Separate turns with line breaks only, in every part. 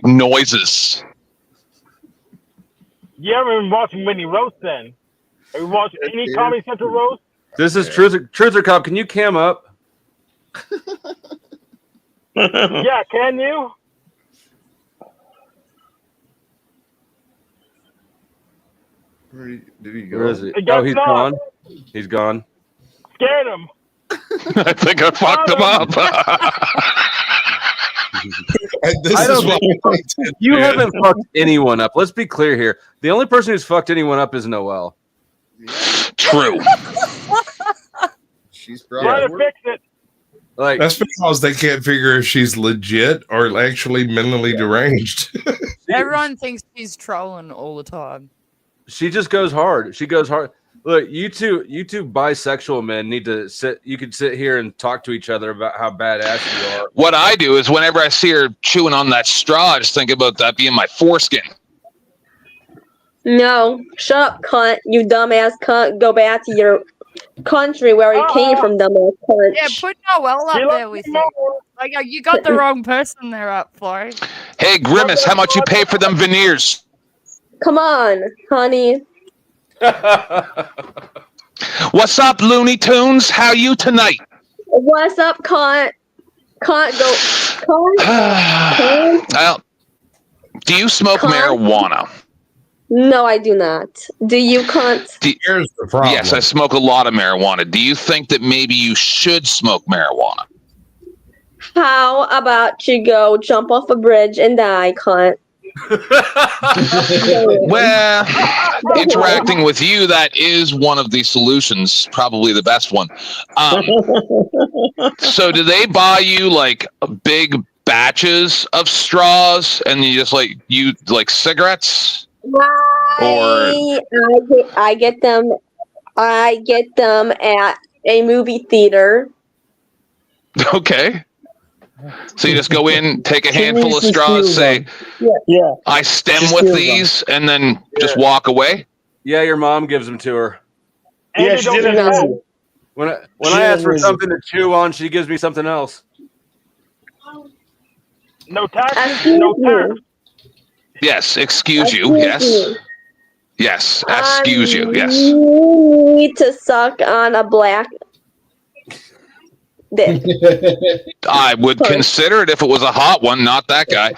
make noises.
You haven't been watching many roasts then? Have you watched any Comedy Central roast?
This is Truth or Cop. Can you cam up?
Yeah, can you?
Where did he go?
Where is he?
I guess
He's
not.
gone. He's gone.
Scared him.
I think I fucked him up.
And this is what
You haven't fucked anyone up. Let's be clear here. The only person who's fucked anyone up is Noelle.
True.
She's
Try to
probably
fix it.
Like
That's because they can't figure if she's legit or actually mentally deranged.
Everyone thinks she's trolling all the time.
she just goes hard. She goes hard. Look, you two bisexual men need to sit. You could sit here and talk to each other about how badass you are.
What I do is whenever I see her chewing on that straw, I just think about that being my foreskin.
No, shut up, cunt. You dumbass cunt. Go back to your country where you came from, dumbass cunt.
Yeah, put Noelle up there with you. Like, you got the wrong person there up, Flo.
Hey, Grimace, how much you pay for them veneers?
Come on, honey.
What's up, Looney Tunes? How you tonight?
What's up, cunt? Cunt, go. Cunt.
Well, do you smoke
Cunt.
marijuana?
No, I do not. Do you, cunt?
Here's the problem.
Yes, I smoke a lot of marijuana. Do you think that maybe you should smoke marijuana?
How about you go jump off a bridge and die, cunt?
Well, interacting with you, that is one of the solutions, probably the best one. So do they buy you like big batches of straws and you just like cigarettes?
I get them at a movie theater.
Okay. So you just go in, take a handful of straws, say,
Yeah.
I stem with these, and then just walk away?
Yeah, your mom gives them to her.
And
Yeah,
they
she
don't
did
get
it.
mad.
When I
She
ask for
is-
something to chew on, she gives me something else.
No taxes,
Excuse
no
me.
tariffs.
Yes, excuse you. Yes.
me.
Yes, excuse you. Yes.
You need to suck on a black dick.
I would consider it if it was a hot one, not that guy.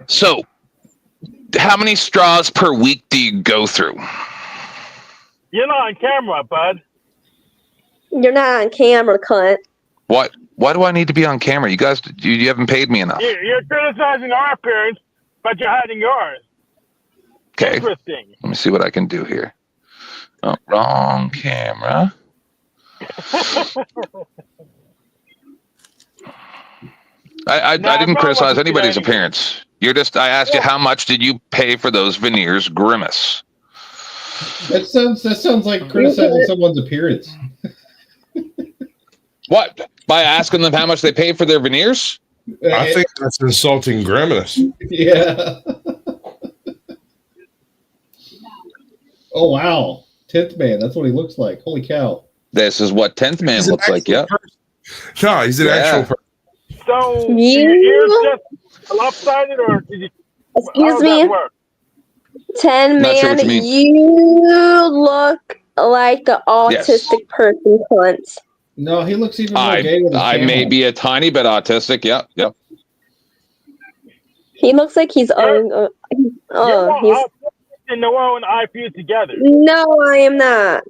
So how many straws per week do you go through?
You're not on camera, bud.
You're not on camera, cunt.
What? Why do I need to be on camera? You guys, you haven't paid me enough.
You're criticizing our appearance, but you're hiding yours.
Okay.
Interesting.
Let me see what I can do here. Oh, wrong camera. I didn't criticize anybody's appearance. I asked you how much did you pay for those veneers, Grimace?
That sounds like criticizing someone's appearance.
What? By asking them how much they paid for their veneers?
I think that's insulting Grimace.
Yeah. Oh wow, 10th man. That's what he looks like. Holy cow.
This is what 10th man
He's an
looks like. Yeah.
No, he's an actual person.
So,
You-
your ears just lopsided, or did you? How
Excuse
does
me,
that work?
10
Not sure
man.
what you mean.
You look like an autistic person, cunt.
No, he looks even more gay with his
I
camera.
may be a tiny bit autistic. Yep. Yep.
He looks like he's
You're
he's.
and Noel and I fused together.
No, I am not.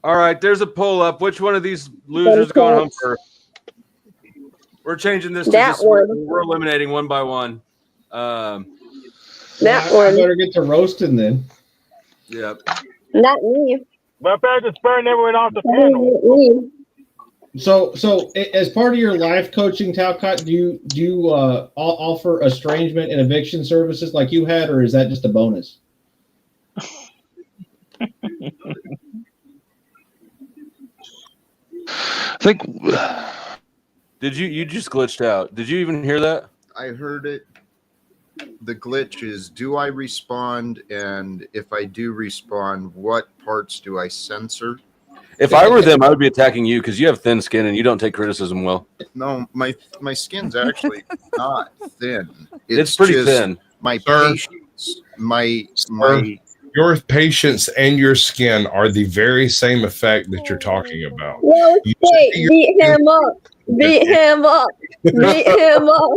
All right, there's a poll up. Which one of these losers going home first? We're changing this to
That
just,
one.
we're eliminating one by one.
That
I
one.
better get to roasting then.
Yep.
Not me.
But I better just burn everyone off the
Not
panel.
me.
So as part of your life coaching, Talcott, do you offer estrangement and eviction services like you had, or is that just a bonus?
I think.
Did you just glitched out? Did you even hear that?
I heard it. The glitch is, do I respond? And if I do respond, what parts do I censor?
If I were them, I would be attacking you because you have thin skin and you don't take criticism well.
No, my skin's actually not thin.
It's pretty
just
thin.
My
Sir.
patience, my
Your patience and your skin are the very same effect that you're talking about.
Well,
You
hey,
say you're
beat him up. Beat him up. Beat him up.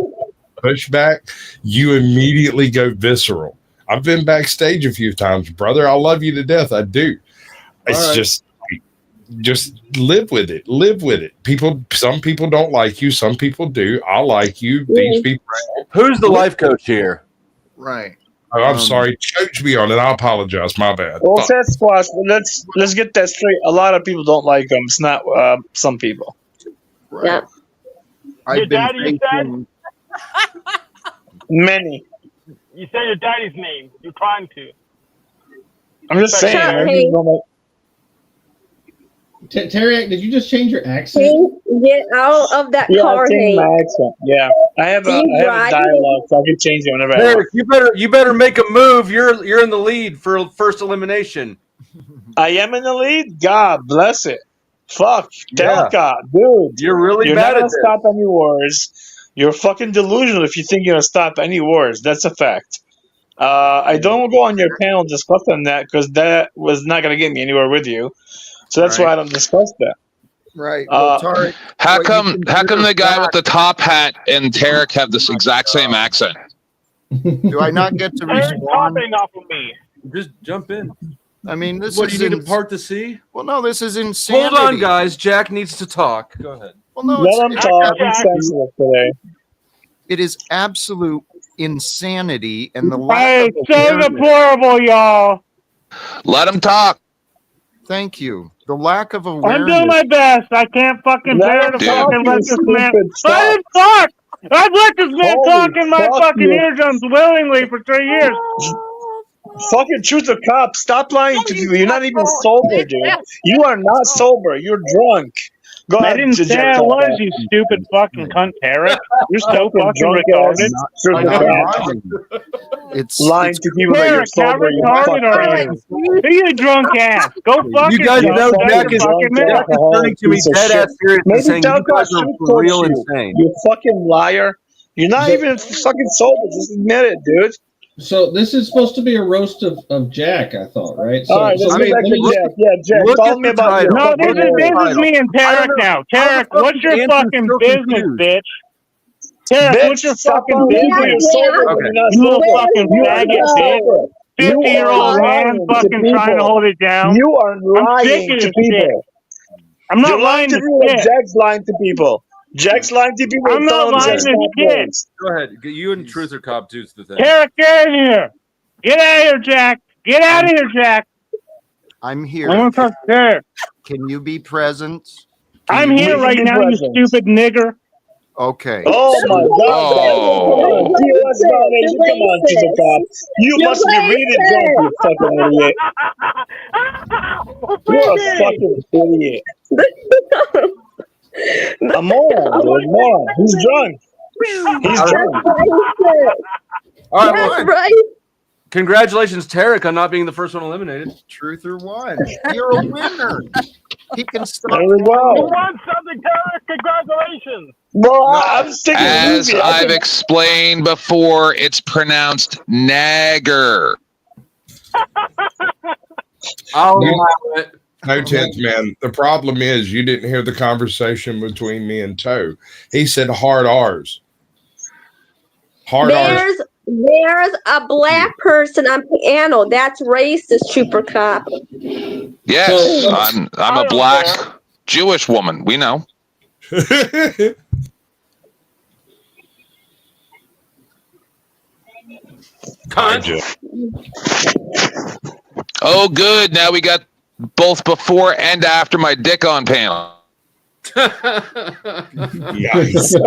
pushback, you immediately go visceral. I've been backstage a few times, brother. I love you to death. I do. It's
All right.
just live with it. Live with it. Some people don't like you. Some people do. I like you. These people.
Who's the life coach here?
right.
Oh, I'm sorry. Coach me on it. I apologize. My bad.
Well,
Fuck.
said Squash. Let's get that straight. A lot of people don't like him. It's not some people.
Right.
Yeah.
Your
I've been
daddy, you said?
facing,
Many.
You say your daddy's name. You're trying to.
I'm just saying.
Shut
man,
up,
people don't like-
Terry, did you just change your accent?
Hank, get out of that
Yeah,
car,
I change my
Hank.
accent. Yeah, I have a
You
I have a
driving?
dialogue, so I can change it whenever I want.
Eric, you better make a move. You're in the lead for first elimination.
I am in the lead. God bless it. Fuck,
Yeah.
Talcott, dude.
You're really
You're
bad
not
at
gonna
this.
stop any wars. You're fucking delusional if you think you're gonna stop any wars. That's a fact. I don't go on your panel discussing that because that was not gonna get me anywhere with you. So that's why I don't discuss that.
right. Well, Tarek,
How
what you
come
consider
the guy with
fact-
the top hat and Tarek have this exact same accent?
Do I not get to
Eric's
respond?
topping off of me.
Just jump in.
I mean, this
What, do
is
you need a part to see?
Well, no, this is insanity.
Hold on, guys. Jack needs to talk. Go ahead.
Well, no,
Let him
it's,
talk. He's sensitive today.
it is absolute insanity, and the
Hey,
lack of
so
awareness-
deplorable, y'all.
Let him talk.
Thank you. The lack of
I'm
awareness.
doing my best. I can't fucking
Let
bear
him
to
Dude.
fucking let this man.
Stupid
Let
fuck.
him talk. I've let this man
Holy
talk in my
fuck
fucking
you.
eardrums willingly for 3 years.
Fucking truth or cop. Stop lying to people. You're not even sober, dude. You are not sober. You're drunk. Go
I
ahead.
didn't say
Jack,
I
talk
was,
about it.
you stupid fucking cunt, Tarek. You're so
Fucking
fucking
drunk
retarded.
ass truth
I'm
or
not
cop.
lying. It's
Lying to people that you're
Tarek, how
sober. You
retarded are
fucking
you? Be a drunk ass. Go fuck
You guys
yourself.
know
Shut
Jack
your
is
fucking mouth.
alcoholic
turning to me
piece of
dead
shit.
ass serious and
Maybe
saying you
Talcott
guys are
should
for real
coach you.
insane.
You fucking liar. You're not even fucking sober. Just admit it, dude.
So this is supposed to be a roast of Jack, I thought, right? So,
All right, let's
so
get
let
back
me-
to Jack. Yeah, Jack,
look
tell
at
me
the
about your
title.
No, this
fucking
is
area.
me and Tarek now. Tarek, what's your fucking business, bitch? Tarek, what's your
stop
fucking
lying.
business?
You're sober, but
Okay.
you're not
You little
sober.
fucking
You are
faggot,
not
bitch.
sober. You
50-year-old
are
man
lying to
fucking trying to
people.
hold it down.
You are
I'm sick
lying
of
to
this shit.
people.
I'm not
You're lying
lying
to
to
people like
shit.
Jack's lying to people. Jack's lying to people
I'm
and
not
telling them
lying
to
to
stop
shit.
things.
Go ahead. You and Truth or Cop dude's the thing.
Tarek, get in here. Get out of here, Jack. Get out of here, Jack.
I'm
I'm
here.
gonna talk to Tarek.
Can you be present?
I'm
We
here
can
right
be
now,
present.
you stupid nigger.
Okay.
Oh my God!
Oh.
Come on, TOS violation. Come on, to the cop. You
You're
must be really drunk, you fucking idiot. You're a fucking idiot. A moron, dude. Moron. He's drunk. He's drunk.
All right,
That's
well,
right.
congratulations, Tarek, on not being the first one eliminated.
Truth or one. You're a winner. He can stop.
There we
You
go.
won something, Tarek. Congratulations.
Well, I'm sticking
As
with you. I
I've
think
explained before, it's pronounced nagger.
I'll
No.
allow it.
No, 10th man. The problem is you didn't hear the conversation between me and Toe. He said hard R's. Hard R's.
There's a black person on piano. That's racist, Trooper Cop.
Yes,
So-
I'm a black Jewish woman. We know. Oh, good. Now we got both before and after my dick on panel.
Nice.
Me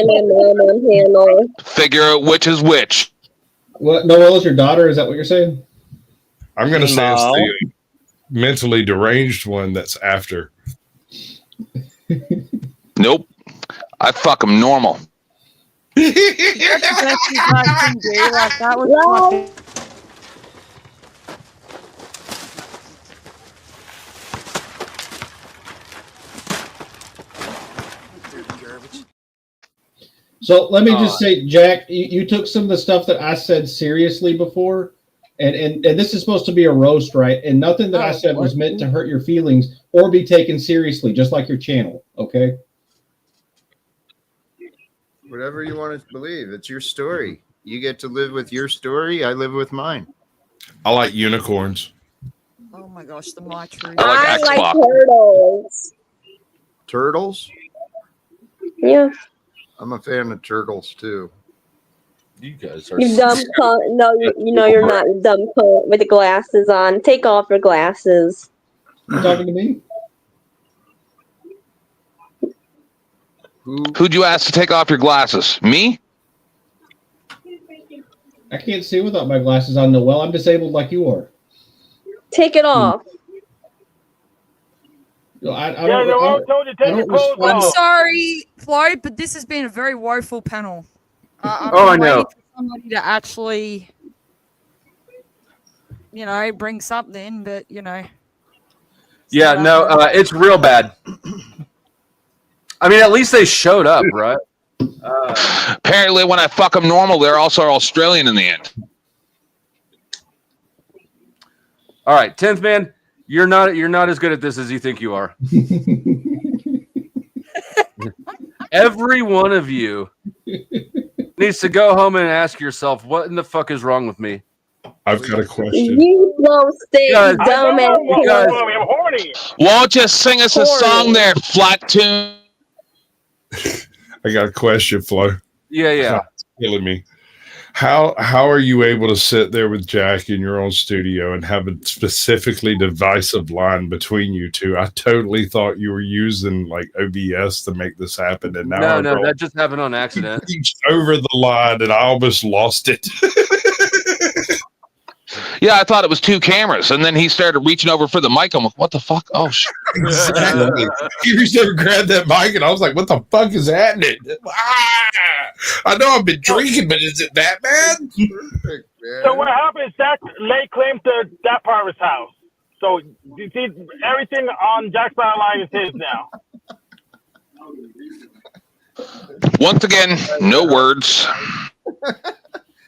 and my mom on piano.
Figure out which is which.
What? Noelle's your daughter? Is that what you're saying?
I'm going to say it's
No.
the mentally deranged one that's after.
Nope. I fuck them normal.
That's the best you guys can do. Like, that was
Well,
fucking.
So let me just say, Jack, you took some of the stuff that I said seriously before, and this is supposed to be a roast, right? And nothing that I said was meant to hurt your feelings or be taken seriously, just like your channel, okay?
Whatever you want to believe, it's your story. You get to live with your story. I live with mine.
I like unicorns.
Oh my gosh, the my tree.
I like turtles.
Turtles?
Yeah.
I'm a fan of turtles too.
You guys are
You dumb cunt. No, you know you're not, you dumb cunt with the glasses on. Take off your glasses.
You talking to me?
Who'd you ask to take off your glasses? Me?
I can't see without my glasses on, Noel. I'm disabled like you are.
Take it off.
I'm sorry, Flo, but this has been a very woeful panel.
I know.
Waiting for somebody to actually, bring something, but
Yeah, no, it's real bad. I mean, at least they showed up, right?
Apparently, when I fuck them normal, they're also Australian in the end.
All right, 10th man, you're not as good at this as you think you are. Every one of you needs to go home and ask yourself, what in the fuck is wrong with me?
I've got a question.
You won't stay dumbass.
Won't you sing us a song there, flat tune?
I got a question, Flo.
Yeah.
It's killing me. How are you able to sit there with Jack in your own studio and have a specifically divisive line between you two? I totally thought you were using like OBS to make this happen, and now
no, that just happened on accident.
Reached over the line, and I almost lost it.
Yeah, I thought it was two cameras, and then he started reaching over for the mic. I'm like, what the fuck? Oh, shit.
Exactly. He reached over, grabbed that mic, and I was like, what the fuck is happening? I know I've been drinking, but is it that bad?
Perfect, man. So what happened is Jack laid claim to that part of his house. So you see, everything on Jack's line is his now.
Once again, no words.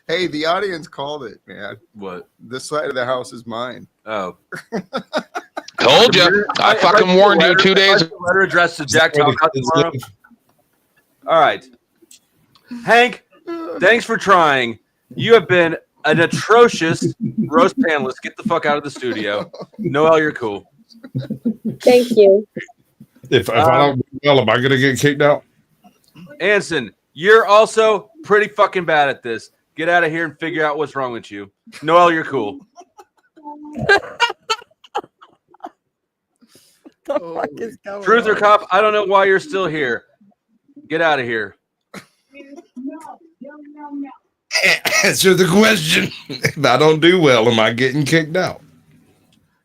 Hey, the audience called it, man.
What?
This side of the house is mine.
Oh.
Told you. I fucking warned you 2 days ago.
Letter addressed to Jack Talcott tomorrow. All right. Hank, thanks for trying. You have been an atrocious roast panelist. Get the fuck out of the studio. Noel, you're cool.
Thank you.
If I don't do well, am I going to get kicked out?
Anson, you're also pretty fucking bad at this. Get out of here and figure out what's wrong with you. Noel, you're cool.
The fuck is going
Truth or
on?
cop, I don't know why you're still here. Get out of here.
Answer the question. If I don't do well, am I getting kicked out?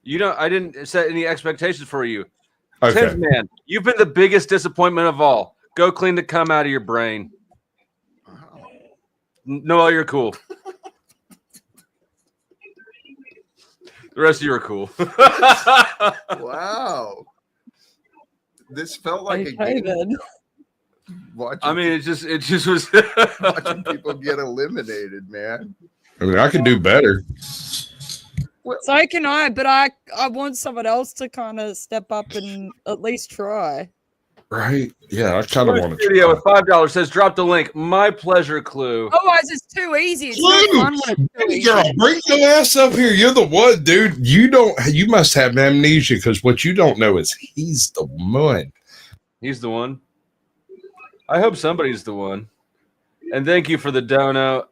I didn't set any expectations for you.
Okay.
10th man, you've been the biggest disappointment of all. Go clean the cum out of your brain. Noel, you're cool. The rest of you are cool.
Wow. This felt like a game.
I mean, it just was
watching people get eliminated, man.
I mean, I could do better.
So can I, but I want someone else to kind of step up and at least try.
Right? Yeah, I kind of want to.
Video with $5 says drop the link. My pleasure, Clue.
Otherwise, it's too easy. It's no fun when it's too easy.
Girl, bring your ass up here. You're the one, dude. You must have amnesia because what you don't know is he's the one.
He's the one. I hope somebody's the one. And thank you for the dono.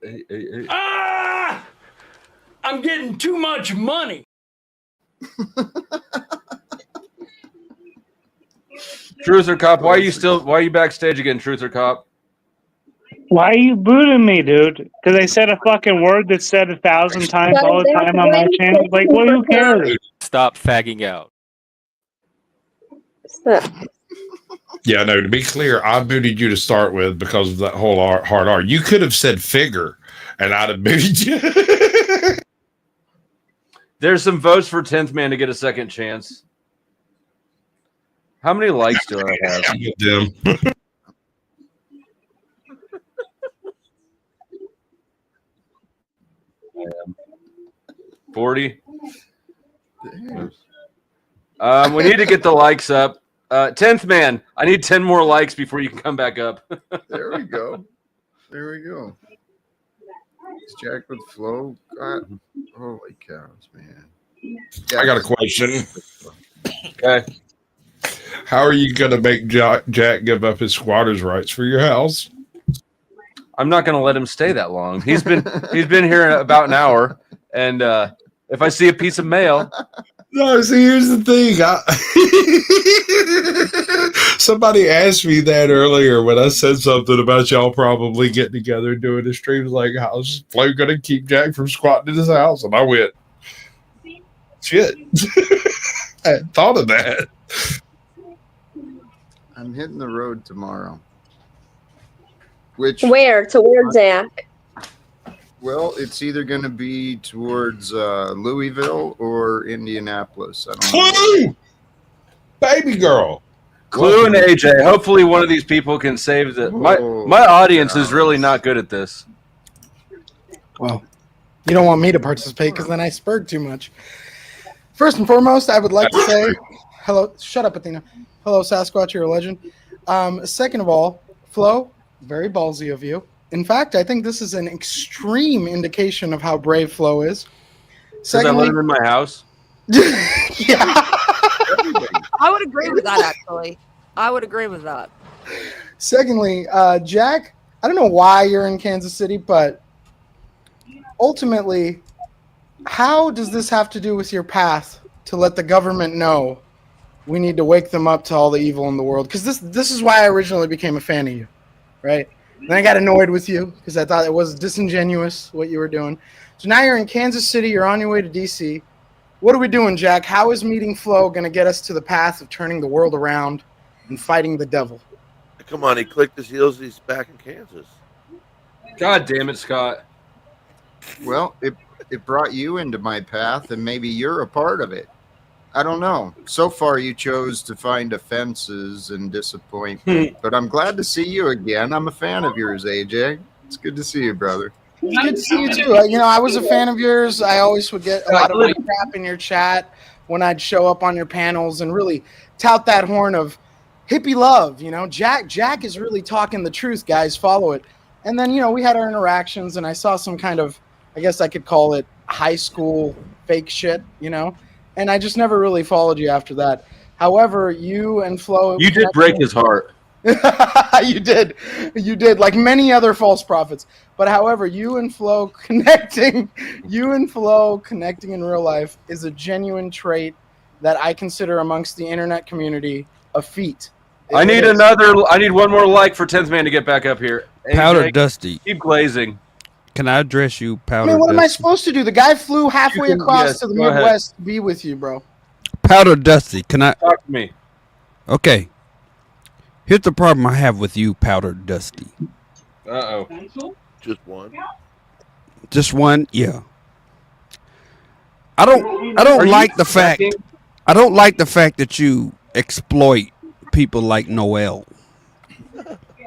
Hey.
I'm getting too much money.
Truth or cop? Why are you backstage again? Truth or cop?
Why are you booting me, dude? Because I said a fucking word that's said 1,000 times all the time on my channel. Like, well, who cares?
Stop fagging out.
Yeah, no, to be clear, I booted you to start with because of that whole hard R. You could have said figure, and I'd have booted you.
There's some votes for 10th man to get a second chance. How many likes do I have?
Damn.
40. We need to get the likes up. 10th man, I need 10 more likes before you can come back up.
There we go. There we go. It's Jack with Flo. God, holy cows, man.
I got a question.
Okay.
How are you going to make Jack give up his squatter's rights for your house?
I'm not going to let him stay that long. He's been here about an hour, and if I see a piece of mail.
No, see, here's the thing. Somebody asked me that earlier when I said something about y'all probably getting together and doing a stream. Like, how's Flo going to keep Jack from squatting in his house? And I went, shit. I hadn't thought of that.
I'm hitting the road tomorrow. Where,
Zach?
Well, it's either going to be towards Louisville or Indianapolis. I don't know.
Clue! Baby girl.
Clue and AJ. Hopefully one of these people can save the... My audience is really not good at this.
Well, you don't want me to participate because then I spurred too much. First and foremost, I would like to say... Hello. Shut up, Athena. Hello, Sasquatch. You're a legend. Second of all, Flo, very ballsy of you. In fact, I think this is an extreme indication of how brave Flo is.
Secondly, I let him in my house.
Yeah.
I would agree with that, actually. I would agree with that.
Secondly, Jack, I don't know why you're in Kansas City, but ultimately, how does this have to do with your path to let the government know we need to wake them up to all the evil in the world? Because this is why I originally became a fan of you, right? Then I got annoyed with you because I thought it was disingenuous what you were doing. So now you're in Kansas City. You're on your way to D.C. What are we doing, Jack? How is meeting Flo going to get us to the path of turning the world around and fighting the devil?
Come on, he clicked his heels. He's back in Kansas.
God damn it, Scott.
Well, it brought you into my path, and maybe you're a part of it. I don't know. So far, you chose to find offenses and disappointment, but I'm glad to see you again. I'm a fan of yours, AJ. It's good to see you, brother.
It's good to see you too. I was a fan of yours. I always would get a lot of crap in your chat when I'd show up on your panels and really tout that horn of hippie love. Jack is really talking the truth, guys. Follow it. And then we had our interactions, and I saw some kind of, I guess I could call it high school fake shit. And I just never really followed you after that. However, you and Flo...
You did break his heart.
You did, like many other false prophets. But however, you and Flo connecting in real life is a genuine trait that I consider amongst the internet community a feat.
I need one more like for 10th man to get back up here.
Powder
AJ,
Dusty.
Keep glazing.
Can I address you, Powder
What am I
Dusty?
supposed to do? The guy flew halfway across to the Midwest to be with you, bro.
Powder Dusty, can I...
Talk to me.
Okay. Here's the problem I have with you, Powder Dusty.
Uh-oh.
Just one?
Just one? Yeah. I don't like the fact... I don't like the fact that you exploit people like Noel.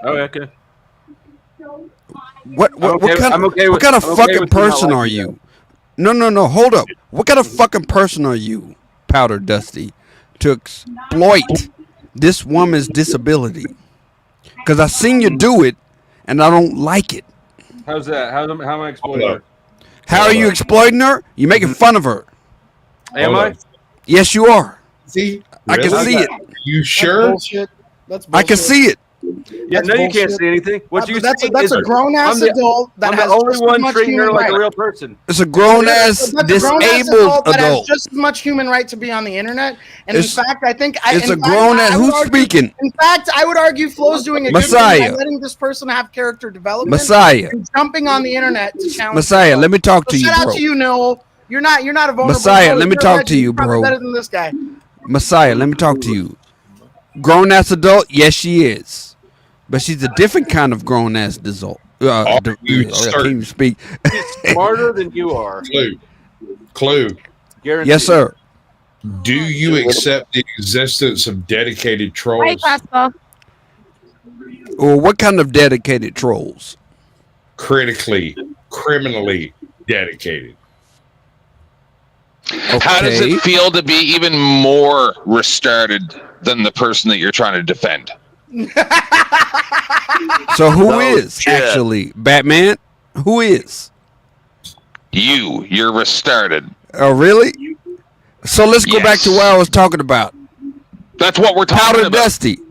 Oh, okay.
What kind of fucking person are you? No, hold up. What kind of fucking person are you, Powder Dusty, to exploit this woman's disability? Because I seen you do it, and I don't like it.
How's that? How am I exploiting her?
How are you exploiting her? You're making fun of her.
Am I?
Yes, you are.
See?
I can see it.
You sure?
That's bullshit.
I can see it.
Yeah, no, you can't see anything. What you
that's
see
a grown ass adult that
I'm
has
the only
just
one
as much
treating her
human
like
right.
a real person.
It's a grown ass disabled
that has
adult.
just as much human right to be on the internet. And in fact, I think
it's a grown ass who's speaking.
In fact, I would argue Flo's doing a
Messiah.
good thing by letting this person have character development.
Messiah.
And jumping on the internet to challenge.
Messiah, let me talk to you,
shout out
bro.
to you, Noel. You're not a vulnerable.
Messiah, let me talk to you, bro.
Better than this guy.
Messiah, let me talk to you. Grown ass adult, yes, she is. But she's a different kind of grown ass adult. I can't even speak.
She's smarter than you are.
Clue.
Guaranteed.
Yes, sir.
Do you accept the existence of dedicated trolls?
Or what kind of dedicated trolls?
Critically, criminally dedicated.
How does it feel to be even more restarted than the person that you're trying to defend?
So who is actually Batman? Who is?
You're restarted.
Oh, really? So let's go back to what I was talking about.
That's what we're talking about.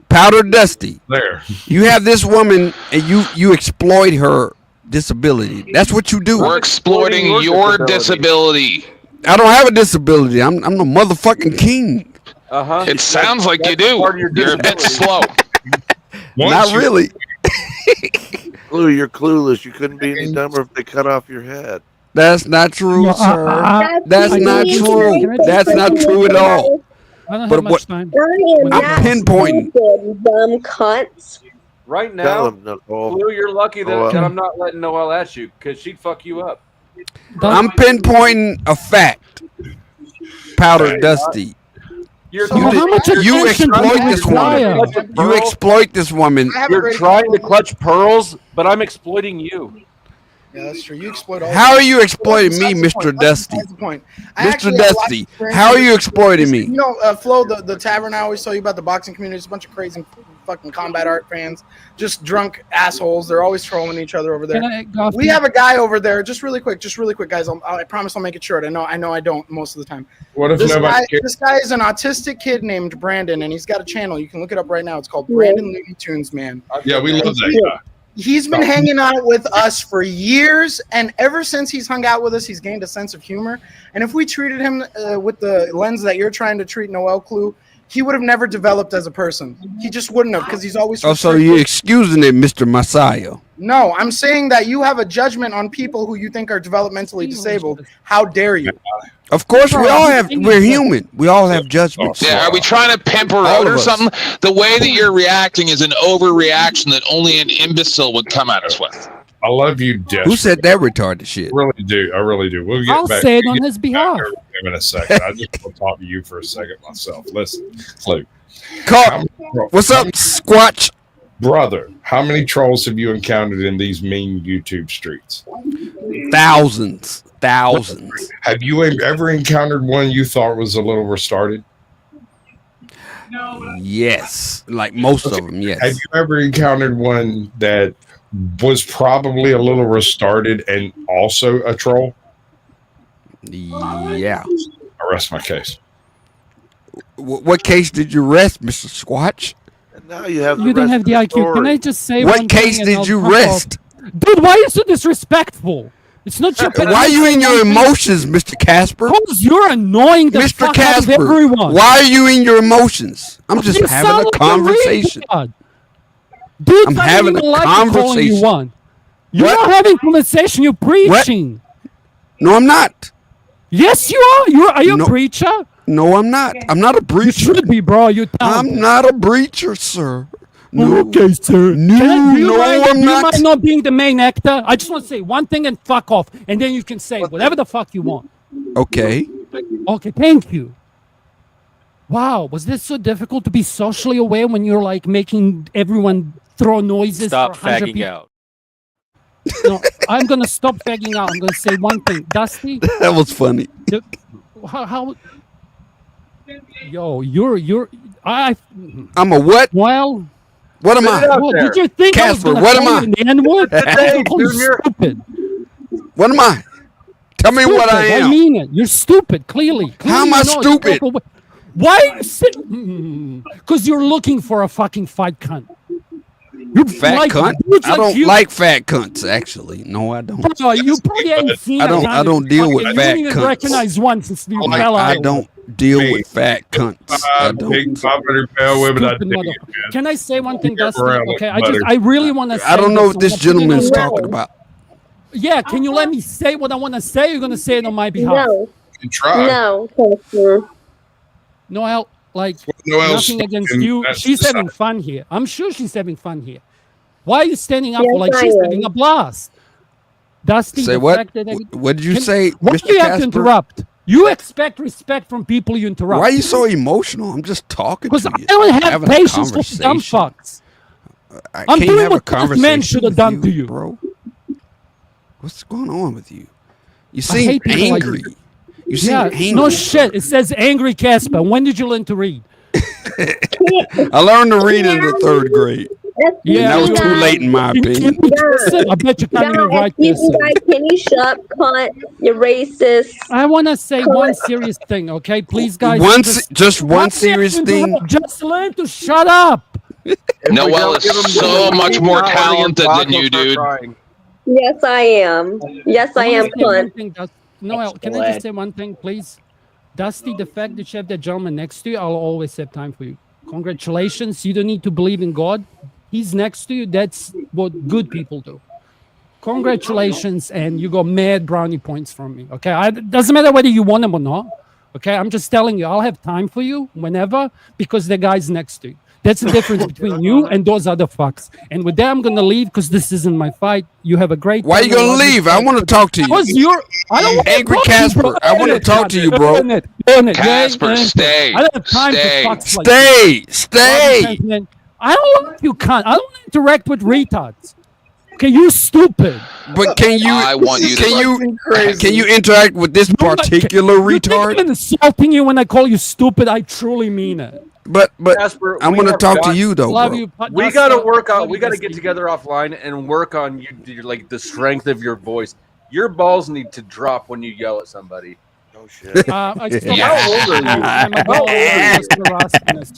Powder Dusty.
There.
You have this woman and you exploit her disability. That's what you do.
We're exploiting your disability.
I don't have a disability. I'm the motherfucking king.
It sounds like you do. You're a bit slow.
Not really.
Clue, you're clueless. You couldn't be any dumber if they cut off your head.
That's not true, sir. That's not true. That's not true at all.
I don't have much time.
I'm pinpointing.
Dumb cunts.
Right now, Blue, you're lucky that I'm not letting Noelle at you because she'd fuck you up.
I'm pinpointing a fact. Powder Dusty. You exploit this woman. You exploit this woman.
You're trying to clutch pearls, but I'm exploiting you.
Yeah, that's true. You exploit all.
How are you exploiting me, Mr. Dusty? Mr. Dusty, how are you exploiting me?
You know, Flo, the tavern I always tell you about, the boxing community, it's a bunch of crazy fucking combat art fans, just drunk assholes. They're always trolling each other over there. We have a guy over there. Just really quick, guys. I promise I'll make it short. I know I don't most of the time.
What if
this guy is an autistic kid named Brandon, and he's got a channel. You can look it up right now. It's called Brandon Looney Tunes, man.
Yeah, we love that guy.
He's been hanging out with us for years, and ever since he's hung out with us, he's gained a sense of humor. And if we treated him with the lens that you're trying to treat Noelle Clue, he would have never developed as a person. He just wouldn't have, because he's always.
Oh, so you're excusing it, Mr. Messiah?
No, I'm saying that you have a judgment on people who you think are developmentally disabled. How dare you?
Of course, we're human. We all have judgments.
Yeah, are we trying to pimp her out or something? The way that you're reacting is an overreaction that only an imbecile would come at us with.
I love you, Jeff.
Who said that retarded shit?
I really do. I really do. We'll get
I'll
back.
say it on his behalf.
In a second. I just want to talk to you for a second myself. Listen, Luke.
What's up, Squatch?
Brother, how many trolls have you encountered in these mean YouTube streets?
Thousands.
Have you ever encountered one you thought was a little retarded?
Yes, like most of them. Yes.
Have you ever encountered one that was probably a little retarded and also a troll?
Yeah.
I rest my case.
What case did you rest, Mr. Squatch?
And now you have.
You don't have the IQ. Can I just say
what case did you rest?
Dude, why are you so disrespectful? It's not your.
Why are you in your emotions, Mr. Casper?
Because you're annoying the
Mr.
fuck
Casper,
out of everyone.
why are you in your emotions? I'm just having a conversation.
Dude,
I'm having a conversation.
You're not having conversation. You're preaching.
What? No, I'm not.
Yes, you are. Are you a preacher?
No, I'm not. I'm not a preacher.
You should be, bro.
I'm not a preacher, sir.
No. Okay, sir.
No,
I'm
not.
You mind not being the main actor? I just want to say one thing and fuck off, and then you can say whatever the fuck you want.
Okay.
Okay, thank you. Wow, was this so difficult to be socially aware when you're like making everyone throw noises?
Stop
for 100
fagging
people?
out.
No, I'm gonna stop fagging out. I'm gonna say one thing, Dusty.
That was funny.
How? Yo, you're.
I'm a what?
Well.
What am I?
Well, did you think
Casper, what am I?
Stupid.
What am I? Tell me what I am.
I mean it. You're stupid, clearly.
How am I stupid?
Why are you sitting? Because you're looking for a fucking fight cunt.
You fat cunt? I don't like fat cunts, actually. No, I don't.
No, you probably ain't seen
I don't deal with fat
you
cunts.
even recognize one since you fell out.
I don't deal with fat cunts. I don't.
Big 500-pound women. I dig it, man.
Can I say one thing, Dusty?
around
Okay,
like
I really want to say
I don't know
this.
what this gentleman's talking about.
Yeah, can you let me say what I want to say? You're going to say it on my behalf.
No.
Try.
No.
Noelle, like,
Noelle's
nothing against
fucking-
you.
that's
She's
the
having
side.
fun here. I'm sure she's having fun here. Why are you standing up
Yes,
like
I
she's
am.
having a blast? Dusty,
Say
the
what?
fact that
What did you say,
why
Mr.
do you have to
Casper?
interrupt? You expect respect from people you interrupt.
Why are you so emotional? I'm just talking to
Because
you.
I don't have
Having a
patience for dumb
conversation.
fucks.
I
I'm
can't
doing
have a
what this man
conversation
should have
with
done to you.
bro. What's going on with you? You seem
hate people like
angry.
you.
You seem
Yeah,
angry.
no shit. It says angry Casper. When did you learn to read?
I learned to read in the 3rd grade.
Yeah,
and that was too late in my opinion.
I bet you can't even write
Excuse
this.
me, guys. Can you shut up, cunt? You're racist.
I want to say one serious thing, okay? Please, guys.
Just one serious thing.
Just learn to shut up.
Noel is so much more talented than you, dude.
Yes, I am. Yes, I am, cunt.
Noel, can I just say one thing, please? Dusty, the fact that you have that gentleman next to you, I'll always have time for you. Congratulations. You don't need to believe in God. He's next to you. That's what good people do. Congratulations, and you got mad brownie points from me. Okay, it doesn't matter whether you want them or not. Okay, I'm just telling you, I'll have time for you whenever because the guy's next to you. That's the difference between you and those other fucks. And with that, I'm gonna leave because this isn't my fight. You have a great.
Why are you gonna leave? I want to talk to you.
Because I don't want
Angry
to
Casper. I want to talk to you, bro.
Casper, stay.
I don't have time for fucks like
Stay.
this.
Stay.
I don't like you, cunt. I don't want to interact with retards. Okay, you stupid.
But can you?
I want you to.
Can you interact with this particular retard?
I'm insulting you when I call you stupid. I truly mean it.
But
Casper,
I'm gonna talk to you though.
Love
Bro.
you.
We gotta work on. We gotta get together offline and work on you, like the strength of your voice. Your balls need to drop when you yell at somebody.
Oh shit.
How old are you?
I'm about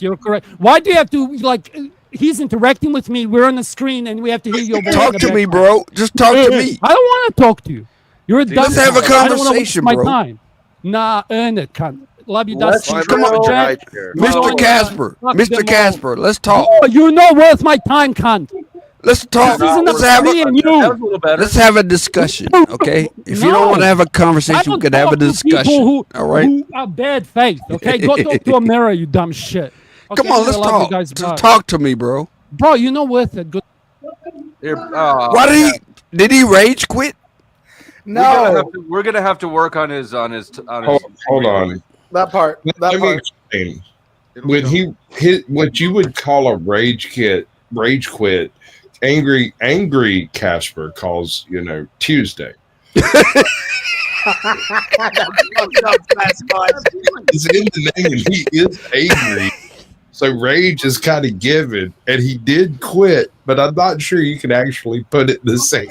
You're correct. Why do you have to like? He's interacting with me. We're on the screen, and we have to hear your voice.
Talk to me, bro. Just talk to me.
I don't want to talk to you. You're a dumb.
Let's have a
cunt. I don't wanna waste
conversation,
my
bro.
time. Nah, earn it, cunt. Love you,
Let's
Dusty.
come on,
Jack.
Mr. Casper. Mr. Casper. Let's talk.
Oh, you're not worth my time, cunt.
Let's talk.
This isn't
Let's
about
have
me
a,
and you.
let's have a discussion, okay? If you don't want to have a conversation, we could have a discussion.
Who,
all right?
Who are bad faith, okay? Go talk to a mirror, you dumb shit. Okay,
Come on, let's
I love you
talk.
guys,
Just
bye.
talk to me, bro.
Bro, you're not worth it. Good.
Why did he rage quit?
No.
We're gonna have to work on his
Hold on.
That part.
Let me explain. When what you would call a rage quit, angry Casper calls, Tuesday. It's in the name, and he is angry. So rage is kind of given, and he did quit, but I'm not sure you can actually put it the same.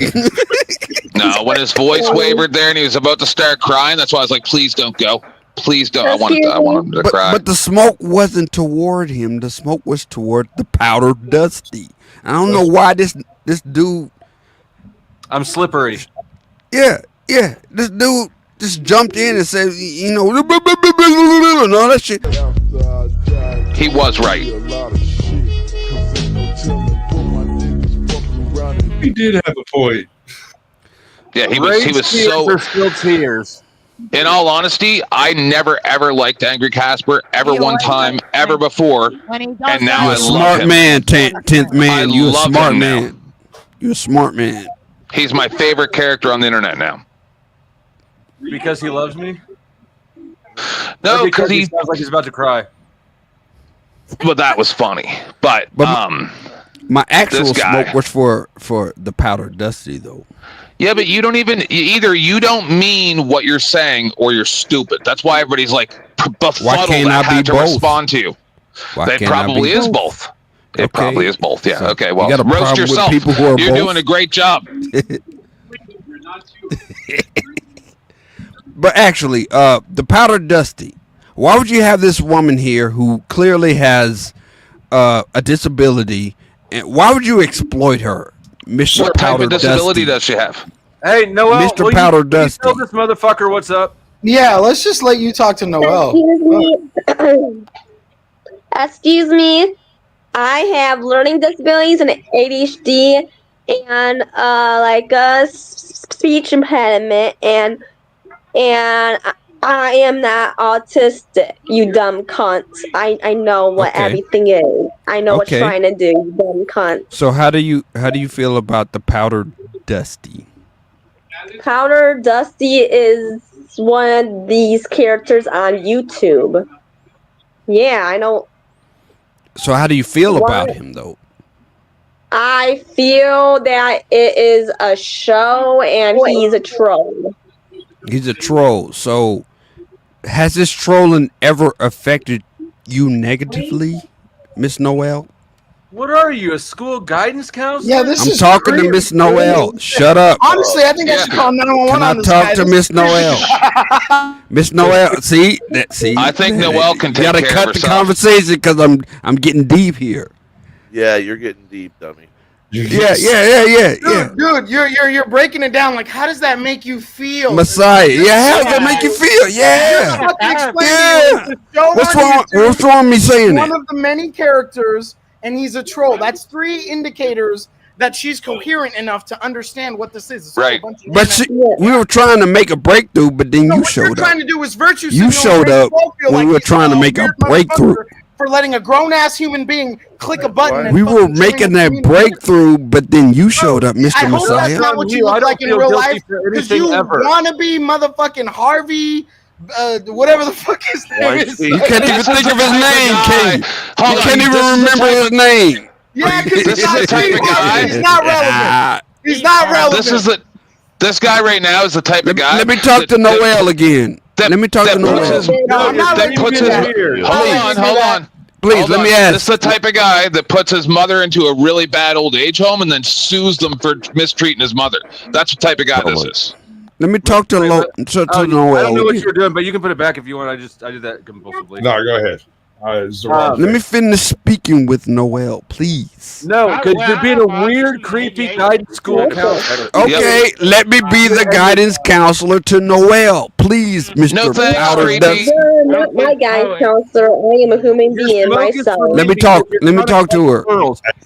No, when his voice wavered there and he was about to start crying, that's why I was like, please don't go. Please don't. I want him to cry.
But the smoke wasn't toward him. The smoke was toward the powder Dusty. I don't know why this dude.
I'm slippery.
Yeah. This dude just jumped in and said, and all that shit.
He was right.
He did have a point.
Yeah, he was so.
Still tears.
In all honesty, I never ever liked Angry Casper ever one time ever before, and now I love
smart
him.
Man, 10th man.
I
You're a
love
smart
him
man.
now.
You're a smart man.
He's my favorite character on the internet now.
Because he loves me?
No,
because he
he
sounds like he's about to cry.
Well, that was funny, but
my actual
this guy-
smoke was for the powder Dusty though.
Yeah, but you don't even either. You don't mean what you're saying, or you're stupid. That's why everybody's like befuddled
can't
at
I
how
be
to
both?
respond to you.
Why
It
can't I
probably
be
is
both?
both. It probably is both. Yeah.
So,
okay.
you
Well,
got a
roast
problem with
yourself.
people who are
You're
both?
doing a great job.
But actually, the powder Dusty. Why would you have this woman here who clearly has a disability, and why would you exploit her, Mr.
What type
Powder
of disability
Dusty?
does she have?
Hey, Noel,
Mr.
will
Powder
you
Dusty.
tell this motherfucker what's up?
Yeah, let's just let you talk to Noel.
Excuse me. I have learning disabilities and ADHD and like a speech impediment and I am not autistic, you dumb cunt. I know what
Okay.
everything is. I know what
Okay.
you're trying to do, you dumb cunt.
So how do you feel about the powder Dusty?
Powder Dusty is one of these characters on YouTube. Yeah, I know.
So how do you feel
What?
about him though?
I feel that it is a show and he's a troll.
He's a troll. So, has this trolling ever affected you negatively, Miss Noel?
What are you, a school guidance counselor?
Yeah, this
I'm
is
talking to
great.
Miss Noel. Shut up.
Honestly, I think I should call 911
Can I
on this
talk
guy.
to
This
Miss
is creepy.
Noel? Miss Noel, see that? See,
I think Noel can
you
take
gotta
care
cut
of
the
herself.
conversation because I'm getting deep here.
Yeah, you're getting deep, dummy.
Yeah.
Dude, you're breaking it down. Like, how does that make you feel?
Messiah. Yeah, how does that make you feel? Yeah. What's wrong? What's wrong with me saying
One
that?
of the many characters, and he's a troll. That's 3 indicators that she's coherent enough to understand what this is. It's all a
Right.
bunch of
But we were trying to make a breakthrough, but then you
what you're
showed up.
trying to do is virtue
You
signal
showed
and make
up
people feel
when
like
we were
he's
trying to
a
make a
weird
breakthrough.
motherfucker for letting a grown-ass human being click a button. And
We were
fucking join
making
the
that
community.
breakthrough, but then you showed up,
I
Mr.
hope that's
Messiah.
not what you look like in real life, because you want to be motherfucking Harvey, whatever the fuck his name is.
You can't even think of his name, King. You
Hold on,
can't even
this is the
remember
type
his
of-
name.
Yeah, because
This
he's
is
not
the type of guy.
He's not relevant. He's not relevant.
This guy right now is the type of guy.
Let me talk to Noel again. Let me talk to
That puts
Noel.
his. That puts his. Hold on.
Please,
Hold
let
on.
me ask.
This is the type of guy that puts his mother into a really bad old age home and then sues them for mistreating his mother. That's the type of guy this is.
Let me talk to Noel.
I don't know what
again.
you're doing, but you can put it back if you want. I did that compulsively.
No, go ahead. It's the wrong
Let me finish speaking with Noel, please.
No, because you're being a weird, creepy guidance school counselor.
Okay, let me be the guidance counselor to Noel, please, Mr.
No thanks,
Powder
creepy.
Dust.
You're not my guidance counselor. I am a human being myself.
Let me talk. Let me talk to her.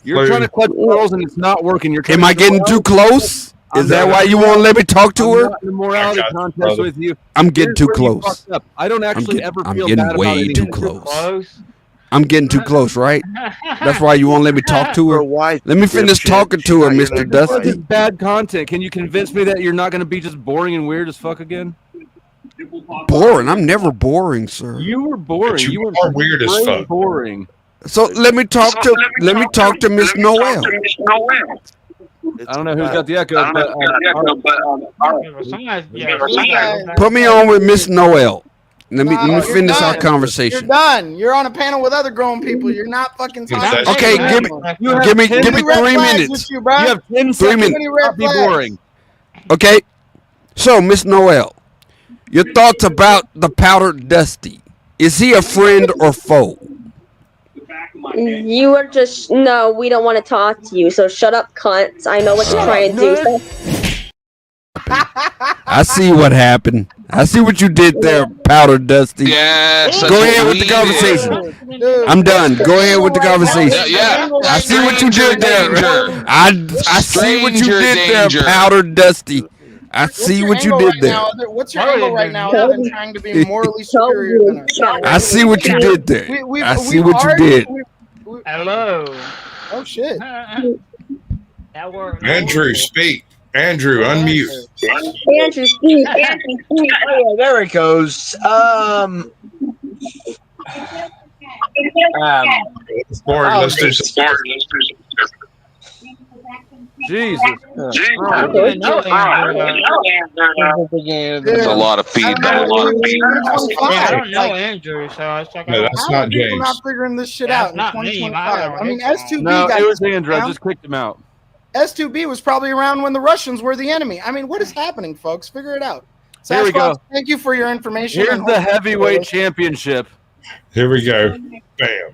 You're trying to clutch pearls and it's not working. You're
Am I getting too close? Is that why you won't let me talk to her?
The morality contest with you.
I'm getting
Here's
too
where you
close.
fucked up. I don't actually ever
I'm
feel
getting
bad
way
about
too
anything.
close. I'm getting too close, right? That's why you won't let me talk to her. Let me finish talking to her, Mr.
This is
Dusty.
bad content. Can you convince me that you're not going to be just boring and weird as fuck again?
Boring. I'm never boring, sir.
You were boring.
But you
were
are weird as
very
fuck.
Boring.
So let me talk to Miss Noel.
I don't know who's got the echo, but
Put me on with Miss Noel. Let me
You're
finish our
done.
conversation.
You're done. You're on a panel with other grown people. You're not fucking talking.
Okay, give me 3 minutes.
You have
10
3 minutes.
Not be boring.
Okay, so Miss Noel, your thoughts about the Powdered Dusty? Is he a friend or foe?
You are just no. We don't want to talk to you. So shut up, cunts. I know what you're trying to do.
I see what happened. I see what you did there, Powdered Dusty.
Yeah.
Go ahead with the conversation. I'm done. Go ahead with the conversation.
Yeah.
I see what you did there. I see what you did there, Powdered Dusty. I see what you did there.
What's your angle right now? Other than trying to be morally superior than us.
I see what you did there. I see what you did.
Hello.
Oh shit.
Andrew, speak. Andrew, unmute.
Andrew, speak. Andrew, speak.
Oh, yeah, there it goes.
Sport, let's do some.
Jesus.
There's a lot of feedback.
I don't know Andrew, so it's like
No, that's not
People
James.
not figuring this shit
That's
out in
not me,
2025. I mean, S2B
No,
got
it was
this
Andrew. I
down.
just kicked him out.
S2B was probably around when the Russians were the enemy. I mean, what is happening, folks? Figure it out.
Here we go.
Sasquatch, thank you for your information.
Here's
and
the
hopefully-
heavyweight championship.
Here we go. Bam.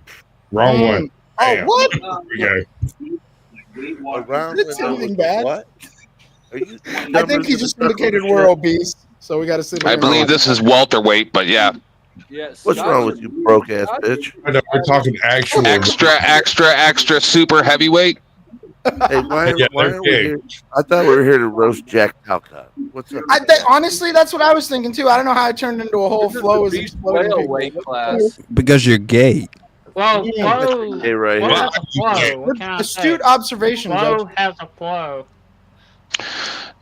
Wrong one.
Oh,
Bam.
what?
Here we go.
Around
Did it say anything bad?
What? Are you
I think he just indicated we're obese, so we got to sit.
I believe this is welterweight, but yeah.
Yes.
What's wrong with you, broke ass bitch?
I know, we're talking actual.
Extra super heavyweight.
Hey, why
Yeah,
are we
okay.
here? I thought we were here to roast Jack Talcott. What's up?
Honestly, that's what I was thinking too. I don't know how it turned into a whole flow as exploding people.
Weight class.
Because you're gay.
Well,
Yeah.
flow.
Hey, right
Flow
here.
has a flow. What can I
Astute
say?
observation,
Flow
Judge.
has a flow.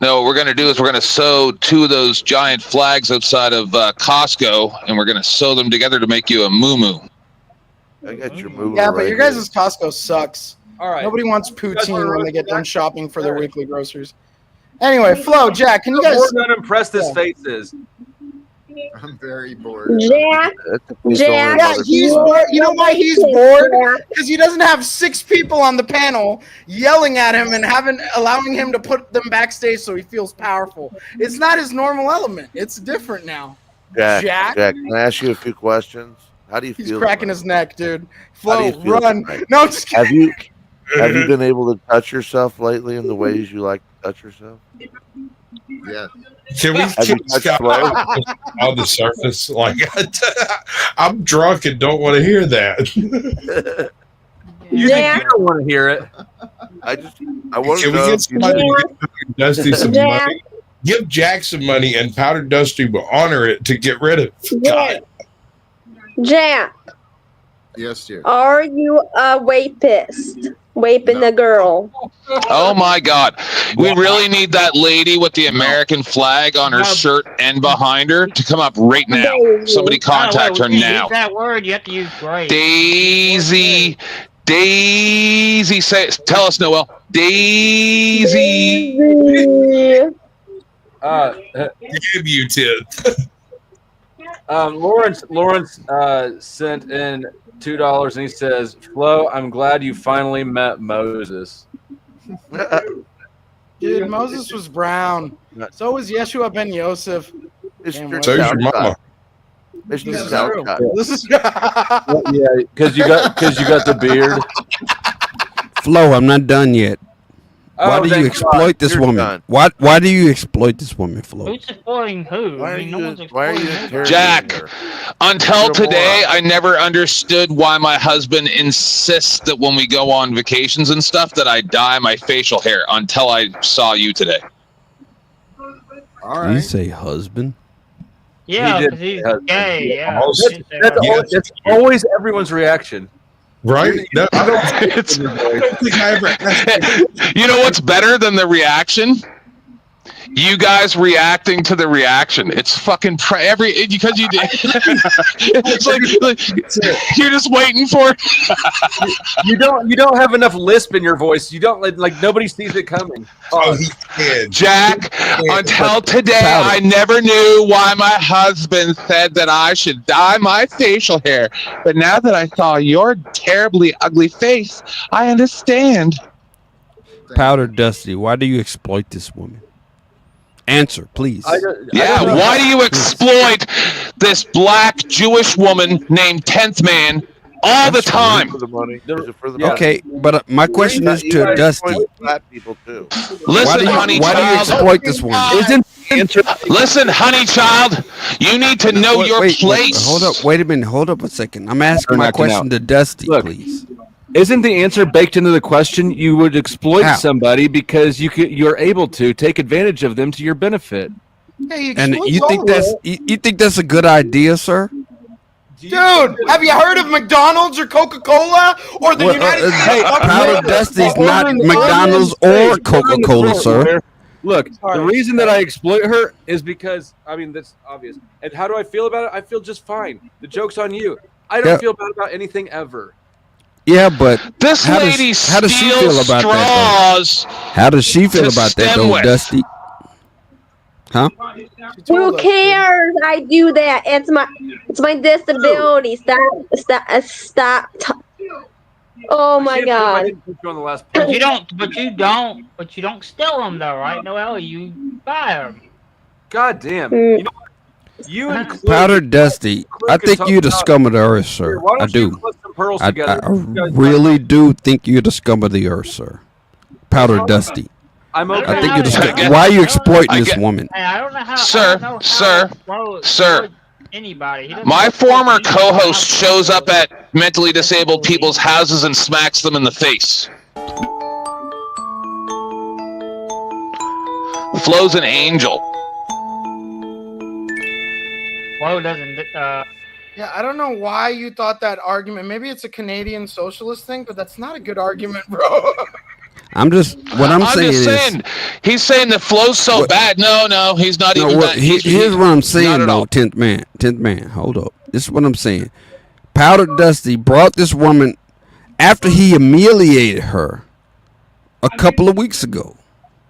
No, what we're going to do is we're going to sew 2 of those giant flags outside of Costco, and we're going to sew them together to make you a moo-moo.
I got your movie.
Yeah, but
right
your
here.
guys' Costco sucks.
All right.
Nobody wants poutine when they get done shopping for their weekly groceries. Anyway, Flo, Jack, can you guys?
More unimpressed this face is.
I'm very bored.
Jack. Jack.
Yeah, he's bored. You know why he's bored? Because he doesn't have 6 people on the panel yelling at him and allowing him to put them backstage so he feels powerful. It's not his normal element. It's different now.
Jack, can I ask you a few questions? How do you feel?
He's cracking his neck, dude.
How do
Flo,
you feel
run.
tonight?
No, just kidding.
Have you been able to touch yourself lately in the ways you like to touch yourself?
Yeah.
Can we
Have you touched
Scott
Flo?
on the surface? Like, I'm drunk and don't want to hear that.
You think you don't want to hear it?
I want to
Can we
know.
get somebody to give Dusty some money? Give Jack some money, and Powder Dusty will honor it to get rid of God.
Jack.
Yes, dear.
Are you a rapist? Raping the girl.
Oh my God. We really need that lady with the American flag on her shirt and behind her to come up right now. Somebody contact her now.
Use that word, you have to use great.
Daisy. Tell us, Noel. Daisy.
Give you 10.
Lawrence sent in $2 and he says, Flo, I'm glad you finally met Moses.
Dude, Moses was brown. So was Yeshua ben Yosef.
So is your mama.
This is true. This is
Yeah, because you got the beard.
Flo, I'm not done yet. Why do you
thank
exploit
God.
this
You're
woman?
done.
Why do you exploit this woman, Flo?
Who's supporting who?
Why are
I mean, no
you-
one's
why are you
exploiting anybody.
Jack, until
You're a
today,
moron.
I never understood why my husband insists that when we go on vacations and stuff that I dye my facial hair until I saw you today.
All
Did you
right.
say husband?
Yeah,
He did.
because he's
Yeah.
gay. Yeah.
Almost-
That's always everyone's reaction.
Right? No, I don't
It's-
think I ever asked.
You know what's better than the reaction? You guys reacting to the reaction. It's fucking because you did. It's like you're just waiting for it.
You don't have enough lisp in your voice. You don't like nobody sees it coming.
Oh, he can.
Jack, until today, I never knew why my husband said that I should dye my facial hair. But now that I saw your terribly ugly face, I understand.
Powder Dusty, why do you exploit this woman? Answer, please.
Yeah, why do you exploit this black Jewish woman named 10th Man all the time?
For the money. Is it for the money?
Okay, but my question is
You
to
guys
Dusty.
exploit fat people too.
Listen, honey
Why do you
child.
exploit this woman?
Listen, honey child. You need to know your place.
Hold up. Wait a minute. Hold up a second. I'm asking my question to Dusty, please.
Isn't the answer baked into the question? You would exploit
How?
somebody because you're able to take advantage of them to your benefit.
And you think that's a good idea, sir?
Dude, have you heard of McDonald's or Coca-Cola or the United States?
Powder Dusty's not McDonald's or Coca-Cola, sir.
Look, the reason that I exploit her is because, I mean, that's obvious. And how do I feel about it? I feel just fine. The joke's on you. I don't
Yeah.
feel bad about anything ever.
Yeah, but
This
how
lady
does she feel
steals
about that?
straws.
How does she feel
to
about that,
stem
though,
with.
Dusty? Huh?
Who cares? I do that. It's my disability. Stop. Oh my God.
But you don't steal them though, right, Noel? You buy them.
God damn.
Mm.
You know what? You include
Powder Dusty, I think you're the scum of the earth, sir.
Why
I
don't you
do.
put some pearls
I
together? You guys
really do think you're the scum of the earth, sir. Powder Dusty.
I'm okay.
I think you're the
I
scum.
get-
Why are you exploiting
I
this
get-
woman?
Hey, I don't know how.
Sir,
I don't know how
sir,
Flo
sir.
exploits anybody. He doesn't
My
exploit
former
anybody.
co-host shows up at mentally disabled people's houses and smacks them in the face. Flo's an angel.
Flo doesn't.
Yeah, I don't know why you thought that argument. Maybe it's a Canadian socialist thing, but that's not a good argument, bro.
What I'm saying
just
is,
saying, he's saying that Flo's so bad. No, he's not
no,
even
what,
that. He's
here's what I'm
not
saying,
at
though,
all.
10th man, hold up. This is what I'm saying. Powder Dusty brought this woman after he humiliated her a couple of weeks ago.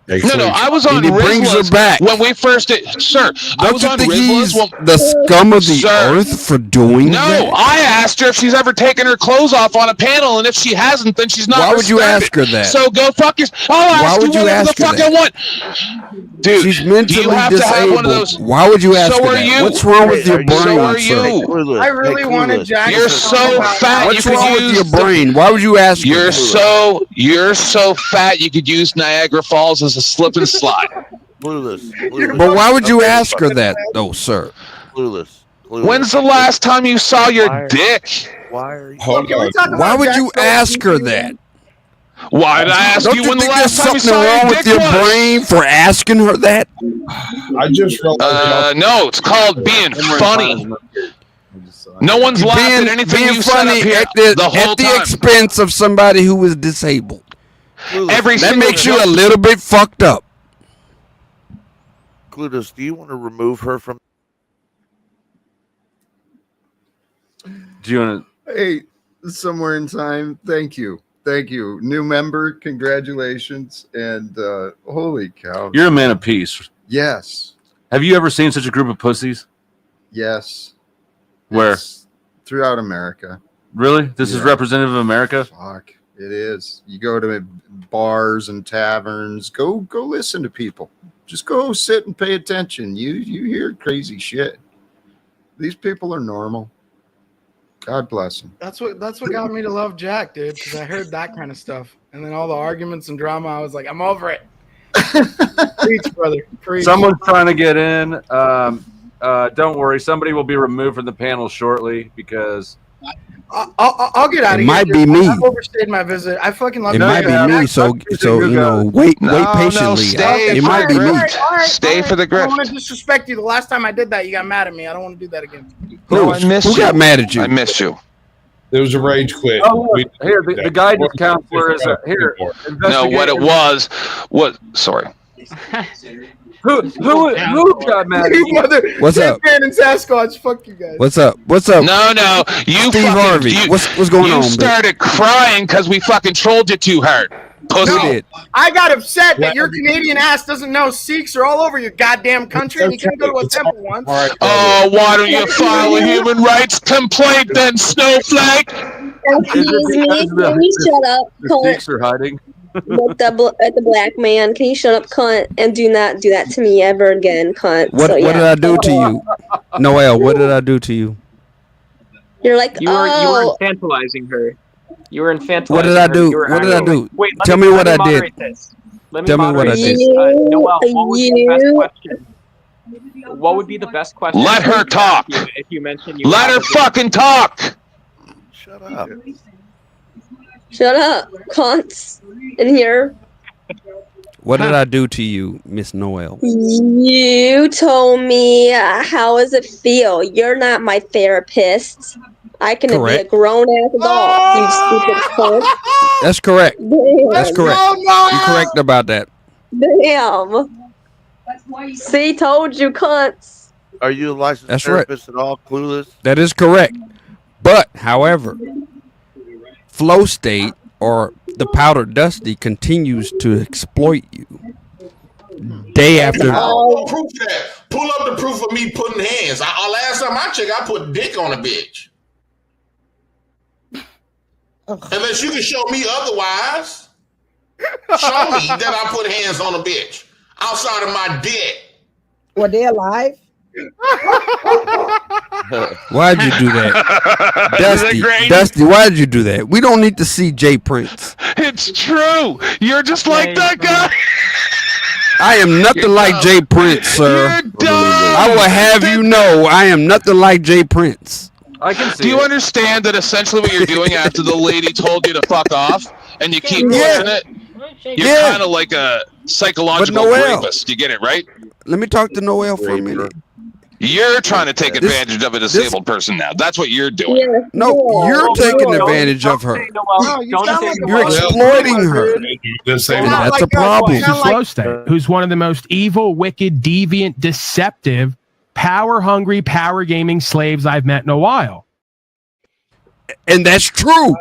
No, I was on
And he brings her
Rizla's
back.
when we first did. Sir, I
Don't
was
you
on
think
Rizla's.
he's the scum of the earth for doing that?
No, I asked her if she's ever taken her clothes off on a panel, and if she hasn't, then she's not.
Why would you
respected.
ask her that?
So go fuck yourself. I'll ask
would you
whatever
ask
the
her
fuck
that?
I want. Dude,
She's
do
mentally
you have to have one of
disabled.
those?
Why would you ask
So
her
are
that?
you.
What's wrong with your brain,
So are
sir?
you.
I really wanted Jack.
You're so fat.
What's
you could
wrong with
use
your brain? Why would you ask her
You're
that?
you're so fat. You could use Niagara Falls as a slip and slide.
Clueless.
But why would you ask her that, though, sir?
Clueless.
When's the last time you saw your dick?
Why are you?
Hold on.
Why would you ask her that?
Why did I ask
Don't
you
you
when the
think there's
last time you
something
saw
wrong
your
with
dick
your
was?
brain for asking her that?
I just realized.
No, it's called being funny. No one's laughed at anything
being
you said up
funny
here
at
the whole
at the
time.
expense of somebody who is disabled.
Every
That
single
makes you
joke-
a little bit fucked up.
Clueless, do you want to remove her from?
Do you want to?
Hey, somewhere in time. Thank you. New member, congratulations. And holy cow.
You're a man of peace.
Yes.
Have you ever seen such a group of pussies?
Yes.
Where?
It's throughout America.
Really? This is
Yeah.
representative of America?
Fuck. It is. You go to bars and taverns. Go listen to people. Just go sit and pay attention. You hear crazy shit. These people are normal. God bless them.
That's what got me to love Jack, dude, because I heard that kind of stuff. And then all the arguments and drama, I was like, I'm over it. Preach, brother. Preach.
Someone's trying to get in. Don't worry. Somebody will be removed from the panel shortly because
I'll get out of
It
here.
might
dude.
be me.
I've overstayed my visit. I fucking love
It might be me, so you know, wait patiently.
stay
It
for
might
the
be me.
grift. Stay for the
I don't want
grift.
to disrespect you. The last time I did that, you got mad at me. I don't want to do that again.
No, I missed
Who
you.
got mad at you?
I missed you.
There was a rage quit.
Oh, look, here the guidance counselor is here.
No, what it was. Sorry.
Who got mad at you?
What's up?
Man and Sasquatch, fuck you guys.
What's up? What's up?
No, you
Steve Harvey. What's going
you
on?
You started crying because we fucking trolled you too hard. Pussy.
Who did?
I got upset that your Canadian ass doesn't know Sikhs are all over your goddamn country and you couldn't go to a temple once.
Oh, why don't you file a human rights complaint then, snowflake?
Excuse me, can you shut up,
The
cunt?
Sikhs are hiding.
At the black man, can you shut up, cunt, and do not do that to me ever again, cunt?
What
So,
did
yeah.
I do to you, Noel? What did I do to you?
You're like,
You were infantilizing her. You were infantilizing
What did I
her.
do?
You were
What did I
acting-
do?
Wait,
Tell me what I did.
moderate this. Let me
Tell me what
moderate
I did.
this. Noel, what would be the best question? What would be the best question?
Let her talk.
If you mentioned you
Let her fucking talk.
Shut up.
shut up, cunts, in here.
What did I do to you, Miss Noel?
You told me how does it feel. You're not my therapist. I can
Correct.
be a grown ass adult. You stupid cunt.
That's correct.
Damn.
That's correct. You're correct about that.
Damn. See, told you, cunts.
Are you a licensed
That's right.
therapist at all? Clueless.
That is correct. But, however, Flow State or the Powder Dusty continues to exploit you day after.
Pull proof that. Pull up the proof of me putting hands. Last time I checked, I put dick on a bitch. Unless you can show me otherwise. Show me that I put hands on a bitch outside of my dick.
Were they alive?
Why'd you do that? Dusty, why'd you do that? We don't need to see Jay Prince.
It's true. You're just like that guy.
I am nothing like Jay Prince, sir. I will have you know I am nothing like Jay Prince.
I can see.
Do you understand that essentially what you're doing after the lady told you to fuck off and you keep pushing it? You're kind of like a psychological rapist. You get it, right?
Let me talk to Noel for a minute.
You're trying to take advantage of a disabled person now. That's what you're doing.
No, you're taking advantage of her. You're exploiting her. That's a problem.
Flow State, who's one of the most evil, wicked, deviant, deceptive, power-hungry, power gaming slaves I've met in a while.
And that's true.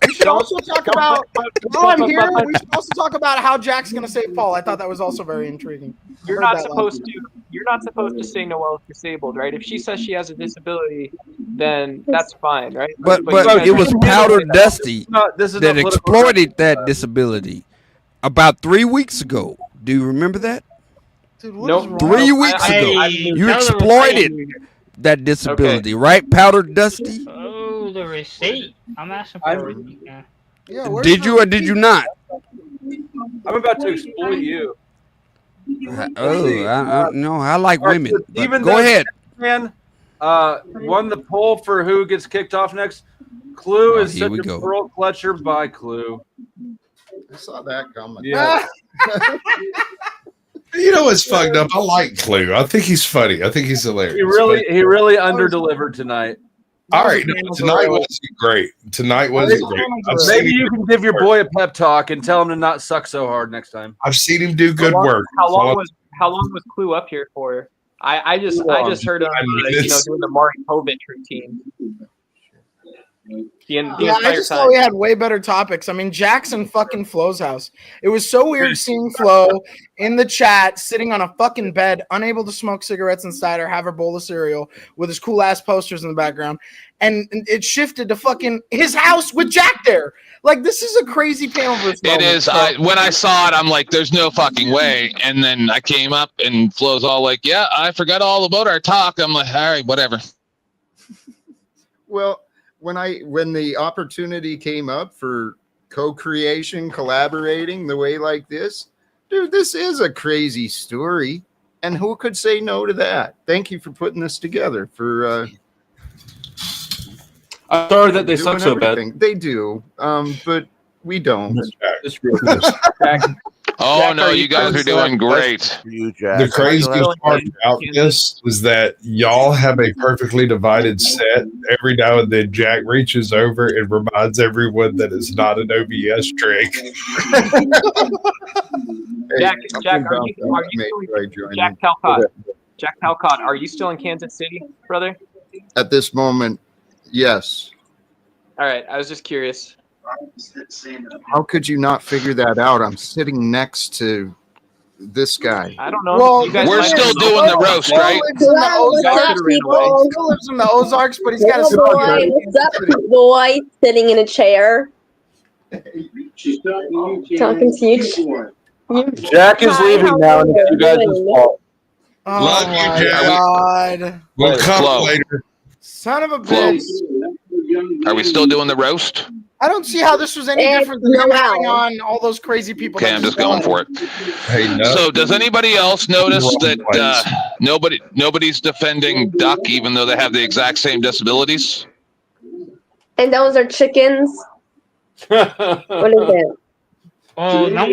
We should also talk about. While I'm here, we should also talk about how Jack's gonna save Paul. I thought that was also very intriguing.
You're not supposed to. You're not supposed to say Noelle's disabled, right? If she says she has a disability, then that's fine, right?
But
you guys
it was
can't
Powder
say that.
Dusty
This is
that
not political
exploited that disability about 3 weeks ago. Do you remember that?
Dude,
Nope.
3 weeks ago, you exploited that disability, right, Powder Dusty?
Oh, the receipt. I'm asking for a receipt.
Yeah,
Did you or did you not?
I'm about to exploit you.
I like women. But
Even
go
though
ahead.
Man, won the poll for who gets kicked off next. Clue is
here
such
we
a
go.
pearl clutcher by Clue.
I saw that coming.
Yeah.
You know what's fucked up? I like Clue. I think he's funny. I think he's hilarious.
He really under-delivered tonight.
All right, tonight wasn't great. Tonight wasn't great.
Maybe you can give your boy a pep talk and tell him to not suck so hard next time.
I've seen him do good
How long-
work.
How long was Clue up here for? I just heard him doing the Maury Povich routine. The
Yeah, I
entire
just
time.
thought we had way better topics. I mean, Jackson fucking Flo's house. It was so weird seeing Flo in the chat, sitting on a fucking bed, unable to smoke cigarettes inside or have a bowl of cereal with his cool ass posters in the background. And it shifted to fucking his house with Jack there. Like, this is a crazy panel.
It is. When I saw it, I'm like, "There's no fucking way." And then I came up, and Flo's all like, "Yeah, I forgot all about our talk." I'm like, "All right, whatever."
Well, when the opportunity came up for co-creation, collaborating the way like this, dude, this is a crazy story, and who could say no to that? Thank you for putting this together.
I'm sorry that they suck so bad.
They do, but we don't.
Oh no, you guys are doing great.
The craziest part about this is that y'all have a perfectly divided set. Every now and then, Jack reaches over and reminds everyone that it's not an OBS trick.
Jack Talcott, are you still in Kansas City, brother?
At this moment, yes.
All right, I was just curious.
How could you not figure that out? I'm sitting next to this guy.
I don't know.
Well,
we're still doing the roast, right?
He lives in the Ozarks, but he's got a
boy, what's up, boy? Sitting in a chair. Talking to you.
Jack is leaving now, and it's you guys' fault.
Oh
Love you,
my
Jack.
God.
We'll come
Flo.
later.
Son of a bitch.
Are we still doing the roast?
I don't see how this was any different than him having on all those crazy people.
Okay, I'm just going for it.
Hey, no.
So, does anybody else notice that nobody's defending Duck, even though they have the exact same disabilities?
And those are chickens. What is it?
Oh, no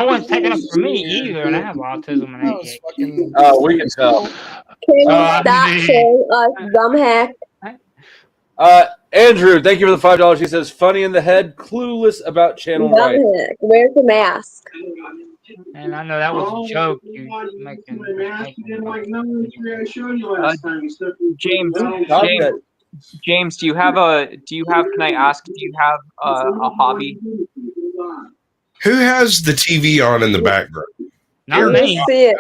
one's taking up for me either, and I have autism and ADHD.
Oh, we can tell.
Can you stop saying us dumb hack?
Andrew, thank you for the $5. He says, funny in the head, clueless about channel
Dumb
right.
hack. Where's the mask?
And I know that was a joke. You making
James, do you have? Can I ask? Do you have a hobby?
Who has the TV on in the background?
Not me.
See it.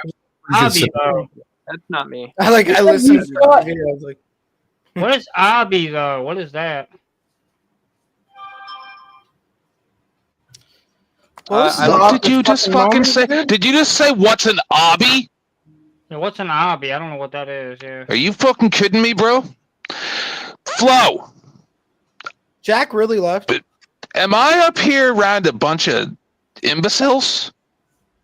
Hobby, though.
That's not me.
I listen to the videos. Like,
What is hobby, though? What is that?
What did you just fucking say? Did you just say what's an obby?
Yeah, what's an hobby? I don't know what that is. Yeah.
Are you fucking kidding me, bro? Flo,
Jack really left.
am I up here around a bunch of imbeciles?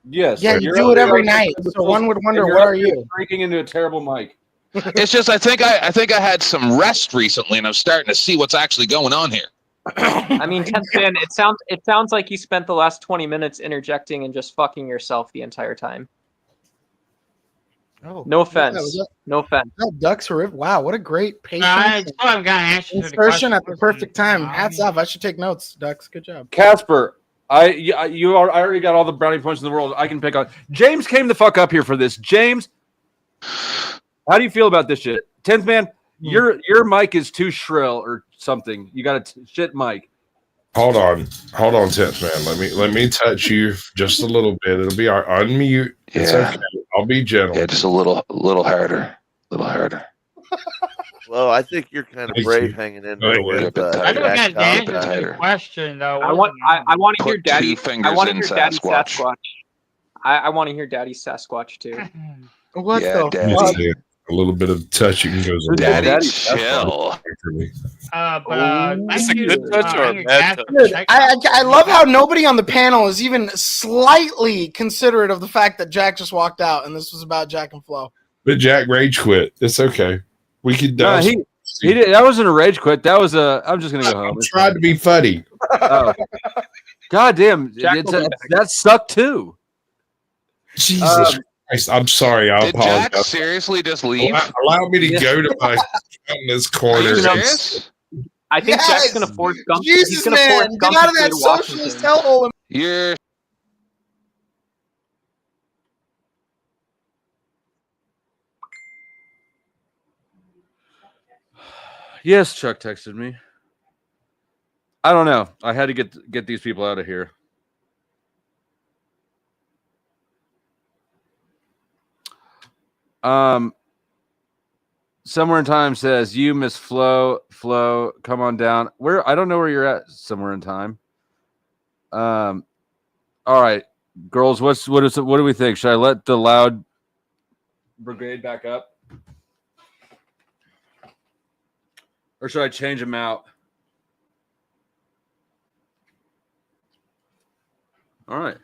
Yes.
Yeah, you do it every night. So one would wonder, what are you?
Breaking into a terrible mic.
It's just I think I had some rest recently, and I'm starting to see what's actually going on here.
I mean, 10th man, it sounds like you spent the last 20 minutes interjecting and just fucking yourself the entire time.
Oh,
no offense. No offense.
No, Ducks were wow, what a great patient
I've got answers
insertion at the perfect time. Hats off. I should take notes, Ducks. Good job.
Casper, I already got all the brownie points in the world. I can pick on. James came the fuck up here for this. James, how do you feel about this shit? 10th man, Your mic is too shrill or something. You got a shit mic.
Hold on, 10th man. Let me touch you just a little bit. It'll be our unmute. It's
Yeah.
okay. I'll be gentle.
Yeah, just a little harder. A little harder.
Well, I think you're kind of
Thank
brave
you.
hanging in
Go
there
ahead.
with
I don't
Jack
get the answer
Talcott.
to the question though.
I want to hear
Put
Daddy.
two fingers in
Daddy
Sasquatch.
Sasquatch. I want to hear Daddy Sasquatch too.
What
Yeah,
the
Daddy.
fuck?
A little bit of touching goes a
Daddy,
long
chill.
way.
Thank you.
good touch or a
thank you,
bad
Jack.
touch?
Dude, I love how nobody on the panel is even slightly considerate of the fact that Jack just walked out and this was about Jack and Flo.
But Jack rage quit. It's okay. We could.
No, he did. That wasn't a rage quit. That was a. I'm just gonna go home.
Tried to be funny.
Oh, God damn! That sucked too.
Jesus Christ! I'm sorry. I
Did Jack
apologize.
seriously just leave?
Allow me to go to my this corner.
Are you serious?
I think
Yes!
Jack's gonna force Gump.
Jesus,
he's gonna
man,
force
get
Gump
out of
to
that
play
socialist
Washington.
hellhole.
You're
Yes, Chuck texted me. I don't know. I had to get these people out of here. Somewhere in time says you Miss Flo, come on down. Where I don't know where you're at. Somewhere in time. All right, girls. What do we think? Should I let the loud brigade back up, or should I change them out? All right.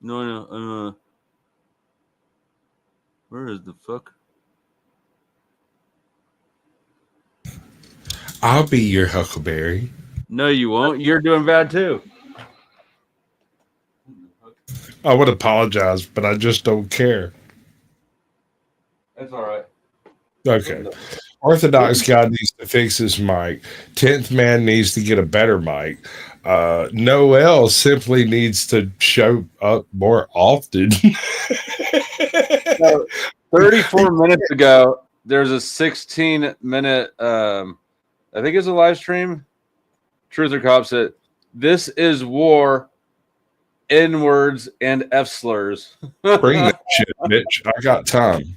No. Where is the fuck?
I'll be your Huckleberry.
No, you won't. You're doing bad too.
I would apologize, but I just don't care.
That's all right.
Okay. Orthodox guy needs to fix his mic. 10th man needs to get a better mic. Noel simply needs to show up more often.
So, 34 minutes ago, there's a 16-minute, I think it's a live stream. Truther Cop said, "This is war, N-words, and F-slurs."
Bring that shit, bitch. I got time.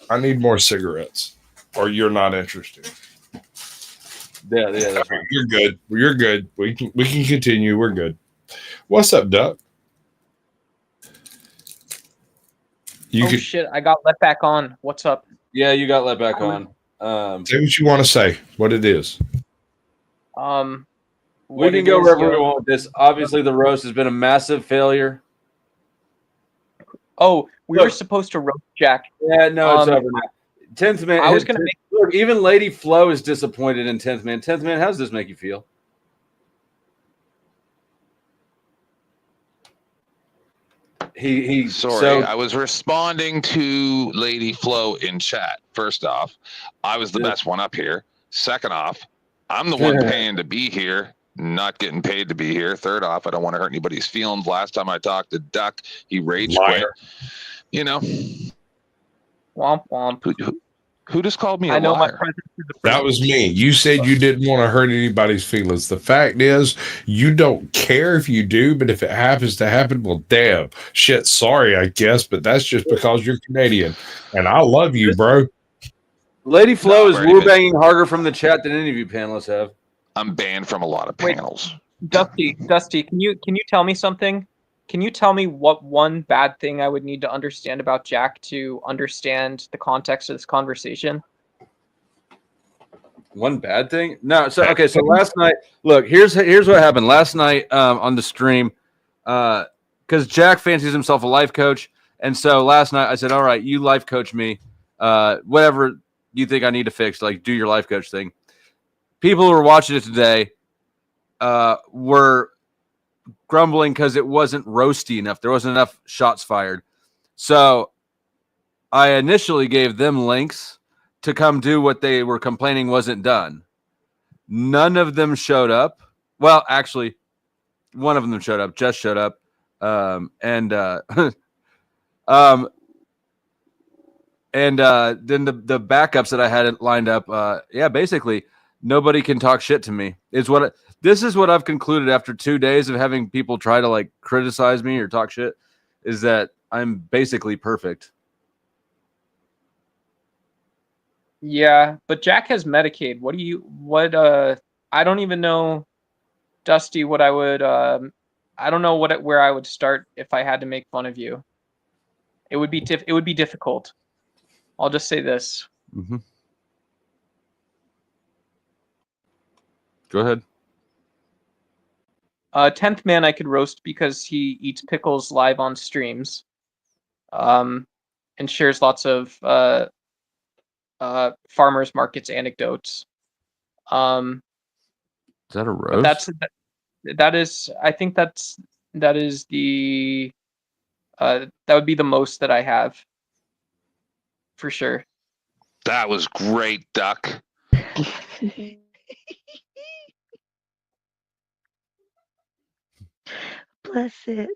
I need more cigarettes, or you're not interested.
Yeah, that's right.
You're good. You're good. We can continue. We're good. What's up, Duck?
Shit! I got let back on. What's up?
Yeah, you got let back on.
Say what you want to say. What it is.
We can go wherever we want with this. Obviously, the roast has been a massive failure.
Oh, we were supposed to roast Jack.
Yeah, no, it's over now. 10th man.
I was gonna
look. Even Lady Flo is disappointed in 10th man. 10th man, how does this make you feel?
Sorry, I was responding to Lady Flo in chat. First off, I was the best one up here. Second off, I'm the one paying to be here, not getting paid to be here. Third off, I don't want to hurt anybody's feelings. Last time I talked to Duck, he rage quit. You know.
Womp womp.
Who just called me a
I know
liar?
That was me. You said you didn't want to hurt anybody's feelings. The fact is, you don't care if you do, but if it happens to happen, well, damn. Shit, sorry, I guess, but that's just because you're Canadian. And I love you, bro.
Lady Flo is woo-banging harder from the chat than any of you panelists have.
I'm banned from a lot of panels.
Dusty, can you tell me something? Can you tell me what one bad thing I would need to understand about Jack to understand the context of this conversation?
One bad thing? No. So okay. So last night, look. Here's what happened last night on the stream, because Jack fancies himself a life coach, and so last night I said, "All right, you life coach me. Whatever you think I need to fix, like do your life coach thing." People who were watching it today were grumbling because it wasn't roasty enough. There wasn't enough shots fired. So I initially gave them links to come do what they were complaining wasn't done. None of them showed up. Well, actually, one of them showed up, just showed up. And And then the backups that I had lined up, basically nobody can talk shit to me. This is what I've concluded after 2 days of having people try to like criticize me or talk shit, is that I'm basically perfect.
Yeah, but Jack has Medicaid. I don't even know, Dusty, what I would I don't know where I would start if I had to make fun of you. It would be difficult. I'll just say this.
Mm-hmm. Go ahead.
10th Man I could roast because he eats pickles live on streams, and shares lots of farmers markets anecdotes.
Is that a roast?
But that is the that would be the most that I have, for sure.
That was great, Duck.
Bless it.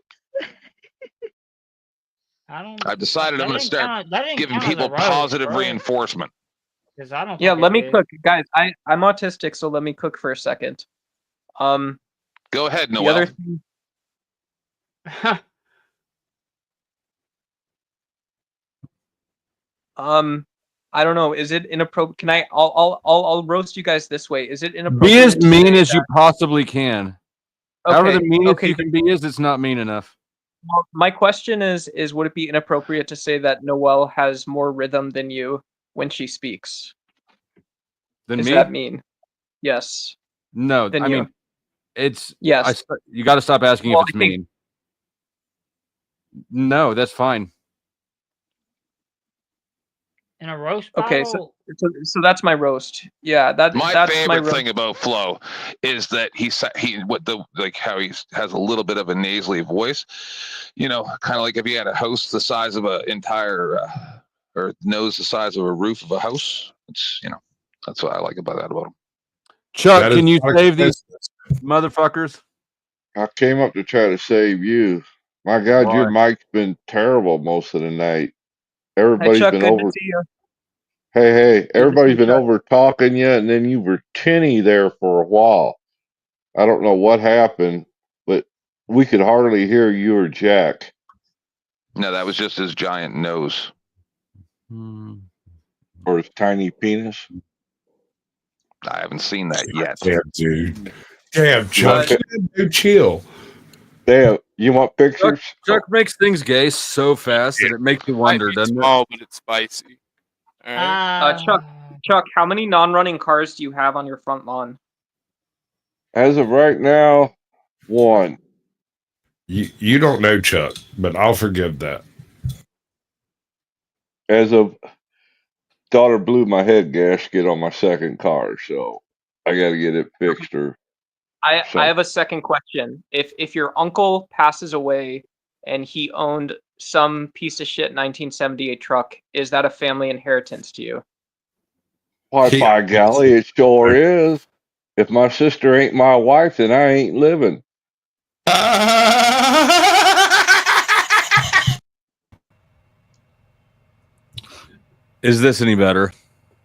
I've decided I'm going to start giving people
roast,
positive
bro.
reinforcement.
Because I don't.
Yeah,
think
let
it
me
did.
cook, guys. I'm autistic, so let me cook for a second.
Go ahead,
The
Noel.
other thing, I don't know. Is it inappropriate? Can I'll roast you guys this way. Is it inappropriate?
Be as
to
mean
say
as you
that-
possibly can. However, the
Okay,
meanest
okay.
you can be it's not mean enough.
Well, my question is would it be inappropriate to say that Noelle has more rhythm than you when she speaks?
Than
Is
me?
that mean? Yes.
No,
Than
I
you.
mean, it's
Yes.
you got to stop asking
Well,
if it's
I think-
mean. No, that's fine.
In a roast
Okay,
battle.
so that's my roast. Yeah, that's
My
my
favorite
roast.
thing about Flo is that how he has a little bit of a nasally voice. You know, kind of like if you had a house the size of an entire or nose the size of a roof of a house. It's that's what I like about him.
Chuck,
That
can
is
you
not
save these
expensive.
motherfuckers?
I came up to try to save you. My God, your
Why?
mic's been terrible most of the night.
Hi,
Everybody's
Chuck.
been
Good to
over.
see you.
Hey,
Good to
everybody's
see
been
you.
over talking you, and then you were tinny there for a while. I don't know what happened, but we could hardly hear you or Jack.
No, that was just his giant nose.
Or his tiny penis.
I haven't seen that yet.
Damn, dude. Damn, Chuck. Dude, chill.
Damn, you want pictures?
Chuck makes things gay so fast that it makes me wonder, doesn't it?
Small, but it's spicy. All right.
Chuck, how many non-running cars do you have on your front lawn?
As of right now, one.
You don't know Chuck, but I'll forgive that.
As of daughter blew my head gasket on my second car, so I got to get it fixed. Or
I have a second question. If your uncle passes away and he owned some piece of shit 1978 truck, is that a family inheritance to you?
why, by golly, it sure is. If my sister ain't my wife, then I ain't living.
Is this any better?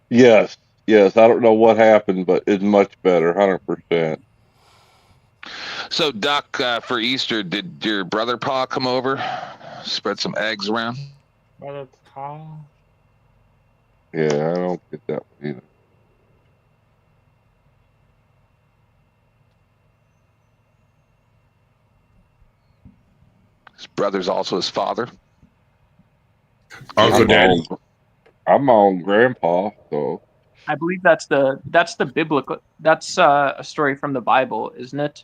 Yes. I don't know what happened, but it's much better, 100%.
So, Duck, for Easter, did your brother Pa come over? Spread some eggs around?
Brother Pa.
Yeah, I don't get that one either.
His brother's also his father.
Uncle Daddy.
I'm my own grandpa, so.
I believe that's the biblical. That's a story from the Bible, isn't it?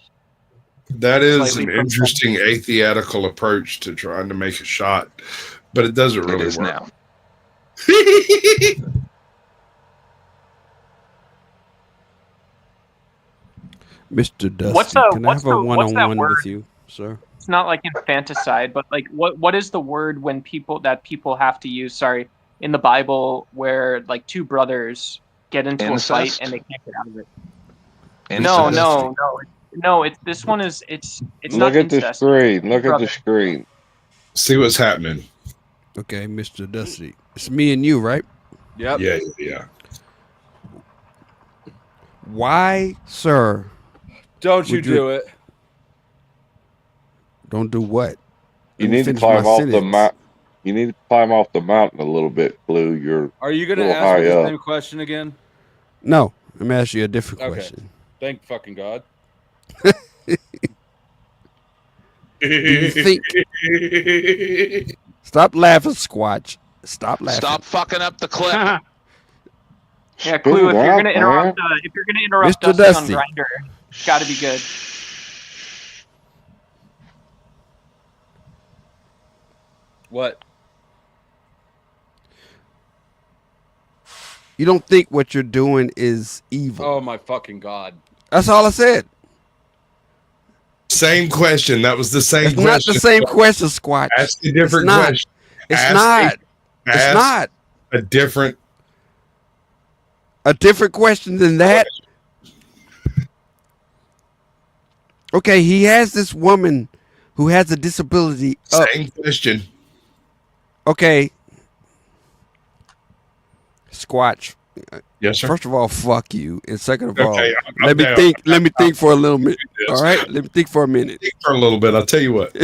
That is
Slightly
an
from-
interesting atheistical approach to trying to make a shot, but it doesn't really
is
work.
now.
Mr. Dusty,
What's
can I
what's
have a
the- what's that
one-on-one
word?
with you, sir?
It's not like infanticide, but like what is the word when people have to use? Sorry, in the Bible where like two brothers get into a fight
Incest?
and they can't get out of it.
Incest.
No. It's this one is it's
Look
not
at the
incest.
screen. Look at the
Brother.
screen.
See what's happening.
Okay, Mr. Dusty. It's me and you, right?
Yep.
Yeah.
Why, sir?
Don't you do it.
Don't do what?
You
Let me
need to
finish
climb
my
off the
sentence.
mountain. You need to climb off the mountain a little bit, Blue. You're
Are you
a
going to
little
ask me
high
the
up.
same question again?
No, let me ask you a different
Okay.
question.
Thank fucking God.
Do you think? Stop laughing, Squatch. Stop laughing.
Stop fucking up the clip.
Yeah, Clue.
Spit it
If you're
out,
gonna interrupt,
man.
Mr.
Dusty on
Dusty.
Grinder, it's got to be good.
What?
You don't think what you're doing is evil?
Oh my fucking God.
That's all I said.
Same question. That was the same
It's
question.
not the same question, Squatch.
Ask a different
It's not.
question.
It's
Ask
not. It's
ask
not.
a different.
A different question than that. Okay, he has this woman who has a disability.
Same question.
Okay. Squatch.
Yes, sir.
First of all, fuck you, and second of all,
Okay, I'm
let me
down.
think. Let me think for a little minute. All right, let me think for a minute.
Think for a little bit. I'll tell you what.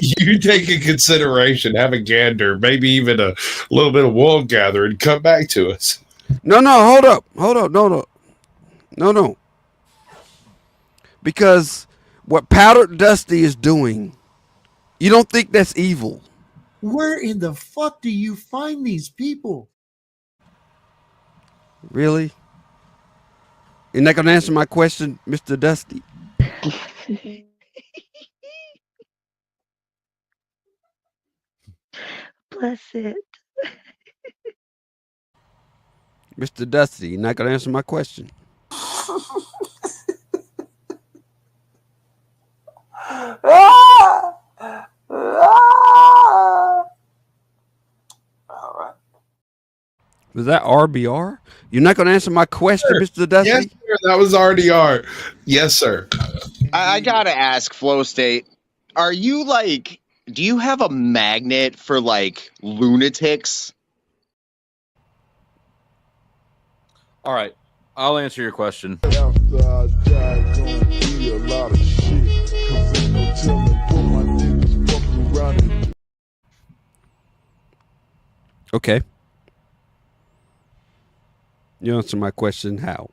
You take in consideration, have a gander, maybe even a little bit of wool gather, and come back to us.
No, hold up, no. Because what Powdered Dusty is doing, you don't think that's evil?
Where in the fuck do you find these people?
Really? You're not gonna answer my question, Mr. Dusty?
Bless it.
Mr. Dusty, you're not gonna answer my question. Was that RBR? You're not going to answer my question, Mr. Dusty?
Yes, sir. That was RDR. Yes, sir.
I gotta ask, Flow State, are you like, do you have a magnet for like lunatics?
All right. I'll answer your question.
Okay. You answer my question, how?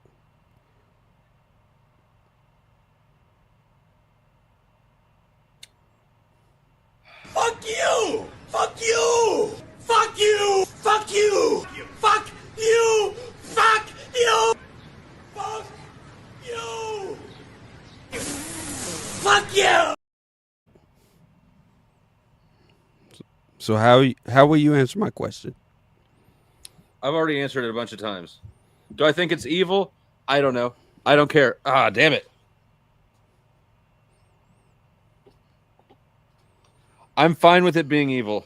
Fuck you! Fuck you! Fuck you! Fuck you! Fuck you! Fuck you! Fuck you! Fuck you!
So how will you answer my question?
I've already answered it a bunch of times. Do I think it's evil? I don't know. I don't care. Ah, damn it. I'm fine with it being evil.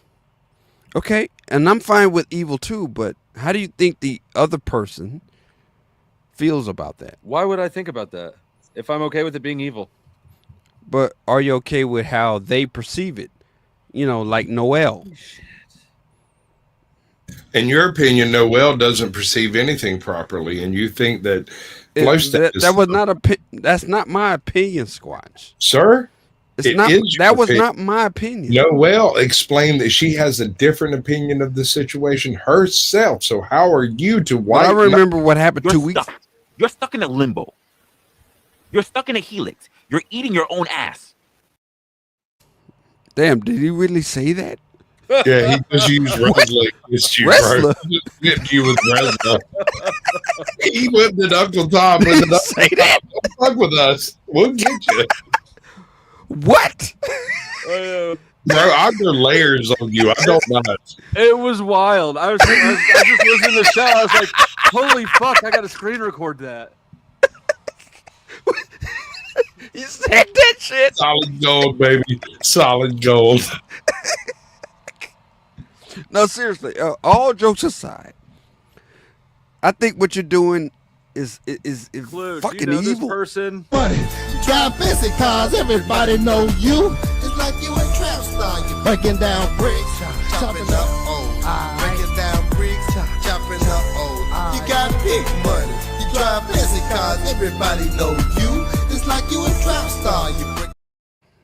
Okay, and I'm fine with evil too, but how do you think the other person feels about that?
Why would I think about that if I'm okay with it being evil?
But are you okay with how they perceive it? You know, like Noel.
In your opinion, Noel doesn't perceive anything properly, and you think that
That was not that's not my opinion, Squatch.
Sir?
It's
It
not
is your
that was
opinion.
not my opinion.
Noel explained that she has a different opinion of the situation herself. So how are you to
Well, I remember what happened
You're
2 weeks.
stuck. You're stuck in a limbo. You're stuck in a helix. You're eating your own ass.
Damn, did he really say that?
Yeah, he just used wrestling against you,
Wrestler?
bro. He just whipped you with wrestling. He whipped it Uncle Tom with it.
Say that.
Don't fuck with us. We'll get you.
What?
Bro, I'm the layers on you. I don't know.
It was wild. I was just listening to the show. I was like, holy fuck, I got to screen record that.
You said that shit.
Solid gold, baby. Solid gold.
No, seriously. All jokes aside, I think what you're doing is
Clue,
fucking
do you know this
evil.
person?
Got busy cause everybody know you. It's like you a trap star. You breaking down bricks, chopping up
big money. You drive fancy cars, everybody know you. It's like you a trap star. You bring.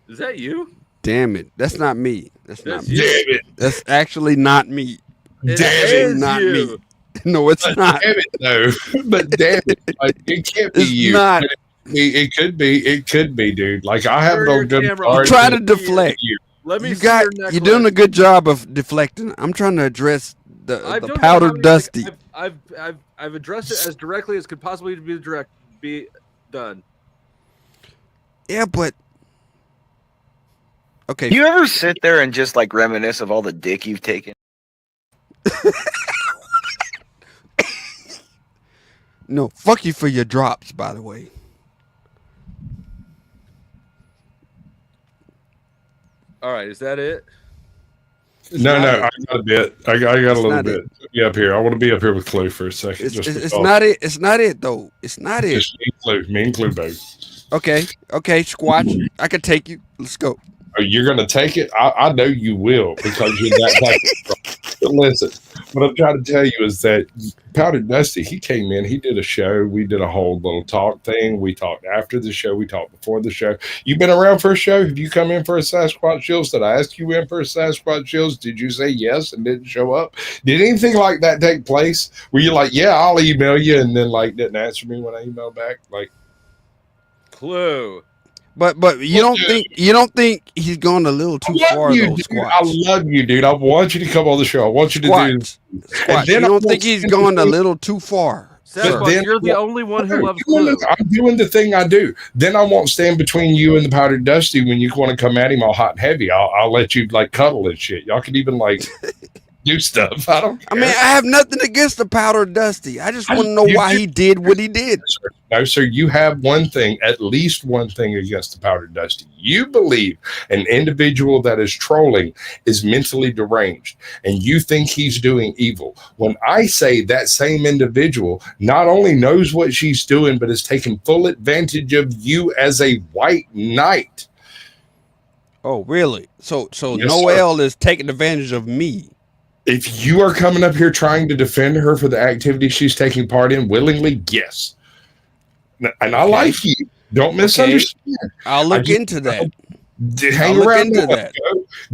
Is that you?
Damn it. That's not me. That's not me.
Damn it.
That's actually not me.
It
Actually
is
not
you.
me. No, it's not.
Damn it, no. But damn it. Like, it can't be
It's
you.
not.
It could be. It could be, dude. Like, I have
Turn
no
your
good
camera
authority
Try to
to
deflect.
you.
Let me
You
see
got.
your necklace.
You're doing a good job of deflecting. I'm trying to address
I
the
don't know
powder
how many-
dusty.
I've addressed it as directly as could possibly be done.
Yeah, but okay.
Do you ever sit there and just like reminisce of all the dick you've taken?
No, fuck you for your drops, by the way.
All right, is that it?
No, I got a bit. I got a little
not
bit. Be up here. I want to be up here with Clue for a second.
It's
because
not it. It's not it though. It's not it.
just me and Clue both.
Okay, Squatch. I can take you. Let's go.
Oh, you're gonna take it? I know you will because you're that type of. But listen, what I'm trying to tell you is that Powder Dusty, he came in, he did a show, we did a whole little talk thing. We talked after the show, we talked before the show. You been around for a show? Have you come in for a Sasquatch Chills? Did I ask you in for a Sasquatch Chills? Did you say yes and didn't show up? Did anything like that take place? Were you like, yeah, I'll email you, and then like didn't answer me when I emailed back? Like,
Clue.
But you don't think he's gone a little too far though, Squatch?
I love you, dude. I want you to come on the show. I want you to
Squatch.
do.
Squatch, you don't think he's gone a little too far?
Sasquatch,
then-
you're the only one who loves
doing
Clue.
I'm doing the thing I do. Then I won't stand between you and the Powdered Dusty when you want to come at him all hot and heavy. I'll let you like cuddle and shit. Y'all can even like do stuff. I don't care.
I mean, I have nothing against the Powder Dusty. I just want to know why he did what he did.
No, sir. You have one thing, at least one thing against the Powdered Dusty. You believe an individual that is trolling is mentally deranged, and you think he's doing evil. When I say that same individual not only knows what she's doing, but is taking full advantage of you as a white knight.
Oh, really? So
Yes,
Noelle is taking advantage of me.
If you are coming up here trying to defend her for the activity she's taking part in willingly, yes. And I like you. Don't misunderstand.
I'll look into that.
Hang
I'll look
around
into
Noelle.
that.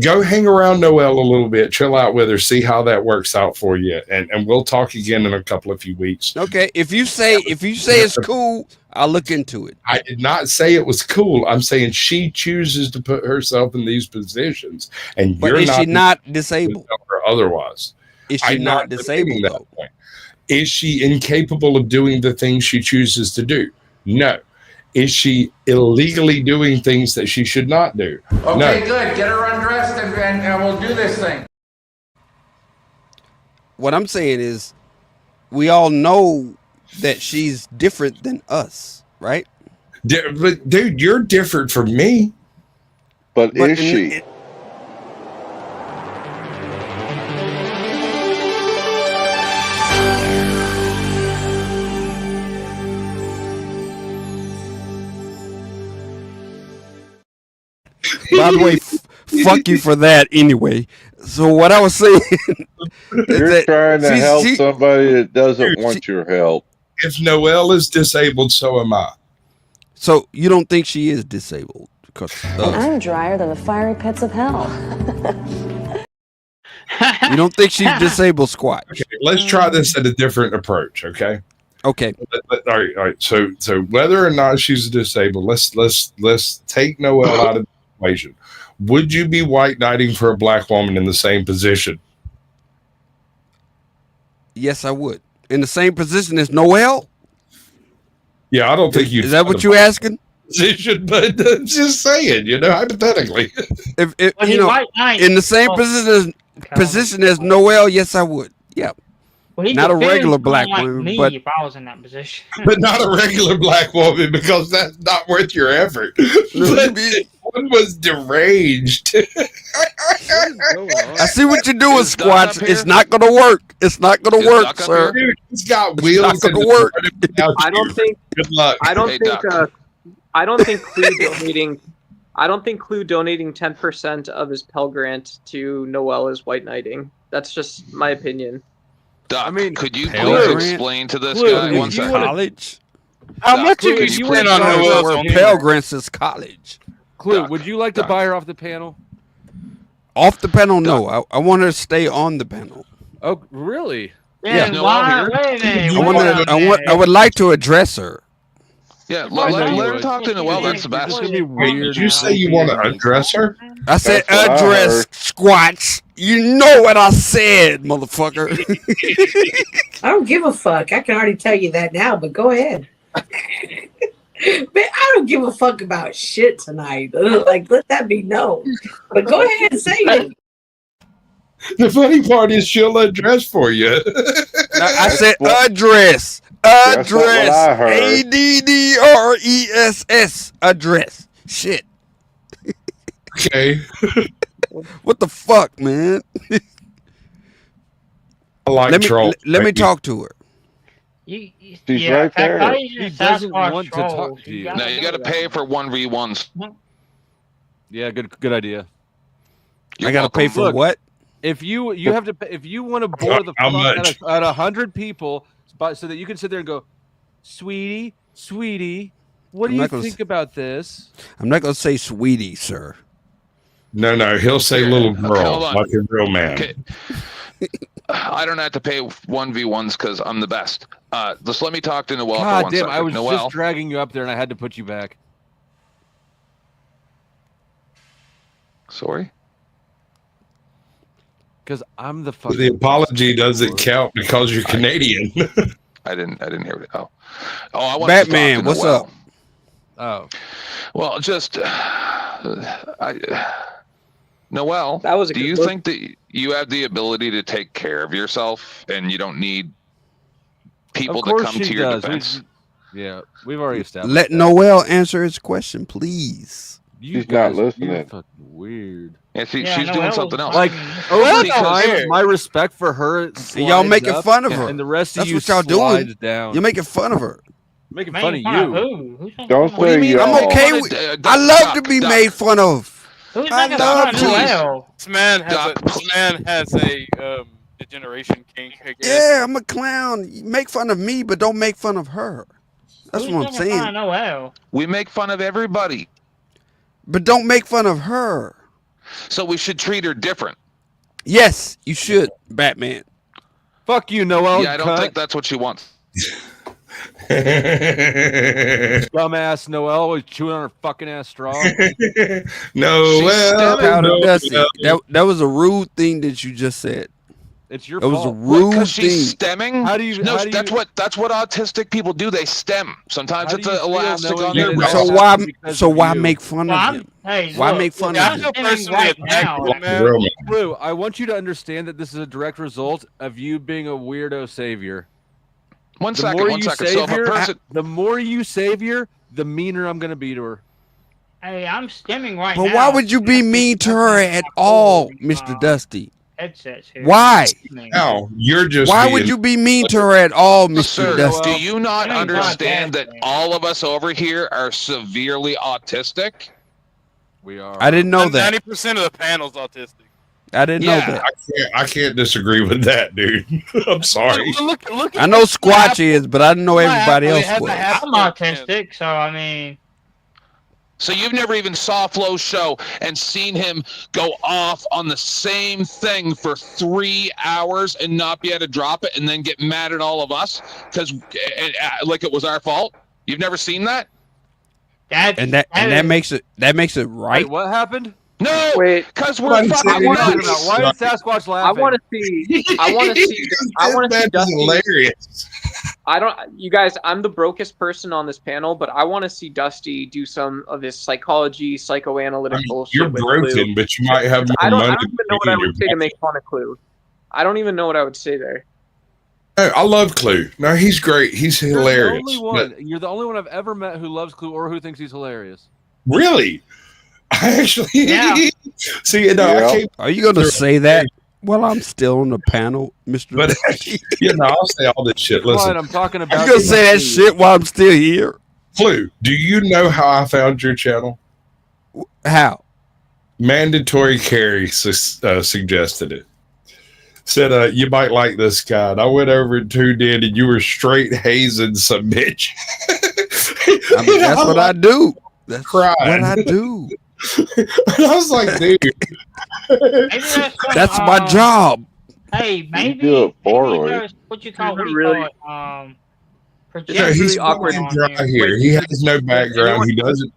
Go hang around Noelle a little bit. Chill out with her. See how that works out for you. And we'll talk again in a couple of few weeks.
Okay, if you say it's cool, I'll look into it.
I did not say it was cool. I'm saying she chooses to put herself in these positions, and
But
you're
is
not
she not disabled?
or otherwise.
Is she
I'm
not
debating
disabled
that
though?
point. Is she incapable of doing the things she chooses to do? No. Is she illegally doing things that she should not do?
Okay,
No.
good. Get her undressed and we'll do this thing.
What I'm saying is, we all know that she's different than us, right?
But dude, you're different from me.
But is she?
By the way, fuck you for that anyway. So what I was saying is
You're
that
trying to
she's-
help
she-
somebody that doesn't want your help.
If Noelle is disabled, so am I.
So you don't think she is disabled? Because
I'm drier than the fiery pits of hell.
you don't think she's disabled, Squatch?
Okay, let's try this at a different approach. Okay.
Okay.
All right. So whether or not she's disabled, let's take Noelle out of the equation. Would you be white knighting for a black woman in the same position?
Yes, I would. In the same position as Noelle?
Yeah, I don't think you.
Is that what you asking?
Position, but just saying, hypothetically.
If
Well,
you
he
know,
white knight.
in the same
Oh,
position as Noelle, yes, I would. Yeah.
Well, he
Not a
defends
regular
someone
black
like
woman,
me
but
if I was in that position.
But not a regular black woman because that's not worth your effort. But one was deranged.
I see what you're doing, Squatch. It's not gonna work. It's not gonna work, sir.
Dude, he's got
It's
wheels.
not gonna
in
work.
I don't think.
Good luck.
I don't
Hey,
think.
Doc.
I don't think Clue donating. I don't think Clue donating 10% of his Pell Grant to Noelle is white knighting. That's just my opinion.
Doc, could you
Pale
please
Grant?
explain to this
Clue,
guy
would
one
you
second?
college?
How
Doc,
much you
can
can
you
spend
please
on
explain
Noel's
Where
on
Pale Grants is college.
Clue, would you like to buy her off the panel?
Off the panel, no. I want her to stay on the panel.
Oh, really?
Yeah.
Then why? Wait a minute.
I would like to address her.
Yeah, let her talk to Noel. That's the best.
Did you say you want to address her?
I said
That's what I
address
heard.
squats. You know what I said, motherfucker.
I don't give a fuck. I can already tell you that now, but go ahead. Man, I don't give a fuck about shit tonight. Like, let that be known. But go ahead and say it.
The funny part is she'll address for you.
I said address.
That's not what I heard.
ADDRESS. Address. Shit.
Okay.
What the fuck, man?
I like troll.
Let me talk to her.
She's right there.
He doesn't want to talk to you.
No, you got to pay for 1v1s.
Yeah, good idea.
I got to pay for what?
If you have to pay, if you want to bore the
How
fuck
much?
out of 100 people, so that you can sit there and go, sweetie, what do you think about this?
I'm not going to say sweetie, sir.
No, he'll say little girl,
hold on.
like a real man.
Okay. I don't have to pay 1v1s because I'm the best. Just let me talk to Noel for
God
one
damn,
second.
I was
Noel,
just dragging you up there and I had to put you back.
sorry.
Because I'm the fucking.
The apology doesn't count because you're Canadian.
I didn't hear it. Oh, I want
Batman,
to
what's
Noel.
up?
Oh,
well, just Noel.
That was a
do
good
you
look.
think that you have the ability to take care of yourself and you don't need people
of
to
course
come
she
to your
does.
defense?
We've already established.
Let
that.
Noel answer his question, please.
You
She's
guys,
not listening.
You're fucking weird.
Yeah, she's doing something else.
Like over time, my respect for her.
And y'all making
up,
fun of her.
and the rest
That's
of you
what y'all
slides
doing.
down.
You're making fun of her.
Making fun of you.
Don't
What do you
say
mean?
y'all.
I'm okay with. I love to be made fun of.
Who's
I
making fun
love
of
to.
Noel?
This man has a degeneration kink. I guess.
Yeah, I'm a clown. You make fun of me, but don't make fun of her. That's
Who's
what I'm
making fun of
saying.
Noel?
We make fun of everybody,
But don't make fun of her.
so we should treat her different.
Yes, you should, Batman.
Fuck you, Noel.
Yeah, I don't think that's what she wants.
Dumbass Noel always chewing on her fucking ass straw.
Powder Dusty. That was a rude thing that you just said.
It's your
It was a
fault.
rude
Because she's
thing.
stemming.
How do you?
No,
how do
that's
you,
what autistic people do. They stem. Sometimes
How
it's
do you
an
feel
elastic
knowing
on
that
their
it's
wrist.
So
all
why?
because
So
of
why
you?
make fun of him?
Hey,
Why
look,
make fun
look,
of
I'm
him?
No
stemming
personally
right
attacked
now.
you, man.
Blue, I want you to understand that this is a direct result of you being a weirdo savior.
One
The
second.
more
So
you
if a
savior,
person,
the more you savior, the meaner I'm gonna be to her.
Hey, I'm stemming right now.
But why would you be mean to her at all, Mr. Dusty?
Headsets here.
Why?
Now you're just.
Why would you be mean to her at all, Mr.
sir,
Dusty?
do you not
I mean,
understand
God,
that all of us over here are severely autistic?
We are.
I didn't know that.
90% of the panel's autistic.
I didn't know that.
I can't disagree with that, dude. I'm sorry.
Look
I know Squatch is, but I didn't know everybody else was.
I'm autistic, so I mean.
So you've never even saw Flo's show and seen him go off on the same thing for 3 hours and not be able to drop it and then get mad at all of us because like it was our fault? You've never seen that?
And that makes it right.
Wait, what happened?
No,
Wait,
because we're fucking nuts.
Why is Sasquatch laughing?
I want to see. I want to see. I want to see
That's
Dusty.
hilarious.
I don't. You guys, I'm the brokest person on this panel, but I want to see Dusty do some of his psychology, psychoanalytic bullshit.
You're
with
broken,
Clue.
but you might have more
I don't
money.
even know what I would say to make fun of Clue. I don't even know what I would say there.
Hey, I love Clue. No, he's great. He's hilarious.
You're the only one I've ever met who loves Clue or who thinks he's hilarious.
Really? I actually see. No,
Yeah.
I can't.
Are you going to say that? Well, I'm still on the panel, Mr.
But I'll say all this shit.
Come
Listen,
on, I'm talking about.
You going to say that shit while I'm still here?
Clue. Do you know how I found your channel?
How?
Mandatory carry suggested it. said, you might like this guy. And I went over and tuned in, and you were straight hazing some bitch.
I mean, that's what I do. That's
crying.
what I do.
And I was like, dude.
That's my job.
Hey, maybe,
do it
maybe
poorly.
there's what you call
Really-
it?
No,
Projection
he's
going
awkward.
on
dry
here.
here. He has no background. He doesn't.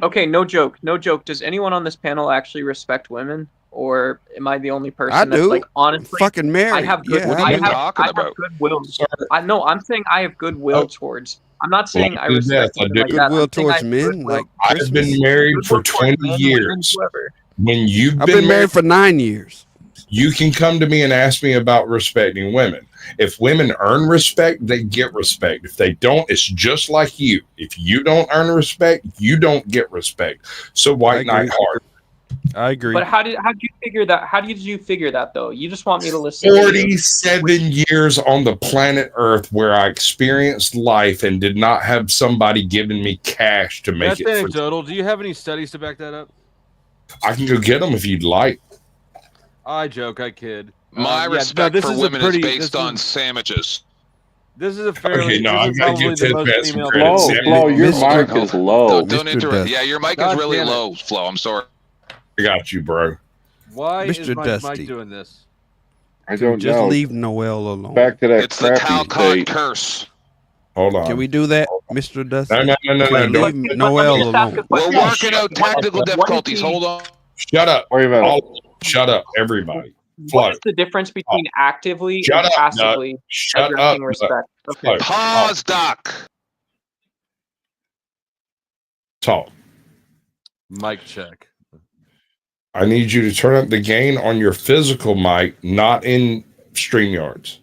Okay, no joke. Does anyone on this panel actually respect women, or am I the only person
I
that's
do.
like honestly?
Fucking married.
I have good.
Yeah,
What
I
are you
do.
talking
I have
about?
goodwill. I'm saying I have goodwill towards. I'm not saying I
to
respect
death, I
women
do.
like that.
Goodwill
I'm saying I
towards
have
men,
goodwill.
like
I've been
Christmas.
married for
Goodwill towards
20
men, women,
years.
whoever.
When you've
I've been married for 9 years.
you can come to me and ask me about respecting women. If women earn respect, they get respect. If they don't, it's just like you. If you don't earn respect, you don't get respect. So White Knight Hard.
I agree.
But how did you figure that? How did you figure that though? You just want me to listen.
47 years on the planet Earth where I experienced life and did not have somebody giving me cash to make
That's
it.
anecdotal. Do you have any studies to back that up?
I can go get them if you'd like.
I joke. I kid.
My respect for women is based on sandwiches.
This is a fairly.
Okay, no,
this
I
is
gotta
probably
give
the
Ted
most
Pat some
female.
credit.
Flo, your mic is low.
Don't interrupt. Yeah, your mic is
God
really
damn it.
low, Flo. I'm sorry.
I got you, bro.
Why is
Mr.
my
Dusty.
mic doing this?
I don't
Just
know.
leave Noel alone.
Back to that
It's the
crappy
Talcott
state.
curse.
Hold on.
Can we do that, Mr. Dusty?
No.
Can we
Don't.
leave Noel alone?
We're working out technical difficulties. Hold on.
Shut up.
Wait a minute.
Shut up, everybody.
What is the difference between actively
Shut
and
up,
passively
Doc. Shut
addressing
up,
respect?
Doc.
Okay.
Pause, Doc.
Talk.
Mic check.
I need you to turn up the gain on your physical mic, not in StreamYards.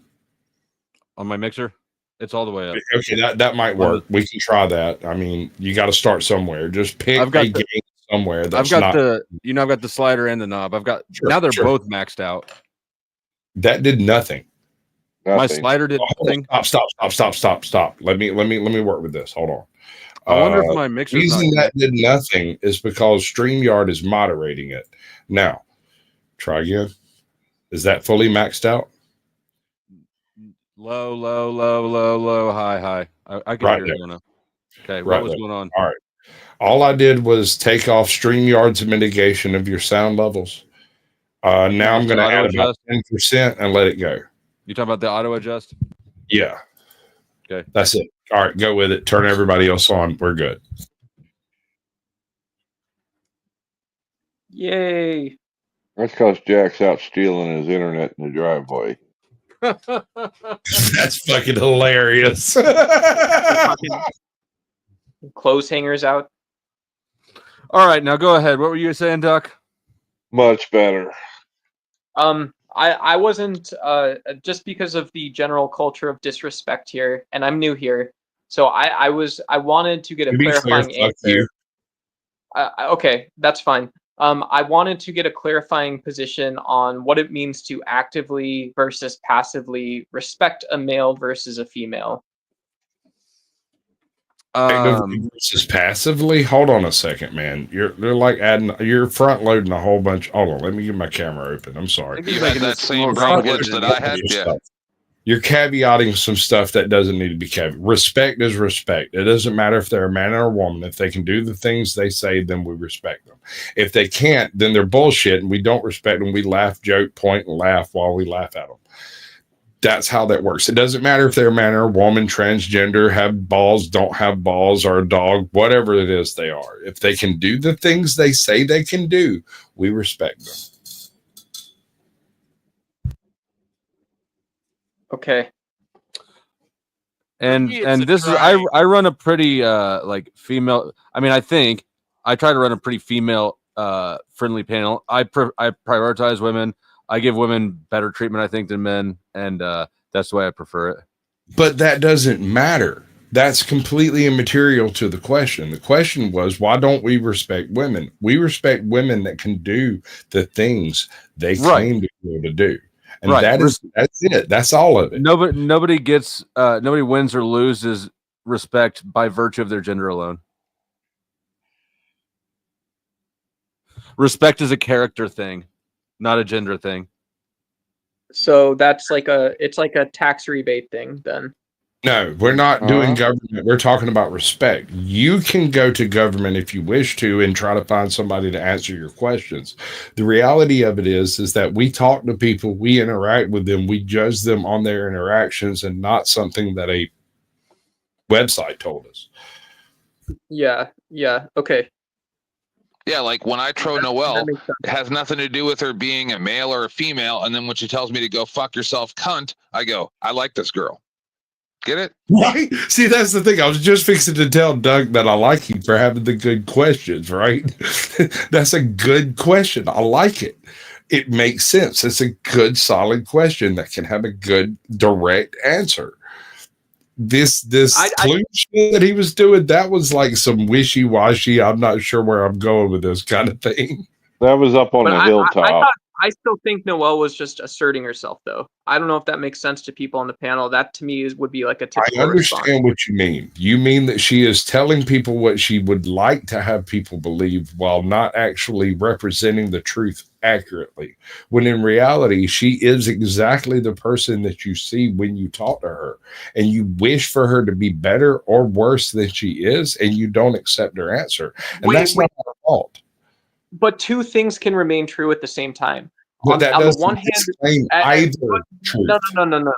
On my mixer, it's all the way up.
Okay, that might work. We can try that. I mean, you got to start somewhere. Just pick
I've got
a gain somewhere. That's
I've got
not.
I've got the slider and the knob. Now they're both maxed out.
That did nothing.
My slider did nothing.
Stop. Let me work with this. Hold on.
I wonder if my mixer's
The reason
not
that did nothing is because StreamYard is moderating it. Now, try again. Is that fully maxed out?
Low, high. I can
Right
hear
there.
it now. Okay,
Right
what was
there.
going on?
All right. All I did was take off StreamYard's mitigation of your sound levels. Now I'm going to add about 10% and let it go.
You talking about the auto adjust?
Yeah.
Okay.
That's it. All right, go with it. Turn everybody else on. We're good.
Yay.
That's because Jack's out stealing his internet in the driveway.
That's fucking hilarious.
Clothes hangers out.
All right, now go ahead. What were you saying, Duck?
Much better.
I wasn't just because of the general culture of disrespect here, and I'm new here, so I wanted to get a clarifying answer. Okay, that's fine. I wanted to get a clarifying position on what it means to actively versus passively respect a male versus a female.
Versus passively. Hold on a second, man. They're like you're front loading a whole bunch. Hold on, let me get my camera open. I'm sorry.
You had that same brain glitch that I had. Yeah.
You're caveating some stuff that doesn't need to be caveated. Respect is respect. It doesn't matter if they're a man or a woman. If they can do the things they say, then we respect them. If they can't, then they're bullshit, and we don't respect them. We laugh, joke, point, and laugh while we laugh at them. That's how that works. It doesn't matter if they're a man or a woman, transgender, have balls, don't have balls, or a dog, whatever it is they are. If they can do the things they say they can do, we respect them.
Okay.
And this is I run a pretty like female. I mean, I think I try to run a pretty female friendly panel. I prioritize women. I give women better treatment, I think, than men, and that's the way I prefer it.
But that doesn't matter. That's completely immaterial to the question. The question was, why don't we respect women? We respect women that can do the things they claim to be able to do. And that's it. That's all of it.
Nobody gets nobody wins or loses respect by virtue of their gender alone. Respect is a character thing, not a gender thing.
So that's like it's like a tax rebate thing then.
No, we're not doing government. We're talking about respect. You can go to government if you wish to and try to find somebody to answer your questions. The reality of it is that we talk to people, we interact with them, we judge them on their interactions and not something that a website told us.
Yeah. Okay.
Yeah, like when I troll Noelle, it has nothing to do with her being a male or a female. And then when she tells me to go fuck yourself, cunt, I go, I like this girl. Get it?
Right? See, that's the thing. I was just fixing to tell Doug that I like him for having the good questions, right? That's a good question. I like it. It makes sense. It's a good, solid question that can have a good, direct answer. This clue shit that he was doing, that was like some wishy-washy, I'm not sure where I'm going with this kind of thing.
That was up on the hilltop.
I still think Noelle was just asserting herself, though. I don't know if that makes sense to people on the panel. That to me would be like a typical
I understand
response.
what you mean. You mean that she is telling people what she would like to have people believe while not actually representing the truth accurately. When in reality, she is exactly the person that you see when you talk to her. And you wish for her to be better or worse than she is, and you don't accept her answer. And that's not her fault.
But two things can remain true at the same time.
But that
on the
doesn't
one hand,
explain either truth.
No.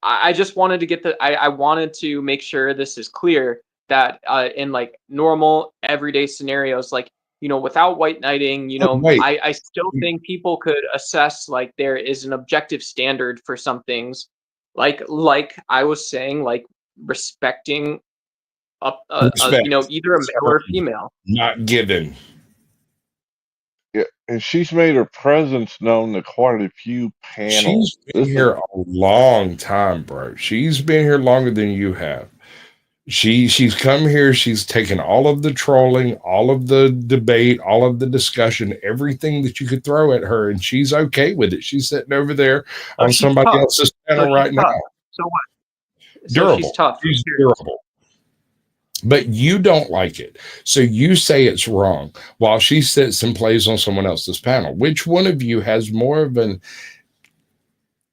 I just wanted to get I wanted to make sure this is clear that in like normal everyday scenarios, like, you know, without white knighting, you know, I still think people could assess like there is an objective standard for some things, like I was saying, like respecting you know, either a male or a female.
Not given.
Yeah, and she's made her presence known to quite a few panels.
She's been here a long time, bro. She's been here longer than you have. She's come here. She's taken all of the trolling, all of the debate, all of the discussion, everything that you could throw at her, and she's okay with it. She's sitting over there on somebody else's panel right now.
So what?
Durable.
So she's tough.
She's durable. But you don't like it. So you say it's wrong while she sits and plays on someone else's panel. Which one of you has more of an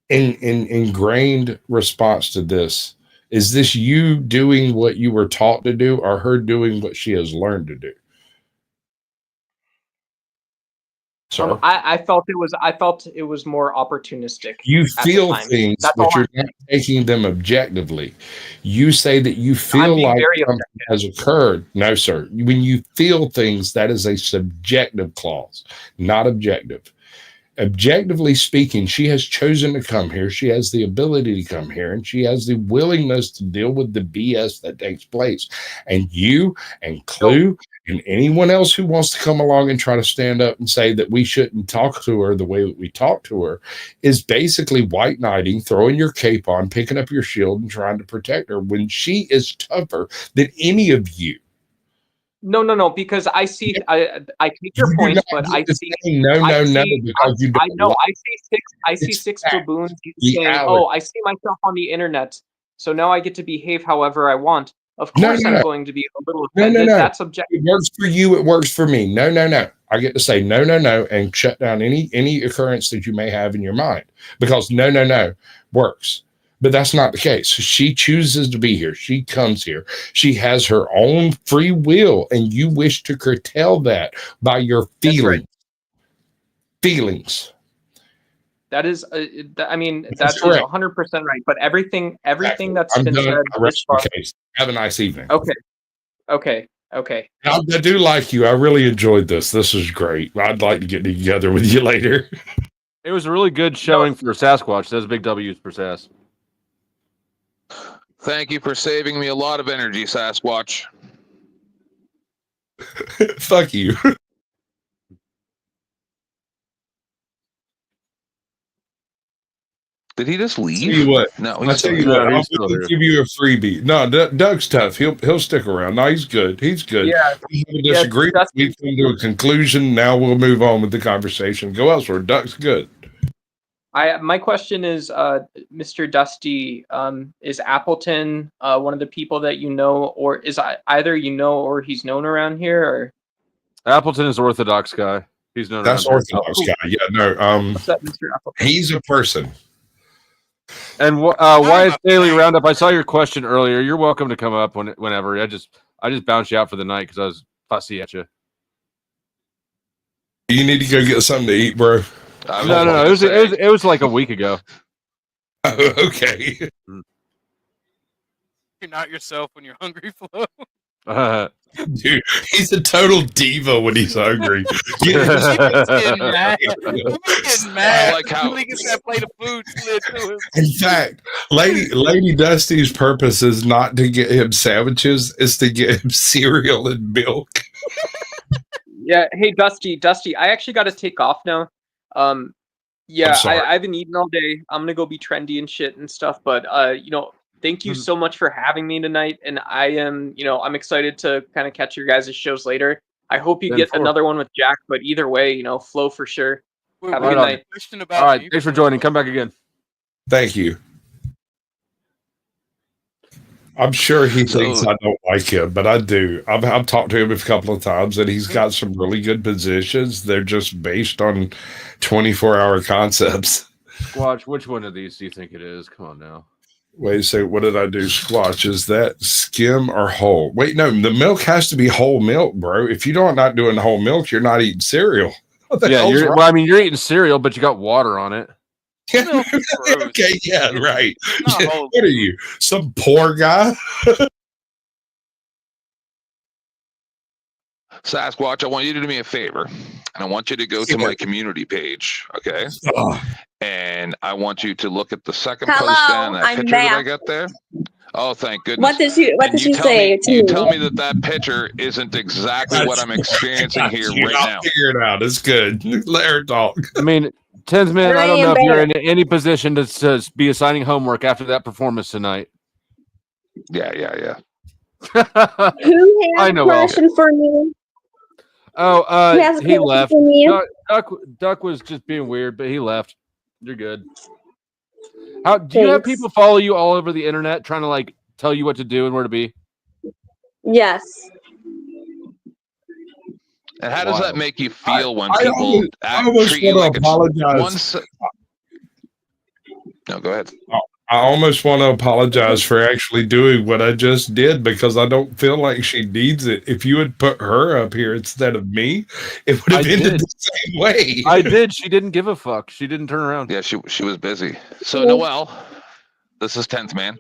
ingrained response to this? Is this you doing what you were taught to do or her doing what she has learned to do? So
I felt it was more opportunistic.
You feel things, but you're not taking them objectively. You say that you feel like something has occurred. No, sir. When you feel things, that is a subjective clause, not objective. Objectively speaking, she has chosen to come here. She has the ability to come here, and she has the willingness to deal with the BS that takes place. And you and Clue and anyone else who wants to come along and try to stand up and say that we shouldn't talk to her the way that we talk to her is basically white knighting, throwing your cape on, picking up your shield, and trying to protect her when she is tougher than any of you.
No, because I see, I take your point, but I see,
because you don't.
I know, I see six baboons saying, "Oh, I see myself on the internet, so now I get to behave however I want." Of course, I'm going to be a little offended.
No.
That's objective.
It works for you. It works for me. No. I get to say no, and shut down any occurrence that you may have in your mind because no works. But that's not the case. She chooses to be here. She comes here. She has her own free will, and you wish to curtail that by your feelings. Feelings.
That is, I mean, that is 100% right. But everything that's been said this far.
Have a nice evening.
Okay.
I do like you. I really enjoyed this. This is great. I'd like to get together with you later.
It was a really good showing for Sasquatch. That's big W's for Sass.
Thank you for saving me a lot of energy, Sasquatch.
Fuck you.
Did he just leave?
Tell you what.
No,
I'll tell you what. I'm going to give you a freebie. No, Doug's tough. He'll stick around. No, he's good. He's good.
Yeah.
We disagree. We've come to a conclusion. Now we'll move on with the conversation. Go elsewhere. Doug's good.
My question is, Mr. Dusty, is Appleton one of the people that you know, or is either you know or he's known around here? Or
Appleton is Orthodox guy. He's known
That's
around here.
Orthodox guy. Yeah, no.
What's up, Mr. Apple?
He's a person.
And Wyatt Daily Roundup. I saw your question earlier. You're welcome to come up whenever. I just bounced you out for the night because I was fussy at you.
You need to go get something to eat, bro.
No. It was like a week ago.
Oh, okay.
You're not yourself when you're hungry, Flo.
Dude, he's a total diva when he's hungry.
He was getting mad. He was getting mad.
I like how-
He gets that plate of food slid to him.
In fact, Lady Dusty's purpose is not to get him sandwiches; is to get him cereal and milk.
Yeah. Hey, Dusty. I actually got to take off now. Yeah, I've been eating all day. I'm gonna go be trendy and shit and stuff. But thank you so much for having me tonight. And I am, I'm excited to kind of catch your guys' shows later. I hope you get another one with Jack. But either way, Flo for sure. Have a good night.
All right, thanks for joining. Come back again.
Thank you. I'm sure he thinks I don't like him, but I do. I've talked to him a couple of times, and he's got some really good positions. They're just based on 24-hour concepts.
Squatch, which one of these do you think it is? Come on now.
Wait, so what did I do? Squatch, is that skim or whole? Wait, no, the milk has to be whole milk, bro. If you don't not doing whole milk, you're not eating cereal.
Yeah, you're eating cereal, but you got water on it.
Okay, yeah, right. What are you, some poor guy?
Sasquatch, I want you to do me a favor, and I want you to go to my community page, okay? And I want you to look at the second post down, that picture that I got there. Oh, thank goodness.
What did you say to
You
me?
tell me that picture isn't exactly what I'm experiencing here right
I'll
now.
figure it out. It's good. Let her talk.
I mean, Tens Man, I don't know if you're in any position to be assigning homework after that performance tonight.
Yeah.
Who has
I
a
know
question for me?
Oh,
Who has a
he
question
left.
for me?
Duck was just being weird, but he left. You're good. Do you have people follow you all over the internet trying to tell you what to do and where to be?
Yes.
And how does that make you feel when
I
people
almost
treat you
want
like
to apologize.
No, go ahead.
I almost want to apologize for actually doing what I just did because I don't feel like she needs it. If you had put her up here instead of me, it would have ended the same way.
I did. She didn't give a fuck. She didn't turn around.
Yeah, she was busy. So Noel, this is 10th man.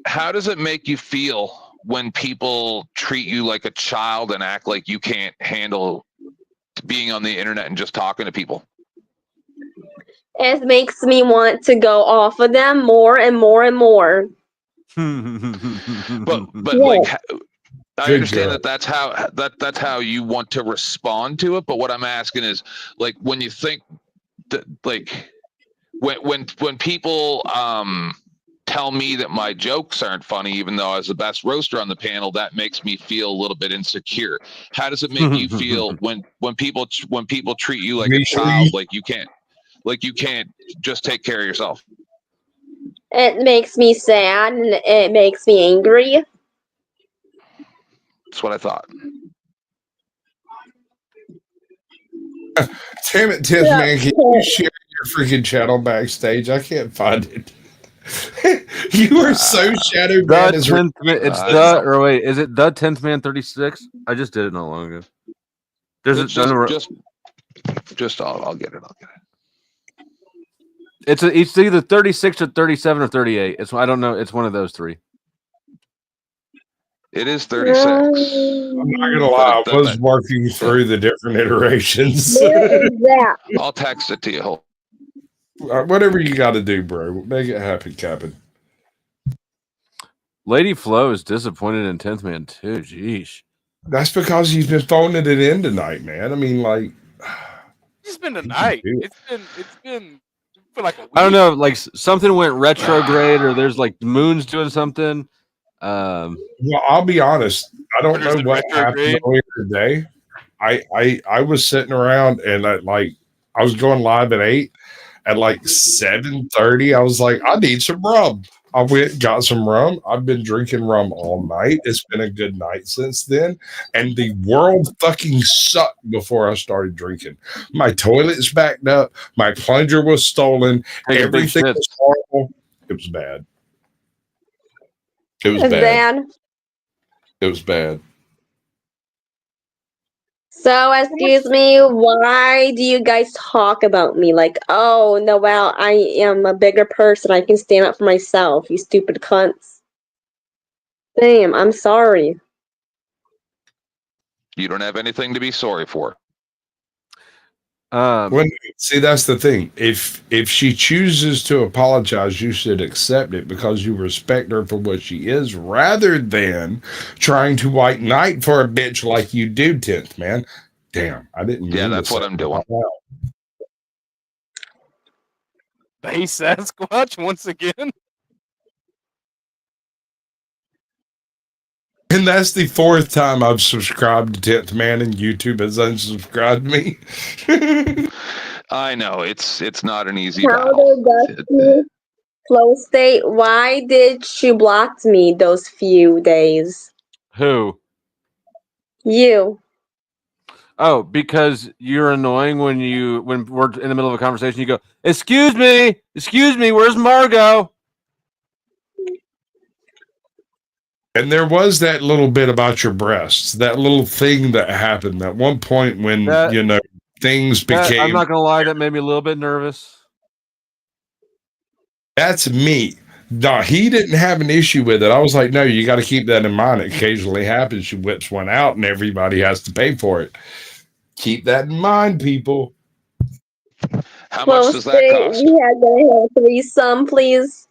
How does it make you feel when people treat you like a child and act like you can't handle being on the internet and just talking to people?
It makes me want to go off of them more and more and more.
But like, I understand that's how you want to respond to it. But what I'm asking is, like, when you think that, like, when people tell me that my jokes aren't funny, even though I was the best roaster on the panel, that makes me feel a little bit insecure. How does it make you feel when people treat you like a child, like you can't just take care of yourself?
It makes me sad and it makes me angry.
That's what I thought.
Damn it, Tiff, man. Can you share your freaking channel backstage? I can't find it. You are so shadow bad.
Is it the 10th man 36? I just did it not long ago.
I'll get it.
It's either 36 or 37 or 38. I don't know. It's one of those three.
It is 36.
I'm not gonna lie, I was working through the different iterations.
Where is that?
I'll text it to you.
Whatever you got to do, bro. Make it happen, Captain.
Lady Flo is disappointed in 10th man too. Jeez.
That's because he's been phoning it in tonight, man. I mean, like,
it's been a night. It's been for like a week.
I don't know, like something went retrograde, or there's like the moon's doing something.
Well, I'll be honest. I don't know what happened earlier today. I was sitting around and I was going live at 8. At like 7:30, I was like, I need some rum. I went and got some rum. I've been drinking rum all night. It's been a good night since then. And the world fucking sucked before I started drinking. My toilet's backed up. My plunger was stolen. Everything was horrible. It was bad. It was bad. It was bad.
So, excuse me, why do you guys talk about me like, oh, Noelle, I am a bigger person. I can stand up for myself, you stupid cunts. Damn, I'm sorry.
You don't have anything to be sorry for.
See, that's the thing. If she chooses to apologize, you should accept it because you respect her for what she is, rather than trying to white knight for a bitch like you do, 10th man. Damn, I didn't.
Yeah,
mean
that's
to
what
say
I'm doing.
Hey, Sasquatch, once again.
And that's the 4th time I've subscribed to 10th man, and YouTube has unsubscribed me.
I know it's not an easy
Powder
battle.
Dusty, Flow State, why did you block me those few days?
Who?
You.
Oh, because you're annoying when we're in the middle of a conversation. You go, excuse me, where's Margot?
And there was that little bit about your breasts, that little thing that happened at one point when things became.
I'm not gonna lie, that made me a little bit nervous.
That's me. No, he didn't have an issue with it. I was like, no, you got to keep that in mind. It occasionally happens. She whips one out, and everybody has to pay for it. Keep that in mind, people.
How much does that cost?
We had to have a threesome, please.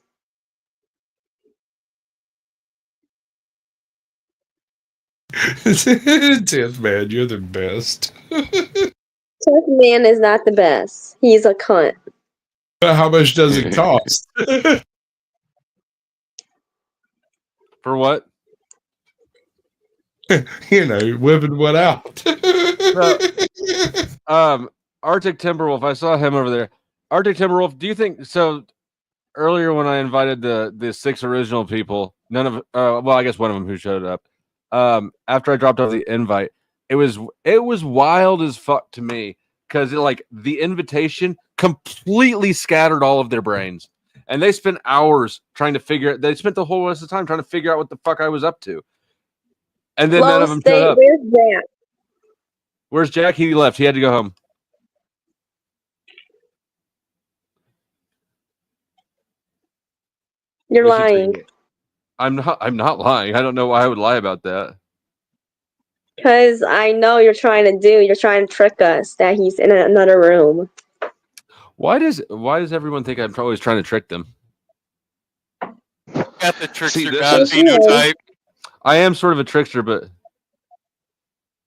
Tenth man, you're the best.
10th man is not the best. He's a cunt.
But how much does it cost?
For what?
Whipping one out.
Arctic Timberwolf, I saw him over there. Arctic Timberwolf, do you think so? Earlier, when I invited the 6 original people, none of well, I guess one of them who showed up. After I dropped off the invite, it was wild as fuck to me because the invitation completely scattered all of their brains, and they spent hours trying to figure it. They spent the whole rest of the time trying to figure out what the fuck I was up to, and then none of them showed up.
Where's Jack?
Where's Jack? He left. He had to go home.
You're lying.
I'm not lying. I don't know why I would lie about that.
Because I know you're trying to trick us that he's in another room.
Why does everyone think I'm always trying to trick them?
Got the trickster god phenotype.
I am sort of a trickster, but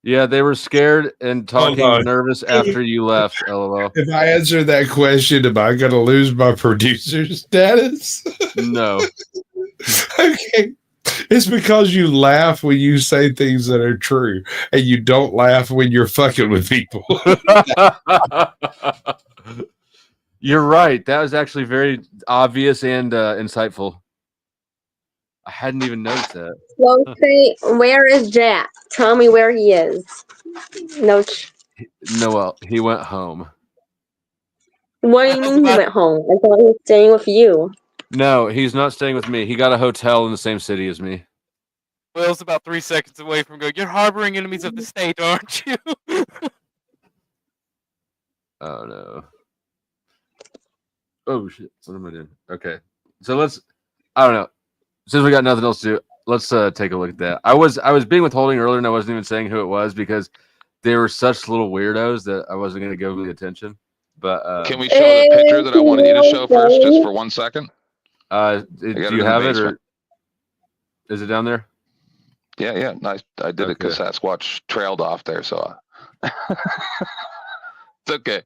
yeah, they were scared and talking nervous after you left. LOL.
If I answer that question, am I going to lose my producer status?
No.
Okay. It's because you laugh when you say things that are true, and you don't laugh when you're fucking with people.
You're right. That was actually very obvious and insightful. I hadn't even noticed that.
Where is Jack? Tell me where he is.
Noel, he went home.
What do you mean he went home? I thought he was staying with you.
No, he's not staying with me. He got a hotel in the same city as me.
Will's about 3 seconds away from going, you're harboring enemies of the state, aren't you?
Oh, no. Oh, shit. What am I doing? Okay. So I don't know. Since we got nothing else to do, let's take a look at that. I was being withholding earlier, and I wasn't even saying who it was because they were such little weirdos that I wasn't going to give them the attention. But
can we show the picture that I wanted you to show first, just for 1 second?
Do you have it, or is it down there?
Yeah. Nice. I did it because Sasquatch trailed off there, so it's okay.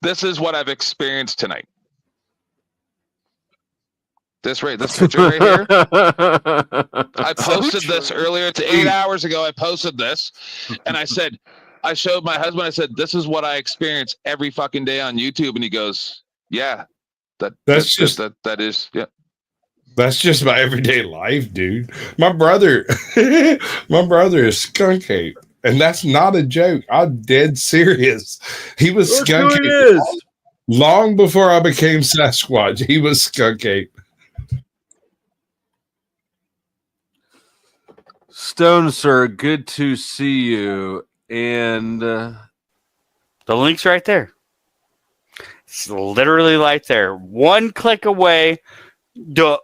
This is what I've experienced tonight. This picture right here. I posted this earlier. It's 8 hours ago. I posted this, and I showed my husband. I said, "This is what I experience every fucking day on YouTube." And he goes, "Yeah, that is yeah."
That's just my everyday life, dude. My brother, is skunk ape, and that's not a joke. I'm dead serious. He was
Look
skunk
who it
ape
is.
long before I became Sasquatch. He was skunk ape.
Stone, sir, good to see you. And
the link's right there. It's literally right there. One click away.
You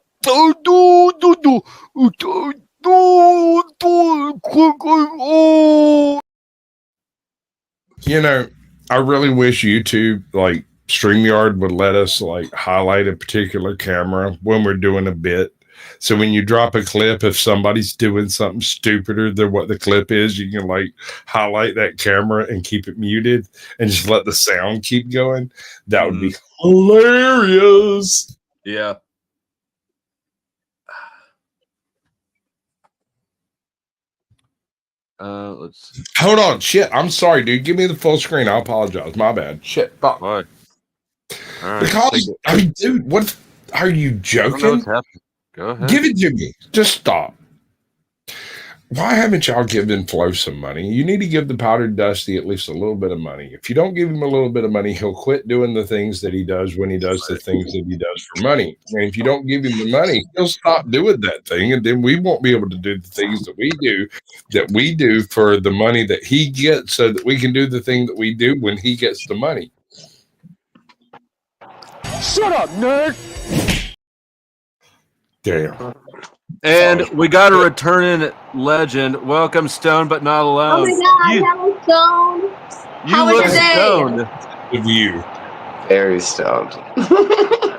know, I really wish YouTube, like StreamYard, would let us like highlight a particular camera when we're doing a bit. So when you drop a clip, if somebody's doing something stupider than what the clip is, you can like highlight that camera and keep it muted and just let the sound keep going. That would be hilarious.
yeah. Let's see.
Hold on. Shit. I'm sorry, dude. Give me the full screen. I apologize. My bad. Shit. Fuck.
What? All right.
Because, I mean, dude, what are you joking?
Go ahead.
Give it to me. Just stop. Why haven't y'all given Flo some money? You need to give the Powdered Dusty at least a little bit of money. If you don't give him a little bit of money, he'll quit doing the things that he does when he does the things that he does for money. And if you don't give him the money, he'll stop doing that thing. And then we won't be able to do the things that we do for the money that he gets, so that we can do the thing that we do when he gets the money.
Shut up, nerd.
Damn.
And we got a returning legend. Welcome, Stone, but not alone.
Oh my God, hello, Stone. How was
look
your day?
stoned.
Of you.
Very stoned.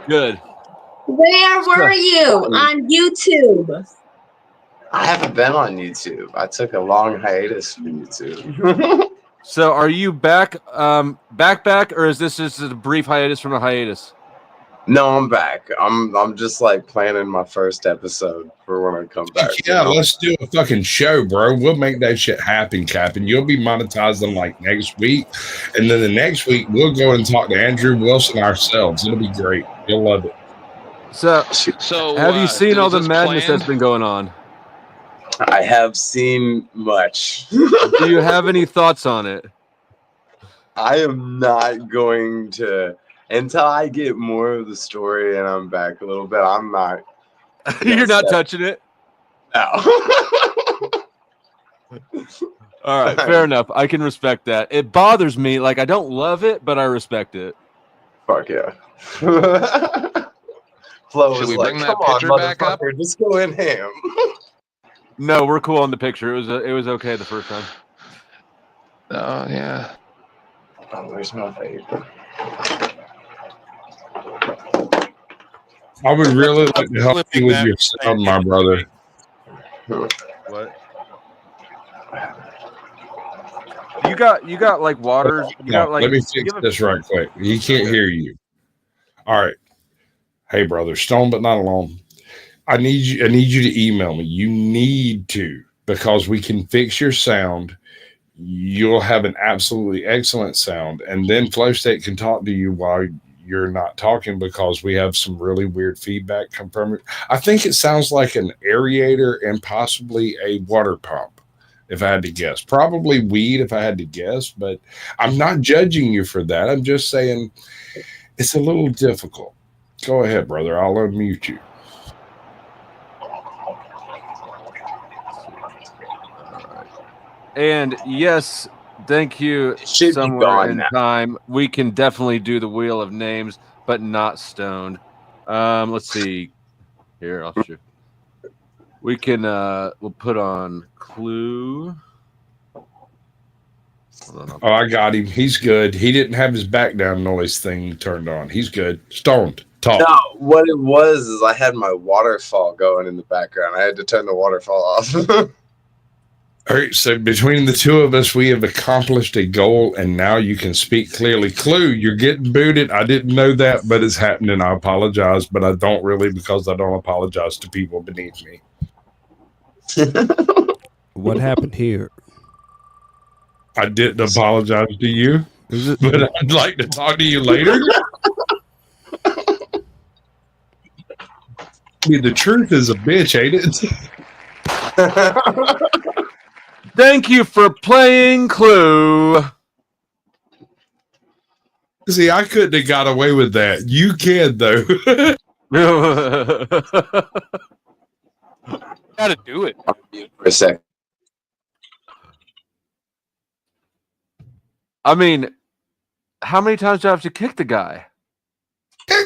Good.
Where were you? On YouTube?
I haven't been on YouTube. I took a long hiatus from YouTube.
So are you back, back, or is this just a brief hiatus from a hiatus?
No, I'm back. I'm just like planning my first episode for when I come back.
Yeah, let's do a fucking show, bro. We'll make that shit happen, Cap. And you'll be monetizing like next week. And then the next week, we'll go and talk to Andrew Wilson ourselves. It'll be great. You'll love it.
So have you seen all the madness
planned?
that's been going on?
I have seen much.
Do you have any thoughts on it?
I am not going to, until I get more of the story and I'm back a little bit, I'm not.
You're not touching it?
No.
All right, fair enough. I can respect that. It bothers me. Like, I don't love it, but I respect it.
Fuck yeah. Flo
Should
was
we
like,
bring
come
that
on,
picture back up?
motherfucker, just go in ham.
No, we're cool on the picture. It was okay the first time.
Oh, yeah.
Oh, where's my paper?
I would really like to help you with your sound, my brother.
What? You got like waters. You got like.
Let me fix this right quick. He can't hear you. All right. Hey, brother, Stone, but not alone. I need you to email me. You need to, because we can fix your sound. You'll have an absolutely excellent sound, and then Flow State can talk to you while you're not talking, because we have some really weird feedback come from it. I think it sounds like an aerator and possibly a water pump, if I had to guess. Probably weed, if I had to guess, but I'm not judging you for that. I'm just saying it's a little difficult. Go ahead, brother. I'll unmute you.
And yes, thank you. Somewhere in time, we can definitely do the wheel of names, but not stoned. Let's see. Here, I'll show. We can. We'll put on Clue.
Oh, I got him. He's good. He didn't have his back down noise thing turned on. He's good. Stoned. Talk.
No, what it was is I had my waterfall going in the background. I had to turn the waterfall off.
All right, so between the two of us, we have accomplished a goal, and now you can speak clearly. Clue, you're getting booted. I didn't know that, but it's happening. I apologize, but I don't really, because I don't apologize to people beneath me.
What happened here?
I didn't apologize to you, but I'd like to talk to you later. I mean, the truth is a bitch, ain't it?
Thank you for playing Clue.
See, I couldn't have got away with that. You can, though.
Gotta do it.
For a sec.
I mean, how many times do I have to kick the guy?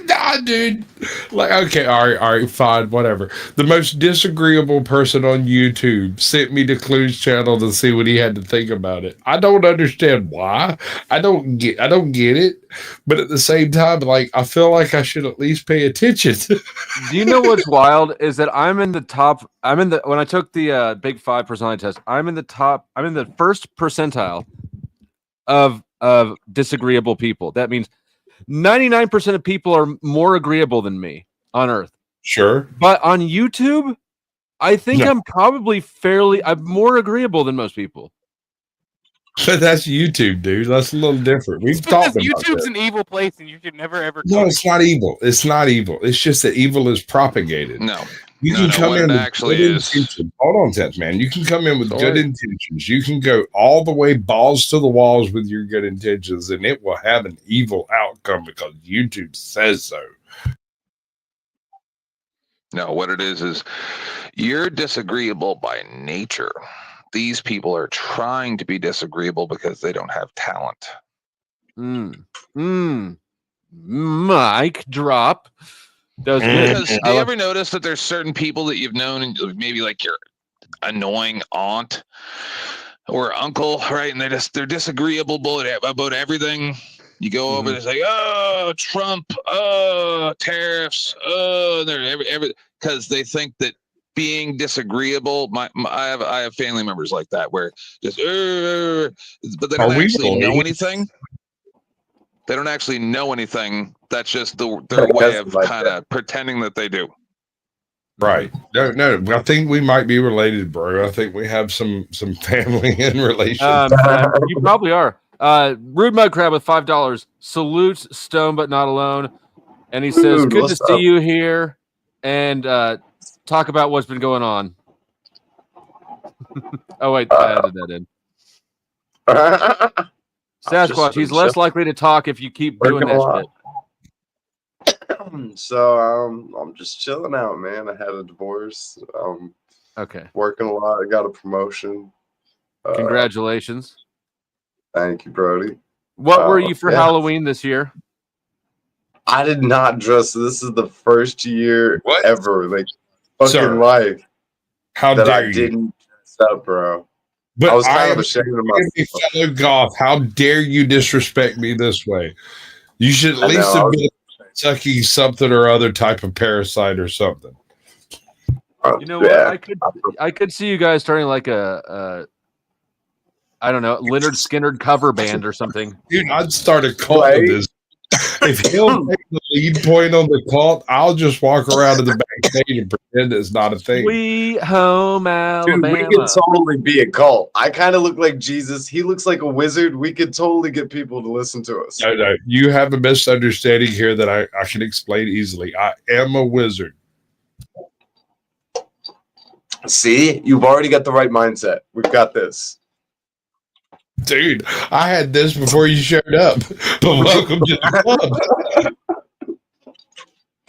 Nah, dude. Like, okay, all right, fine, whatever. The most disagreeable person on YouTube sent me to Clue's channel to see what he had to think about it. I don't understand why. I don't get it. But at the same time, like, I feel like I should at least pay attention.
Do you know what's wild is that when I took the Big 5 personality test, I'm in the first percentile of disagreeable people. That means 99% of people are more agreeable than me on Earth.
Sure.
But on YouTube, I think I'm more agreeable than most people.
But that's YouTube, dude. That's a little different. We've talked about
YouTube's
that.
an evil place, and you should never ever.
No, it's not evil. It's not evil. It's just that evil is propagated.
No.
You can come
what
in
it
with
actually
good
is.
intentions. Hold on, Ted, man. You can come in with
Sorry.
good intentions. You can go all the way balls to the walls with your good intentions, and it will have an evil outcome because YouTube says so.
No, what it is you're disagreeable by nature. These people are trying to be disagreeable because they don't have talent.
Mic drop. That was good.
Because do you ever notice that there's certain people that you've known, and maybe like your annoying aunt or uncle, right? And they're disagreeable about everything. You go over, there's like, oh, Trump, oh, tariffs, oh, they're every because they think that being disagreeable. I have family members like that where just, but they don't actually know anything. They don't actually know anything. That's just their way of kind of pretending that they do.
Right. No. I think we might be related, bro. I think we have some family in relation.
You probably are. Rude Mud Crab with $5 salutes Stone but not alone, and he says, "Good to see you here," and talk about what's been going on. Oh wait, I added that in. Sasquatch, he's less likely to talk if you keep doing that shit.
So I'm just chilling out, man. I had a divorce.
Okay.
Working a lot. I got a promotion.
Congratulations.
Thank you, Brody.
What were you for Halloween this year?
I did not dress. This is the first year ever, like fucking
Sir,
life,
how
that
dare
I
you?
didn't dress up, bro.
But
I was kind
I
of
am
ashamed of
a
myself.
fellow goth. How dare you disrespect me this way? You should at least have been sucking something or other type of parasite or something.
You know what? I could see you guys starting like a I don't know, Leonard Skinner cover band or something.
Dude, I'd start a cult of this. If he'll take the lead point on the cult, I'll just walk around in the backstage and pretend it's not a thing.
Sweet home Alabama.
Dude, we could totally be a cult. I kind of look like Jesus. He looks like a wizard. We could totally get people to listen to us.
No, you have a misunderstanding here that I can explain easily. I am a wizard.
See, you've already got the right mindset. We've got this.
Dude, I had this before you showed up. Welcome to the club.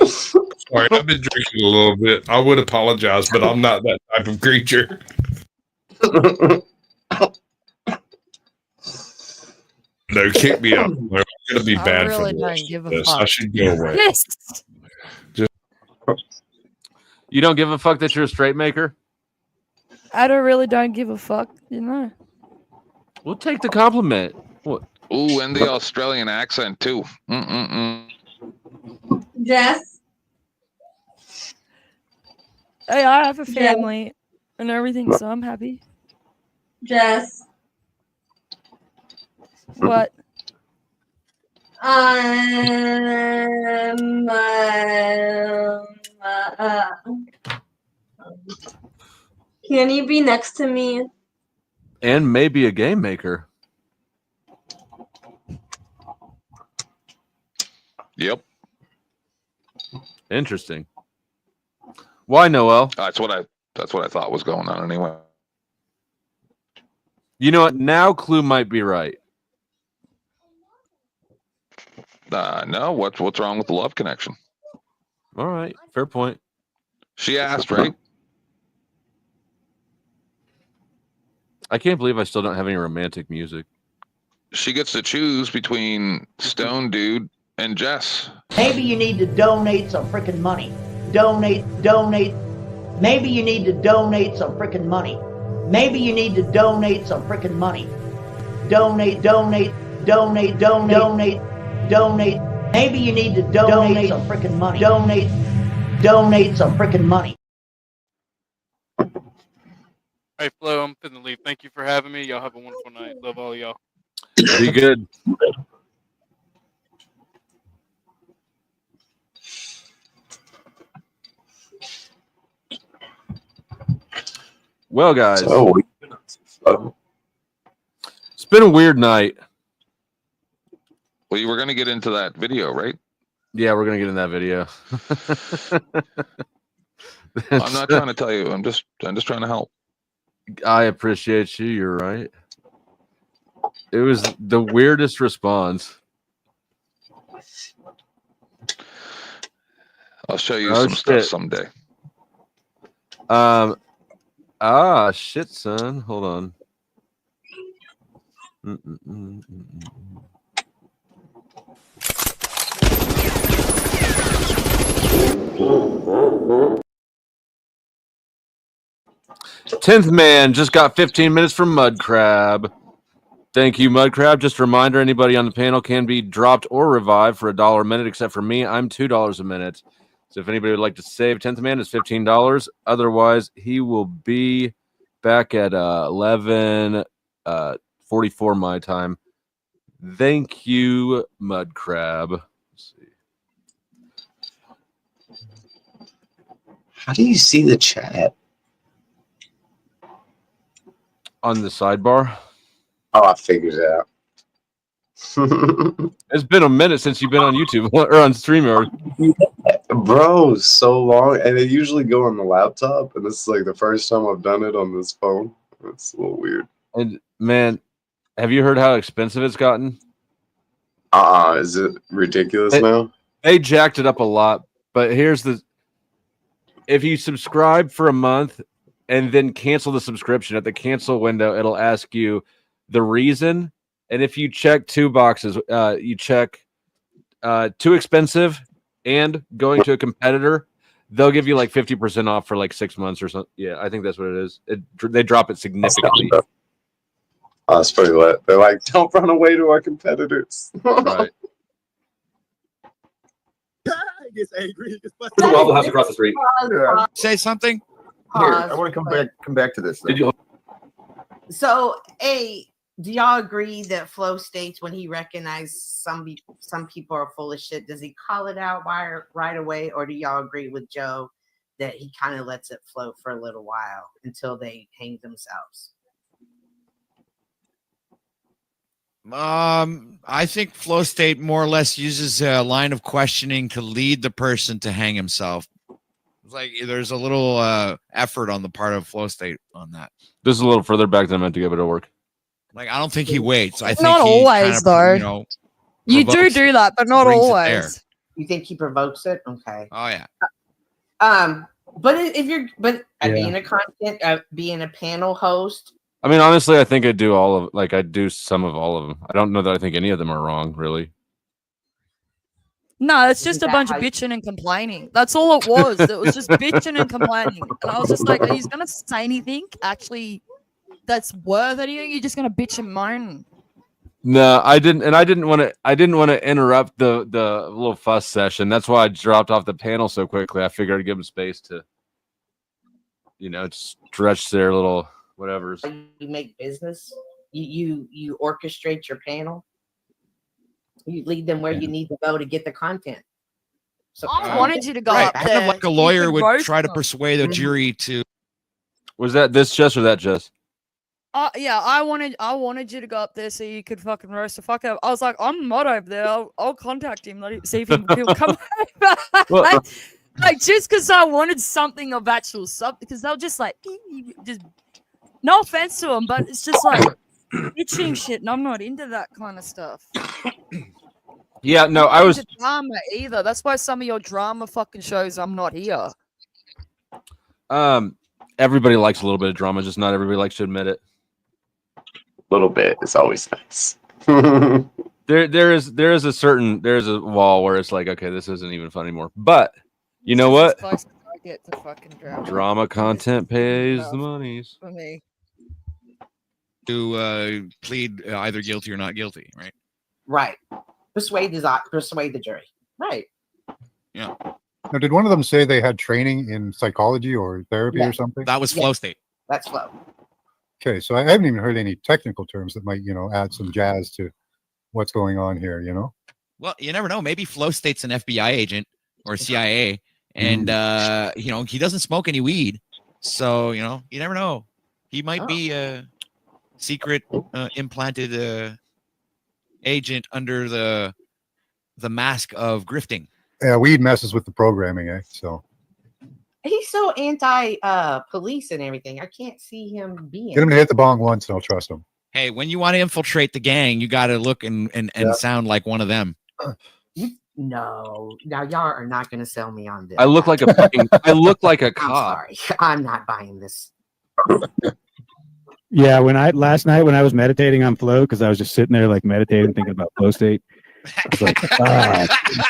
Sorry, I've been drinking a little bit. I would apologize, but I'm not that type of creature. No, kick me out. I'm going to be bad
really
for the
don't
rest
give
of
a
this.
fuck.
I should go away.
You don't give a fuck that you're a straight maker?
I don't give a fuck, you know.
We'll take the compliment. What?
Ooh, and the Australian accent too.
Jess?
Hey, I have a family and everything, so I'm happy.
Jess?
What?
Can you be next to me?
And maybe a game maker.
Yep.
Interesting. Why, Noel?
That's what I thought was going on anyway.
You know what? Now Clue might be right.
No, what's wrong with the love connection?
All right, fair point.
She asked, right?
I can't believe I still don't have any romantic music.
She gets to choose between Stone Dude and Jess.
Maybe you need to donate some freaking money. Donate. Maybe you need to donate some freaking money. Maybe you need to donate some freaking money. Donate. Maybe you need to donate some freaking money. Donate some freaking money.
Hey, Flo, I'm finna leave. Thank you for having me. Y'all have a wonderful night. Love all y'all.
Be good. Well, guys, it's been a weird night.
Well, you were going to get into that video, right?
Yeah, we're gonna get in that video.
I'm not trying to tell you. I'm just trying to help.
I appreciate you. You're right. It was the weirdest response.
I'll show you some stuff someday.
Shit, son. Hold on. Tenth man just got 15 minutes from Mud Crab. Thank you, Mud Crab. Just a reminder, anybody on the panel can be dropped or revived for $1 a minute, except for me. I'm $2 a minute. So if anybody would like to save, 10th man is $15. Otherwise, he will be back at 11:44 my time. Thank you, Mud Crab. Let's see.
How do you see the chat?
On the sidebar.
Oh, I figured it out.
It's been a minute since you've been on YouTube or on StreamYard.
Bro, so long. And they usually go on the laptop, and this is like the first time I've done it on this phone. It's a little weird.
And man, have you heard how expensive it's gotten?
Is it ridiculous now?
They jacked it up a lot, but here's the if you subscribe for a month and then cancel the subscription at the cancel window, it'll ask you the reason. And if you check two boxes, you check too expensive and going to a competitor, they'll give you like 50% off for like 6 months or something. Yeah, I think that's what it is. They drop it significantly.
That's pretty lit. They're like, don't run away to our competitors.
Right.
He gets angry.
There's a Waffle House across the street.
Say something.
Here, I want to come back to this.
So, do y'all agree that Flo states when he recognizes some people are full of shit, does he call it out right away, or do y'all agree with Joe that he kind of lets it flow for a little while until they hang themselves?
I think Flow State more or less uses a line of questioning to lead the person to hang himself. It's like there's a little effort on the part of Flow State on that.
This is a little further back than I meant to give it a work.
Like I don't think he waits. I think
not
he
always,
kind of,
though. You do that, but not always.
You think he provokes it? Okay.
Oh yeah.
But if you're being a content, being a panel host.
I mean, honestly, I think I do some of all of them. I don't know that I think any of them are wrong, really.
No, it's just a bunch of bitching and complaining. That's all it was. It was just bitching and complaining. And I was just like, are you going to say anything actually that's worth anything? You're just going to bitch and moan.
No, I didn't. And I didn't want to interrupt the little fuss session. That's why I dropped off the panel so quickly. I figured I'd give them space to, stretch their little whatevers.
You make business. You orchestrate your panel. You lead them where you need to go to get the content. So
I wanted you to go up
kind
there.
of like a lawyer would try to persuade a jury to.
Was that this Jess or that Jess?
Yeah, I wanted you to go up there so you could fucking roast the fuck out. I was like, I'm not over there. I'll contact him, see if he'll come over. Like just because I wanted something of actual something, because they'll just like just no offense to them, but it's just like itching shit, and I'm not into that kind of stuff.
Yeah, no,
I'm
I
not
was.
into drama either. That's why some of your drama fucking shows, I'm not here.
Everybody likes a little bit of drama, just not everybody likes to admit it.
A little bit is always nice.
There's a wall where it's like, okay, this isn't even fun anymore. But you know what?
As close as I get to fucking
Drama content pays the monies.
For me.
To plead either guilty or not guilty, right?
Right. Persuade the jury. Right.
Yeah.
Now, did one of them say they had training in psychology or therapy
Yeah.
or something?
That was flow state.
That's flow.
Okay, so I haven't even heard any technical terms that might, add some jazz to what's going on here,
Well, you never know. Maybe flow state's an FBI agent or CIA, and he doesn't smoke any weed, so you never know. He might be a secret implanted agent under the mask of grifting.
Yeah, weed messes with the programming, so
He's so anti police and everything. I can't see him being.
get him to hit the bong once and I'll trust him.
Hey, when you want to infiltrate the gang, you got to look and sound like one of them.
No, now y'all are not going to sell me on this.
I look like a
I'm
cop.
sorry. I'm not buying this.
Yeah, last night when I was meditating on flow, because I was just sitting there like meditating, thinking about flow state. I was like,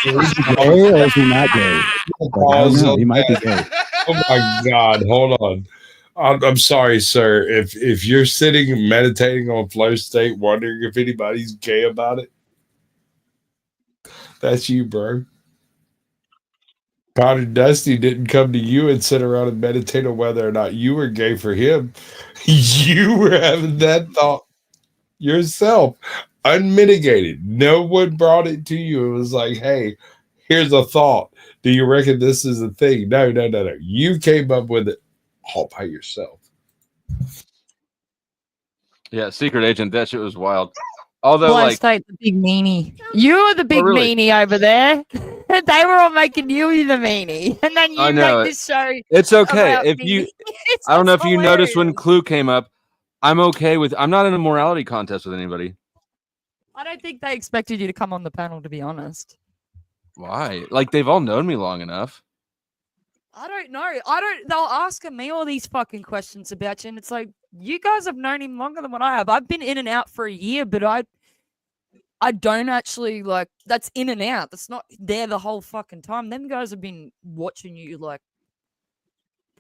is he gay or is he not gay? Like, I don't know, he might be gay.
Oh my God! Hold on. I'm sorry, sir. If you're sitting and meditating on flow state, wondering if anybody's gay about it, that's you, bro. Connor Dusty didn't come to you and sit around and meditate on whether or not you were gay for him. You were having that thought yourself, unmitigated. No one brought it to you. It was like, hey, here's a thought. Do you reckon this is a thing? No. You came up with it all by yourself.
Yeah, secret agent. That shit was wild. Although,
Blind
like,
State, the big meanie. You were the big
really?
meanie over there. They were all making you the meanie, and then you
I know
make this show.
it's okay
about
if
me.
you.
It's
I don't know if
just
you noticed when
hilarious.
Clue came up. I'm okay with. I'm not in a morality contest with anybody.
I don't think they expected you to come on the panel, to be honest.
Why? Like they've all known me long enough.
I don't know. They're asking me all these fucking questions about you, and it's like, you guys have known him longer than what I have. I've been in and out for a year, but I don't actually, like, that's in and out. That's not there the whole fucking time. Them guys have been watching you, like,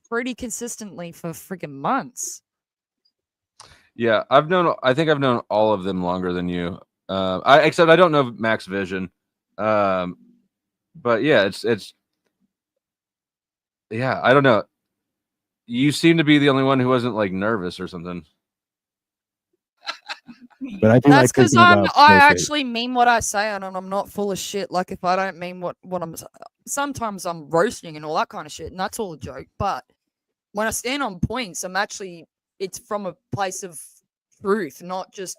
pretty consistently for freaking months.
Yeah, I think I've known all of them longer than you. Except I don't know Max Vision. But yeah, it's yeah, I don't know. You seem to be the only one who wasn't like nervous or something.
But I think
That's because I
flow state.
actually mean what I say, and I'm not full of shit. Like, if I don't mean what I'm, sometimes I'm roasting and all that kind of shit, and that's all a joke. But when I stand on points, it's from a place of truth, not just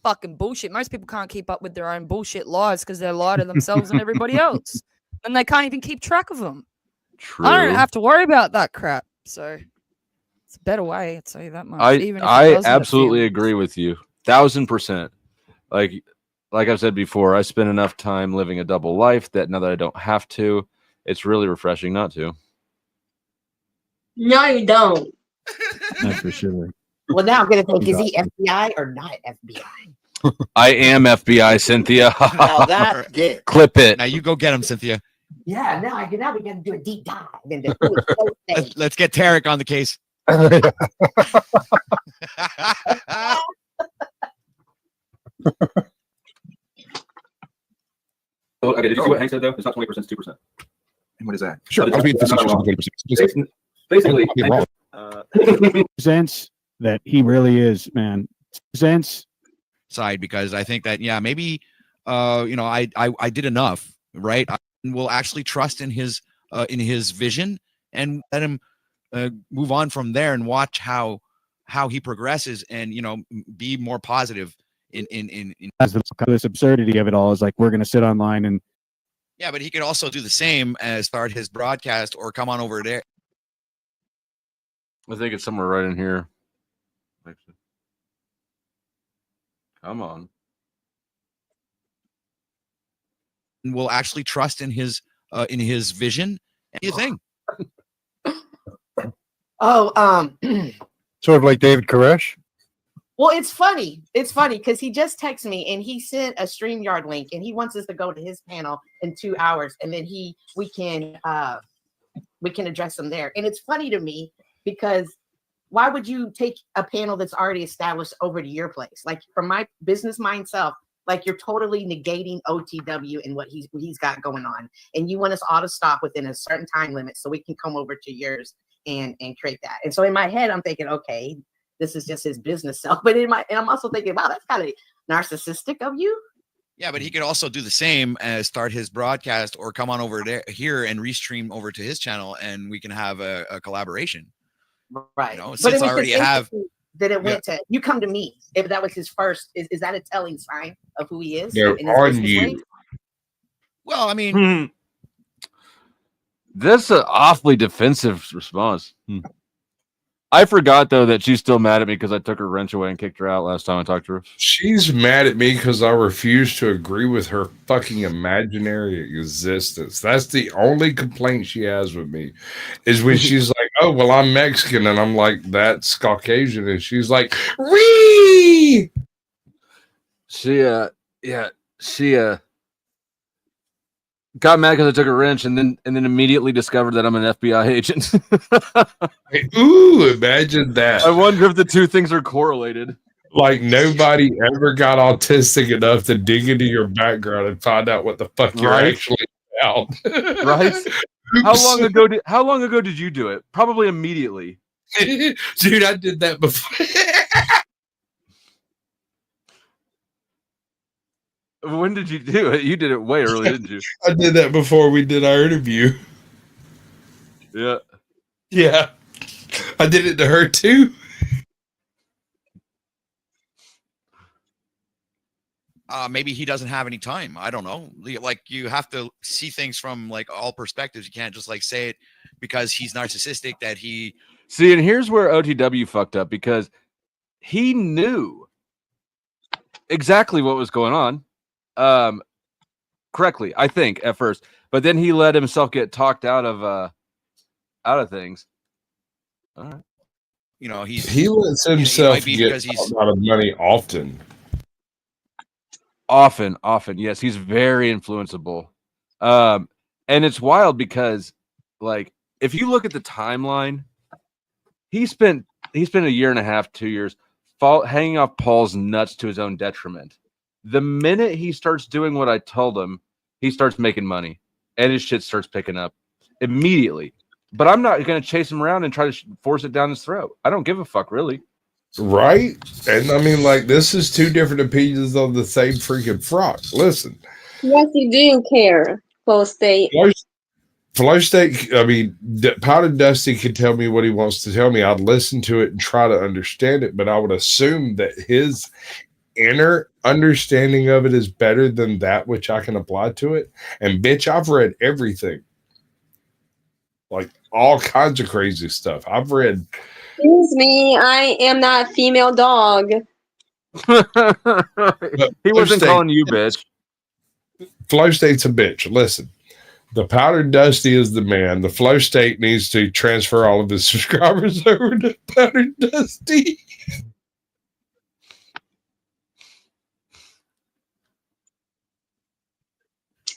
fucking bullshit. Most people can't keep up with their own bullshit lies because they lie to themselves and everybody else, and they can't even keep track of them.
True.
I don't have to worry about that crap. So it's a better way, I'd say that much.
I
even if it doesn't
absolutely
feel-
agree with you. 1000%. Like I've said before, I spend enough time living a double life that now that I don't have to, it's really refreshing not to.
No, you don't.
That's for sure.
Well, now I'm going to think, is he FBI or not FBI?
I am FBI, Cynthia.
Now that's good.
Clip it.
Now you go get him, Cynthia.
Yeah, now we're going to do a deep dive into who is so safe.
Let's get Tarek on the case.
Oh, okay, did you see what Hank said though? It's not 20%, it's 2%. And what is that?
Sure, I was being facetious with 20%.
Basically,
Sense that he really is, man. Sense
side, because I think that maybe I did enough, right? I will actually trust in his vision and let him move on from there and watch how he progresses and be more positive in
as this absurdity of it all is like, we're going to sit online and
Yeah, but he could also do the same as start his broadcast or come on over there.
I think it's somewhere right in here. Come on.
And will actually trust in his vision and his thing.
Oh,
Sort of like David Koresh.
well, it's funny. It's funny because he just texted me and he sent a StreamYard link and he wants us to go to his panel in 2 hours and then we can address them there. And it's funny to me because why would you take a panel that's already established over to your place? Like from my business mind self, like you're totally negating OTW and what he's got going on. And you want us all to stop within a certain time limit so we can come over to yours and create that. And so in my head, I'm thinking, okay, this is just his business self. But and I'm also thinking, wow, that's kind of narcissistic of you.
Yeah, but he could also do the same as start his broadcast or come on over there here and restream over to his channel, and we can have a collaboration.
Right.
You know,
But
since I already have.
That it went to you come to me. If that was his first, is that a telling sign of who he is?
No,
in his
on
business
you.
way?
Well, I mean,
That's an awfully defensive response. I forgot though that she's still mad at me because I took her wrench away and kicked her out last time I talked to her.
She's mad at me because I refuse to agree with her fucking imaginary existence. That's the only complaint she has with me, is when she's like, "Oh, well, I'm Mexican," and I'm like, "That's Caucasian," and she's like, "Wee!"
She got mad because I took a wrench and then immediately discovered that I'm an FBI agent.
Ooh, imagine that.
I wonder if the two things are correlated.
Like nobody ever got autistic enough to dig into your background and find out what the fuck you're
Right?
actually about.
Right? How long ago did you do it? Probably immediately.
Dude, I did that before.
When did you do it? You did it way early, didn't you?
I did that before we did our interview.
Yeah.
Yeah. I did it to her too.
Maybe he doesn't have any time. I don't know. Like you have to see things from like all perspectives. You can't just like say it because he's narcissistic that he.
See, and here's where OTW fucked up because he knew exactly what was going on. Correctly, I think at first, but then he let himself get talked out of things. All right,
you know
he lets himself get out of money often.
Often, yes, he's very influenceable, and it's wild because, like, if you look at the timeline, he spent a year and a half, 2 years, hanging off Paul's nuts to his own detriment. The minute he starts doing what I told him, he starts making money and his shit starts picking up immediately. But I'm not going to chase him around and try to force it down his throat. I don't give a fuck, really.
Right? And I mean, like, this is two different opinions on the same freaking frog. Listen.
Yes, you do care, Flow State.
Flow State, I mean, Powder Dusty can tell me what he wants to tell me. I'd listen to it and try to understand it, but I would assume that his inner understanding of it is better than that which I can apply to it. And bitch, I've read everything. Like all kinds of crazy stuff. I've read.
Excuse me, I am not a female dog.
He wasn't calling you bitch.
Flow State's a bitch. Listen, the Powder Dusty is the man. The Flow State needs to transfer all of his subscribers over to Powder Dusty.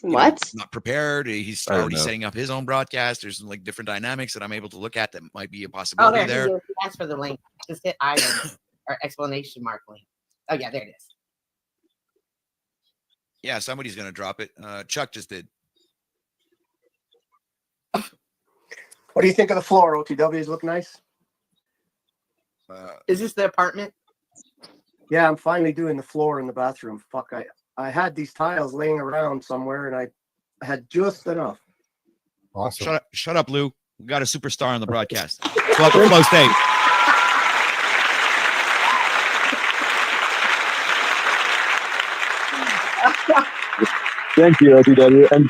What?
Not prepared. He's already setting up his own broadcast. There's like different dynamics that I'm able to look at that might be a possibility
Oh,
there.
Ask for the link. Just hit item or exclamation mark link. Oh yeah, there it is.
Yeah, somebody's gonna drop it. Chuck just did.
What do you think of the floor? OTWs look nice.
Is this the apartment?
Yeah, I'm finally doing the floor in the bathroom. Fuck, I had these tiles laying around somewhere, and I had just enough.
Awesome.
Shut up, Lou. We got a superstar on the broadcast. Welcome, Flow State.
Thank you, OTW. And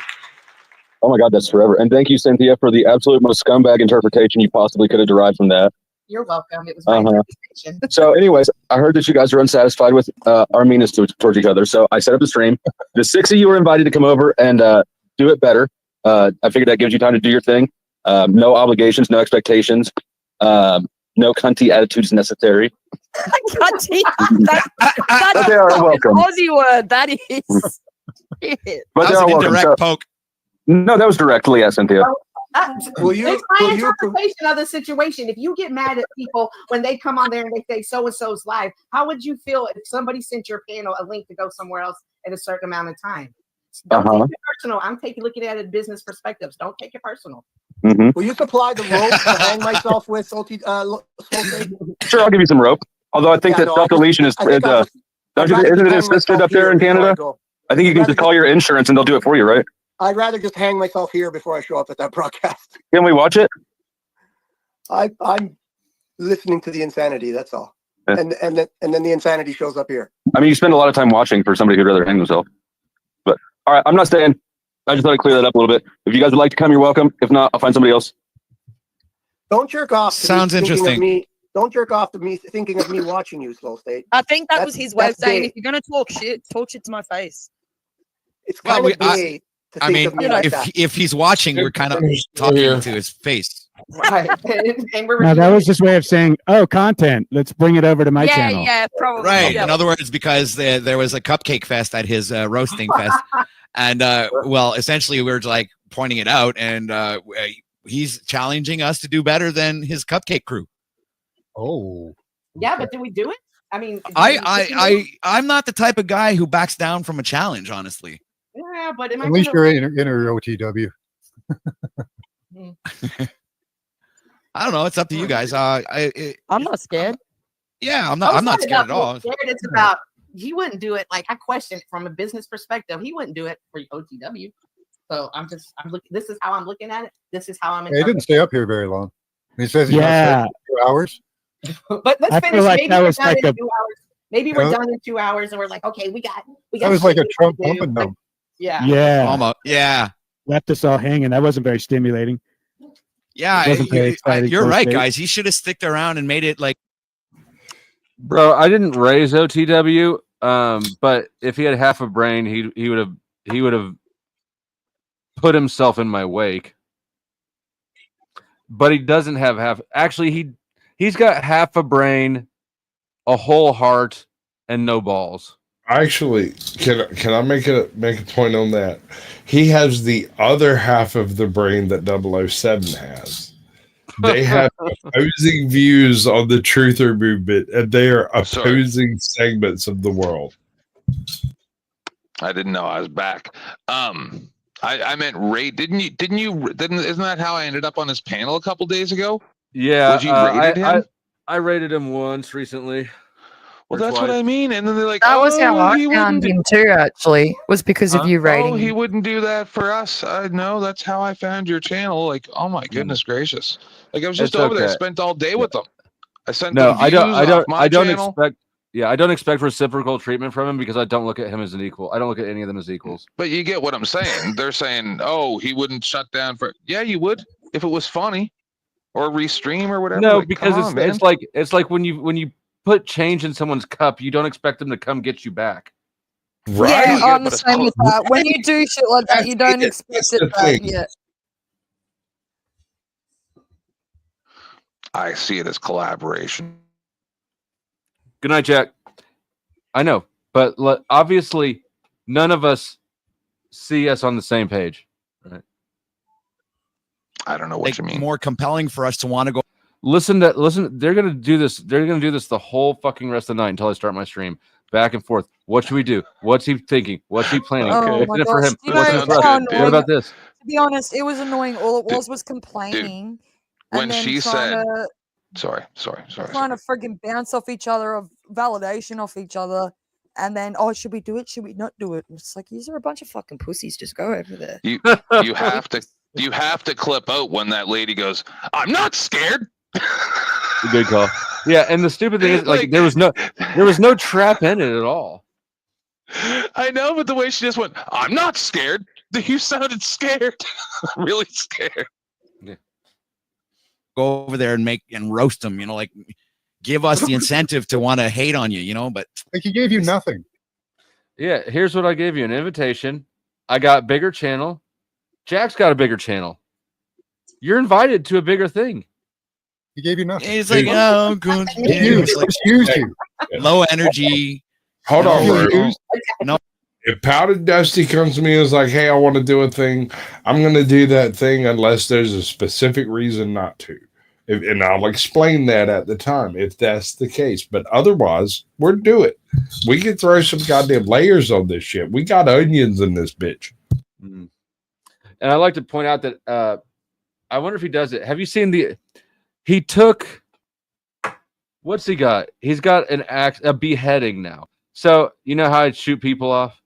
Oh my God, that's forever. And thank you, Cynthia, for the absolute most scumbag interpretation you possibly could have derived from that.
You're welcome. It was my interpretation.
So, anyways, I heard that you guys are unsatisfied with our meanness towards each other. So I set up a stream. The 6 of you were invited to come over and do it better. I figured that gives you time to do your thing. No obligations, no expectations, no cunty attitudes necessary.
Cunty. That's
But they are welcome.
Aussie word. That is.
But they are welcome. So,
poke.
No, that was directly at Cynthia.
It's my interpretation of the situation. If you get mad at people when they come on there and they say so and so's live, how would you feel if somebody sent your panel a link to go somewhere else at a certain amount of time? Don't take it personal. I'm looking at it business perspectives. Don't take it personal.
Mm-hmm.
Will you supply the rope to hang myself with?
Sure, I'll give you some rope. Although I think that self-deletion is, isn't it assisted up there in Canada? I think you can just call your insurance and they'll do it for you, right?
I'd rather just hang myself here before I show up at that broadcast.
Can we watch it?
I'm listening to the insanity. That's all.
Yeah.
And then the insanity shows up here.
I mean, you spend a lot of time watching for somebody who'd rather hang themselves. But all right, I'm not staying. I just thought I'd clear that up a little bit. If you guys would like to come, you're welcome. If not, I'll find somebody else.
Don't jerk off. To
Sounds
me thinking
interesting.
Of me. Don't jerk off to me thinking of me watching you, Slow State.
I think that was his way of
that's
saying,
gay.
if you're going to talk shit to my face.
It's
Well,
kind of gay to
I
think
mean,
of me like that.
if he's watching, we're kind of talking to his face.
Right. And we're
No, that was just a way of saying, "Oh, content. Let's bring it over to my channel."
Yeah, probably.
Right.
Yeah.
In other words, because there was a cupcake fest at his roasting fest, and well, essentially we were like pointing it out, and he's challenging us to do better than his cupcake crew.
Oh.
Yeah, but do we do it? I mean,
I'm not the type of guy who backs down from a challenge, honestly.
yeah, but am I
At least
gonna-
you're inner OTW.
I don't know. It's up to you guys.
I'm not scared.
Yeah, I'm
Oh,
not. I'm not
it's
scared at
about
all.
being scared. It's about he wouldn't do it. Like I question it from a business perspective. He wouldn't do it for OTW. So I'm looking. This is how I'm looking at it. This is how I'm.
He didn't stay up here very long. He says he's
Yeah.
not 2 hours.
But let's
I
finish.
feel like
Maybe
that
we're
was
done
like
in
a-
2 hours. Maybe we're
Yeah.
done in 2 hours, and we're like, okay, we got.
That was like a
shit we
Trump
gotta do.
pumping
Like,
them.
yeah.
Yeah.
Almost. Yeah.
Left us all hanging. That wasn't very stimulating.
Yeah.
It wasn't very exciting
You're
for
right,
state.
guys. He should have sticked around and made it like.
Bro, I didn't raise OTW, but if he had half a brain, he would have put himself in my wake. But he doesn't have half. Actually, he's got half a brain, a whole heart, and no balls.
Actually, can I make a point on that? He has the other half of the brain that 007 has. They have opposing views on the truther movement, and they are opposing segments of the world.
I didn't know I was back. I meant rate. Isn't that how I ended up on his panel a couple days ago?
Yeah,
Was you rated him?
I rated him once recently.
Well, that's what I mean. And then they're like,
That was how I
he
found
wouldn't
him too, actually, was because of you rating
Oh, he
him.
wouldn't do that for us. No, that's how I found your channel. Like, oh my goodness gracious! Like I was just
It's
over there,
okay.
spent all day with them. I sent
No,
them views off my
I don't
channel.
expect. Yeah, I don't expect reciprocal treatment from him because I don't look at him as an equal. I don't look at any of them as equals.
But you get what I'm saying. They're saying, oh, he wouldn't shut down for. Yeah, you would if it was funny, or restream or whatever.
No,
Like,
because
come on, man.
it's like when you put change in someone's cup, you don't expect them to come get you back.
Yeah,
Yeah,
I'm
but
the
it's
same with
close.
that. When you do shit like that, you don't expect
That's
it
the
back.
thing.
Yeah.
I see it as collaboration.
Good night, Jack. I know, but obviously, none of us see us on the same page. Right?
I don't know what you mean.
More compelling for us to want to go.
Listen. They're gonna do this. They're gonna do this the whole fucking rest of the night until I start my stream. Back and forth. What should we do? What's he thinking? What's he planning?
Oh
What's
my
in it for
gosh.
him?
You
What's in
know
it for
how
us? What
annoying
about this?
To be honest, it was annoying. All it was complaining.
when
and then
she
trying
said-
to,
Sorry.
trying to friggin' bounce off each other, of validation off each other, and then, oh, should we do it? Should we not do it? And it's like, these are a bunch of fucking pussies. Just go over there.
You have to clip out when that lady goes, I'm not scared.
Good call. Yeah, and the stupid thing is, like, there was no trap in it at all.
I know, but the way she just went, I'm not scared. You sounded scared. Really scared.
Go over there and roast them, like give us the incentive to want to hate on you, but
like he gave you nothing.
Yeah, here's what I gave you: an invitation. I got bigger channel. Jack's got a bigger channel. You're invited to a bigger thing.
He gave you nothing.
It's like, oh, good.
It's like,
low energy.
Hold on, bro.
No.
If Powdered Dusty comes to me and is like, hey, I want to do a thing, I'm going to do that thing unless there's a specific reason not to. And I'll explain that at the time if that's the case. But otherwise, we'll do it. We can throw some goddamn layers on this shit. We got onions in this bitch.
And I like to point out that I wonder if he does it. Have you seen he took, what's he got? He's got a beheading now. So you know how I'd shoot people off?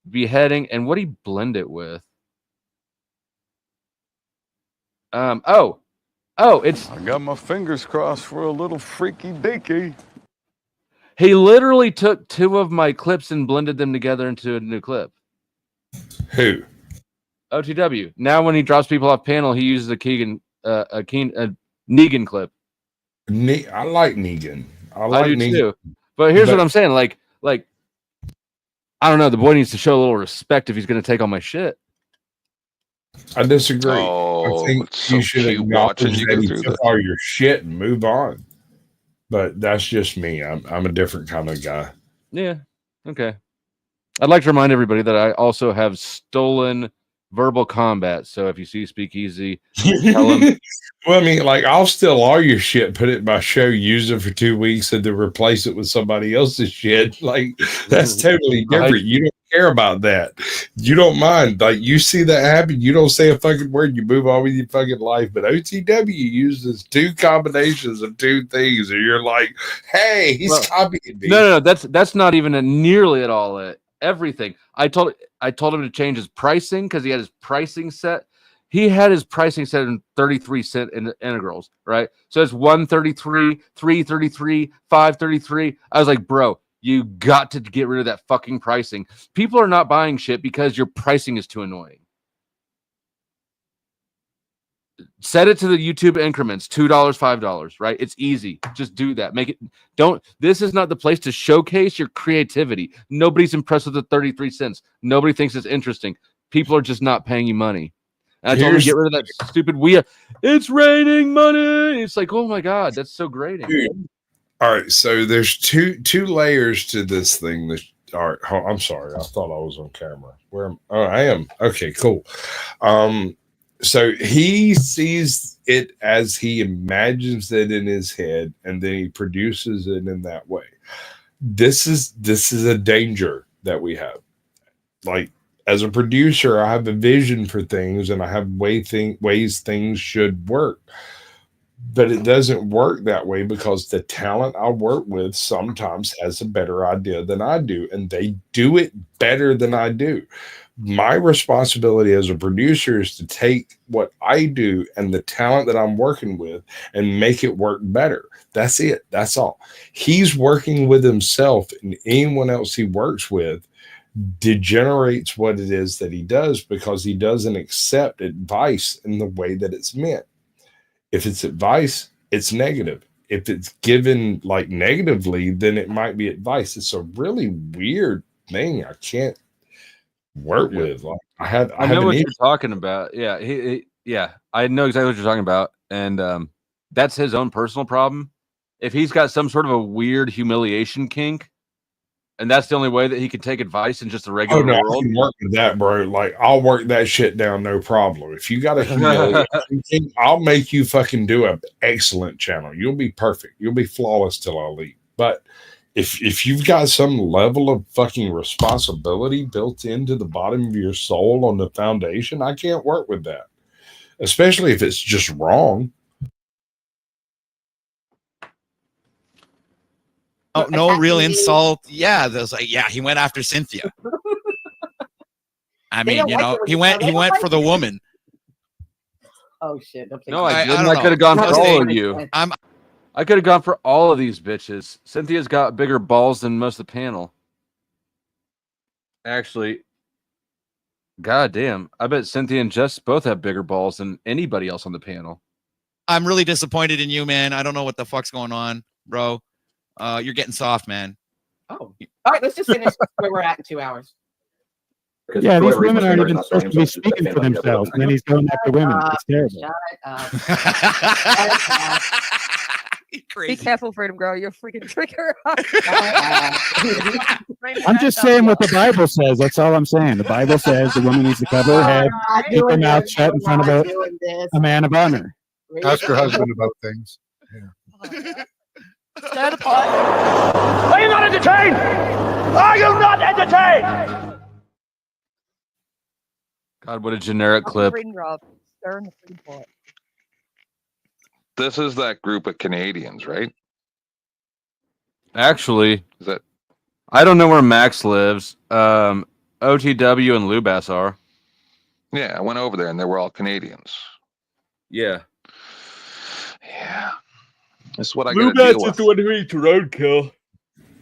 Beheading, and what do he blend it with? It's
I got my fingers crossed for a little freaky deaky.
He literally took 2 of my clips and blended them together into a new clip.
Who?
OTW. Now when he drops people off panel, he uses a Negan clip.
I like Negan.
I do Negan too. But here's what I'm saying. Like, I don't know. The boy needs to show a little respect if he's going to take all my shit.
I disagree.
Oh,
I think you should acknowledge that he took all your shit and move on. But that's just me. I'm a different kind of guy.
Yeah. Okay. I'd like to remind everybody that I also have stolen verbal combat. So if you see Speakeasy, tell him.
Well, I mean, like, I'll steal all your shit, put it in my show, use it for 2 weeks, and then replace it with somebody else's shit. Like, that's totally different. You don't care about that. You don't mind. Like, you see that happen, you don't say a fucking word, you move on with your fucking life. But OTW uses 2 combinations of 2 things, and you're like, hey, he's copying me.
No. That's not even nearly at all it. Everything. I told him to change his pricing because he had his pricing set. He had his pricing set in 33-cent integrals, right? So it's 133, 333, 533. I was like, bro, you got to get rid of that fucking pricing. People are not buying shit because your pricing is too annoying. Set it to the YouTube increments, $2, $5, right? It's easy. Just do that. Make it. This is not the place to showcase your creativity. Nobody's impressed with the 33 cents. Nobody thinks it's interesting. People are just not paying you money. And I told him to get rid of that stupid it's raining money. It's like, oh my God, that's so grating.
Dude. All right, so there's two layers to this thing. All right, I'm sorry. I thought I was on camera. I am. Okay, cool. So he sees it as he imagines it in his head, and then he produces it in that way. This is a danger that we have. Like, as a producer, I have a vision for things, and I have ways things should work. But it doesn't work that way because the talent I work with sometimes has a better idea than I do, and they do it better than I do. My responsibility as a producer is to take what I do and the talent that I'm working with and make it work better. That's it. That's all. He's working with himself, and anyone else he works with degenerates what it is that he does because he doesn't accept advice in the way that it's meant. If it's advice, it's negative. If it's given like negatively, then it might be advice. It's a really weird thing. I can't work with. Like, I
know what you're talking about. Yeah, I know exactly what you're talking about, and that's his own personal problem. If he's got some sort of a weird humiliation kink, and that's the only way that he can take advice in just the regular world.
I can work with that, bro. Like, I'll work that shit down, no problem. If you got a humiliation kink, I'll make you fucking do an excellent channel. You'll be perfect. You'll be flawless till I leave. But if you've got some level of fucking responsibility built into the bottom of your soul on the foundation, I can't work with that. Especially if it's just wrong.
Oh, no real insult. Yeah, there's like, he went after Cynthia. I mean, he went for the woman.
Oh shit! Okay.
No, I didn't. I could have gone for all of you. I could have gone for all of these bitches. Cynthia's got bigger balls than most of the panel. Actually, God damn. I bet Cynthia and Jess both have bigger balls than anybody else on the panel.
I'm really disappointed in you, man. I don't know what the fuck's going on, bro. You're getting soft, man.
Oh, all right. Let's just finish where we're at in 2 hours.
Yeah, these women aren't even supposed to be speaking for themselves, and then he's going after women. It's terrible.
Be careful, Freedom Girl. You're freaking trigger.
I'm just saying what the Bible says. That's all I'm saying. The Bible says the woman needs to cover her head, keep her mouth shut in front of a man of honor.
Ask her husband about things.
Stand apart.
Are you not entertained? Are you not entertained?
God, what a generic clip.
Freedom Girl. Stir in the freedom pot.
This is that group of Canadians, right?
Actually,
Is that
I don't know where Max lives. OTW and Lubass are.
Yeah, I went over there and they were all Canadians.
Yeah.
Yeah. That's what I got to deal with.
the one who eats roadkill.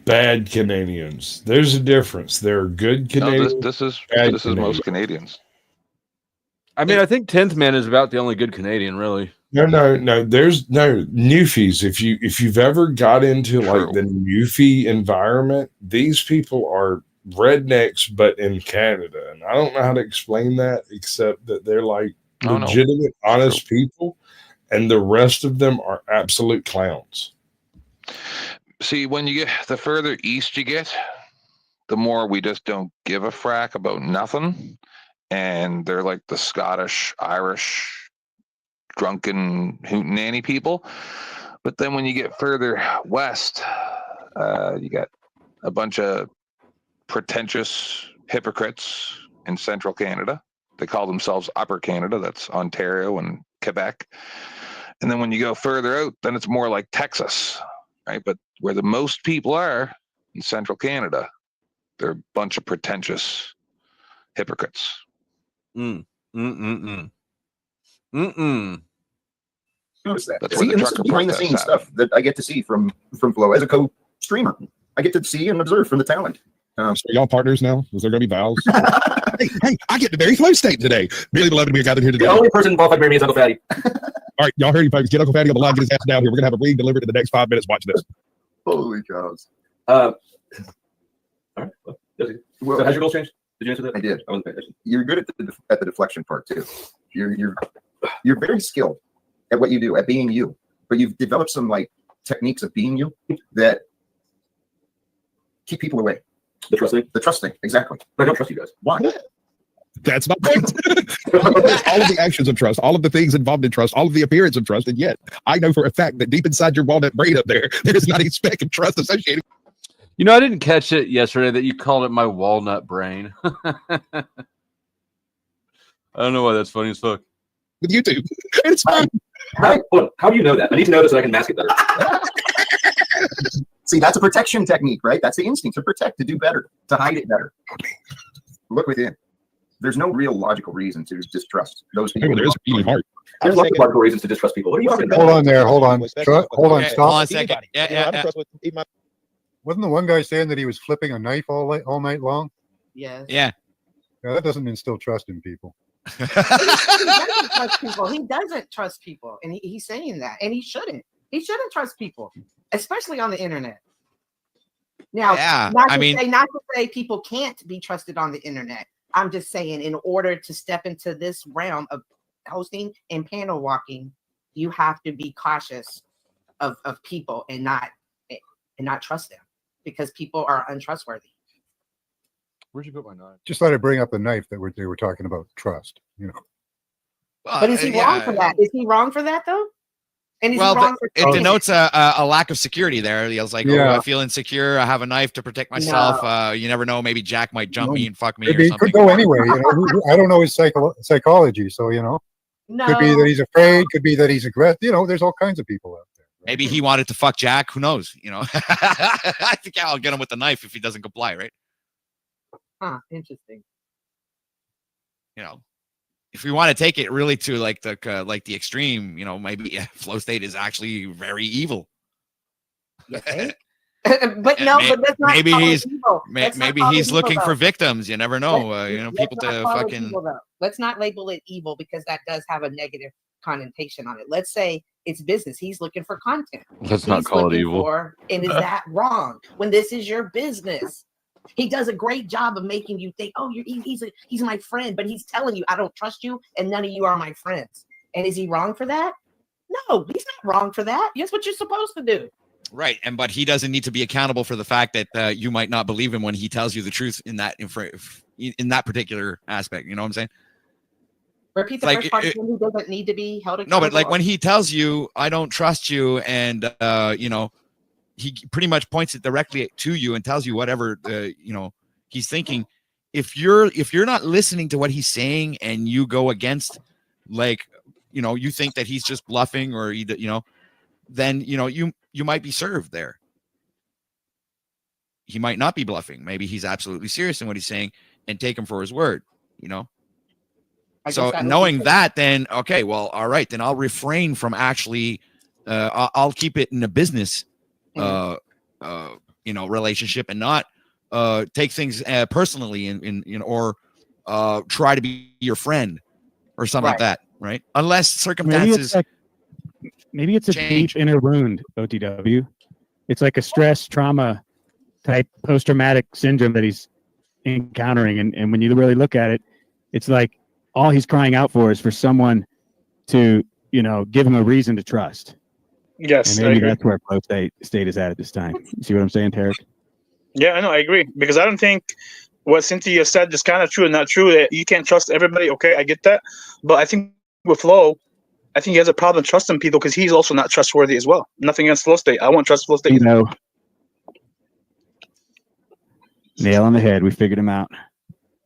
Bad Canadians. There's a difference. There are good Canadians.
No, this is
bad
most
Canadians.
Canadians.
I mean, I think 10th Man is about the only good Canadian, really.
No. There's no Newfies. If you've ever got into like the Newfie environment, these people are rednecks, but in Canada, and I don't know how to explain that except that they're like legitimate, honest people, and the rest of them are absolute clowns.
See, when you get the further east you get, the more we just don't give a frack about nothing, and they're like the Scottish, Irish, drunken hootenanny people. But then when you get further west, you got a bunch of pretentious hypocrites in central Canada. They call themselves Upper Canada. That's Ontario and Quebec. And then when you go further out, then it's more like Texas, right? But where the most people are in central Canada, they're a bunch of pretentious hypocrites.
Notice that.
That's
See,
where the
and this is
trucker
behind the
protests
scenes stuff that I get to see from Flo as a co-streamer. I get to see and observe from the talent.
So y'all partners now? Was there going to be vows? hey, I get to marry Flow State today. Really beloved to be gathered here today.
The only person involved like marrying me is Uncle Fatty.
All right, y'all heard you folks. Get Uncle Fatty on the line. Get his ass down here. We're going to have a ring delivered in the next 5 minutes. Watch this.
Holy cows. All right. Well, so has your goals changed? Did you answer that? I did. I wasn't paying attention. You're good at the deflection part too. You're very skilled at what you do, at being you. But you've developed some like techniques of being you that keep people away. The trusting, exactly. But I don't trust you guys. Why?
That's my point. All of the actions of trust, all of the things involved in trust, all of the appearance of trust, and yet I know for a fact that deep inside your walnut brain up there, there's not a speck of trust associated.
You know, I didn't catch it yesterday that you called it my walnut brain. I don't know why that's funny as fuck.
With YouTube, it's fun.
How do you know that? I need to know this so I can mask it better. See, that's a protection technique, right? That's the instinct to protect, to do better, to hide it better. Look within. There's no real logical reason to distrust those people.
There's really hard.
There's lots of logical reasons to distrust people. What are you talking about?
Hold on there. Hold on. Hold on. Stop.
Hold on a second. Yeah.
Wasn't the one guy saying that he was flipping a knife all night long?
Yes.
Yeah.
Yeah, that doesn't instill trust in people.
He doesn't trust people. He doesn't trust people, and he's saying that, and he shouldn't. He shouldn't trust people, especially on the internet. Now,
Yeah,
not to say people can't be trusted on the internet. I'm just saying, in order to step into this realm of hosting and panel walking, you have to be cautious of people and not trust them, because people are untrustworthy.
Where'd you put my knife?
Just let it bring up the knife that they were talking about trust. You know.
But is he wrong for that? Is he wrong for that though? And is he wrong for
it denotes a lack of security there. He was like, "Oh, I feel insecure. I have a knife to protect myself."
No.
You never know. Maybe Jack might jump me and fuck me or
It
something.
could go anywhere. You know, I don't know his psychology, so you know, could be that he's afraid. Could be that he's aggressive. You know, there's all kinds of people out there.
Maybe he wanted to fuck Jack. Who knows? You know, I think I'll get him with the knife if he doesn't comply. Right?
Huh? Interesting.
You know, if we want to take it really to like the extreme, you know, maybe Flow State is actually very evil.
You think?
But no, but that's not
maybe
call it
he's
evil. Let's not
maybe
call it
he's
evil,
looking
though.
for victims. You never know.
Let's
People
not
to
call it
fucking.
evil, though. Let's not label it evil because that does have a negative connotation on it. Let's say it's business. He's looking for content.
Let's not
He's
call it
looking
evil.
and is that wrong when this is your business? He does a great job of making you think, oh, he's my friend, but he's telling you, I don't trust you, and none of you are my friends. And is he wrong for that? No, he's not wrong for that. That's what you're supposed to do.
Right, but he doesn't need to be accountable for the fact that you might not believe him when he tells you the truth in that particular aspect. You know what I'm saying?
Repeat the
Like,
first part. He doesn't need to be held accountable.
No, but like when he tells you, "I don't trust you," and he pretty much points it directly to you and tells you whatever he's thinking. If you're not listening to what he's saying and you go against, you think that he's just bluffing or then you might be served there. He might not be bluffing. Maybe he's absolutely serious in what he's saying and take him for his word. So knowing that, then okay, well, all right, then I'll refrain from actually. I'll keep it in a business, relationship and not take things personally or try to be your friend or something like that, right? Unless circumstances.
Maybe it's a deep inner wound, OTW. It's like a stress trauma type post-traumatic syndrome that he's encountering. And when you really look at it, it's like all he's crying out for is for someone to, give him a reason to trust.
Yes,
and maybe that's where Flow State is at this time. You see what I'm saying, Tarek?
Yeah, I know, I agree. Because I don't think what Cynthia said is kind of true and not true, that you can't trust everybody. Okay, I get that. But I think with Flo, I think he has a problem trusting people because he's also not trustworthy as well. Nothing against Flow State. I won't trust Flow State.
Nail on the head. We figured him out.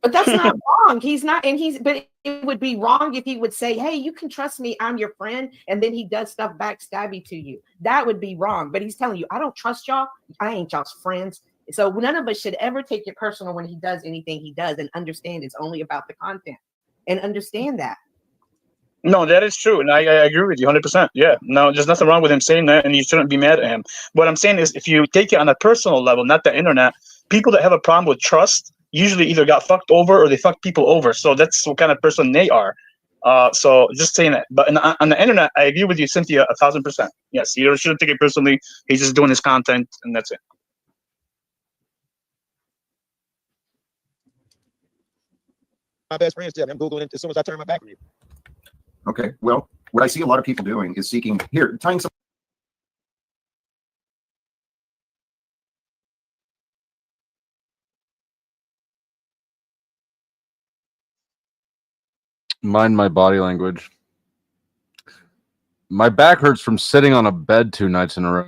But that's not wrong. He's not, but it would be wrong if he would say, hey, you can trust me, I'm your friend, and then he does stuff backstabby to you. That would be wrong. But he's telling you, I don't trust y'all, I ain't y'all's friends. So none of us should ever take it personal when he does anything he does, and understand it's only about the content. And understand that.
No, that is true. And I agree with you 100%. Yeah. No, there's nothing wrong with him saying that, and you shouldn't be mad at him. What I'm saying is, if you take it on a personal level, not the internet, people that have a problem with trust usually either got fucked over or they fucked people over. So that's what kind of person they are. So just saying that. But on the internet, I agree with you, Cynthia, 1,000%. Yes, you shouldn't take it personally. He's just doing his content, and that's it.
My best friend's dead. I'm Googling it as soon as I turn my back on you.
Okay. Well, what I see a lot of people doing is tying some.
Mind my body language. My back hurts from sitting on a bed 2 nights in a row.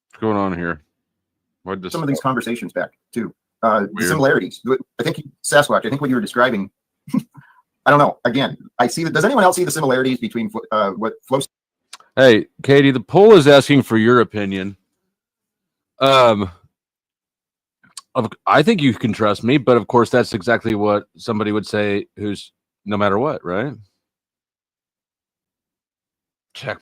What's going on here?
Some of these conversations back too. The similarities. I think Sasquatch. I think what you were describing. I don't know. Again, I see that. Does anyone else see the similarities between what Flow?
Hey, Katie, the poll is asking for your opinion. I think you can trust me, but of course, that's exactly what somebody would say who's no matter what, right?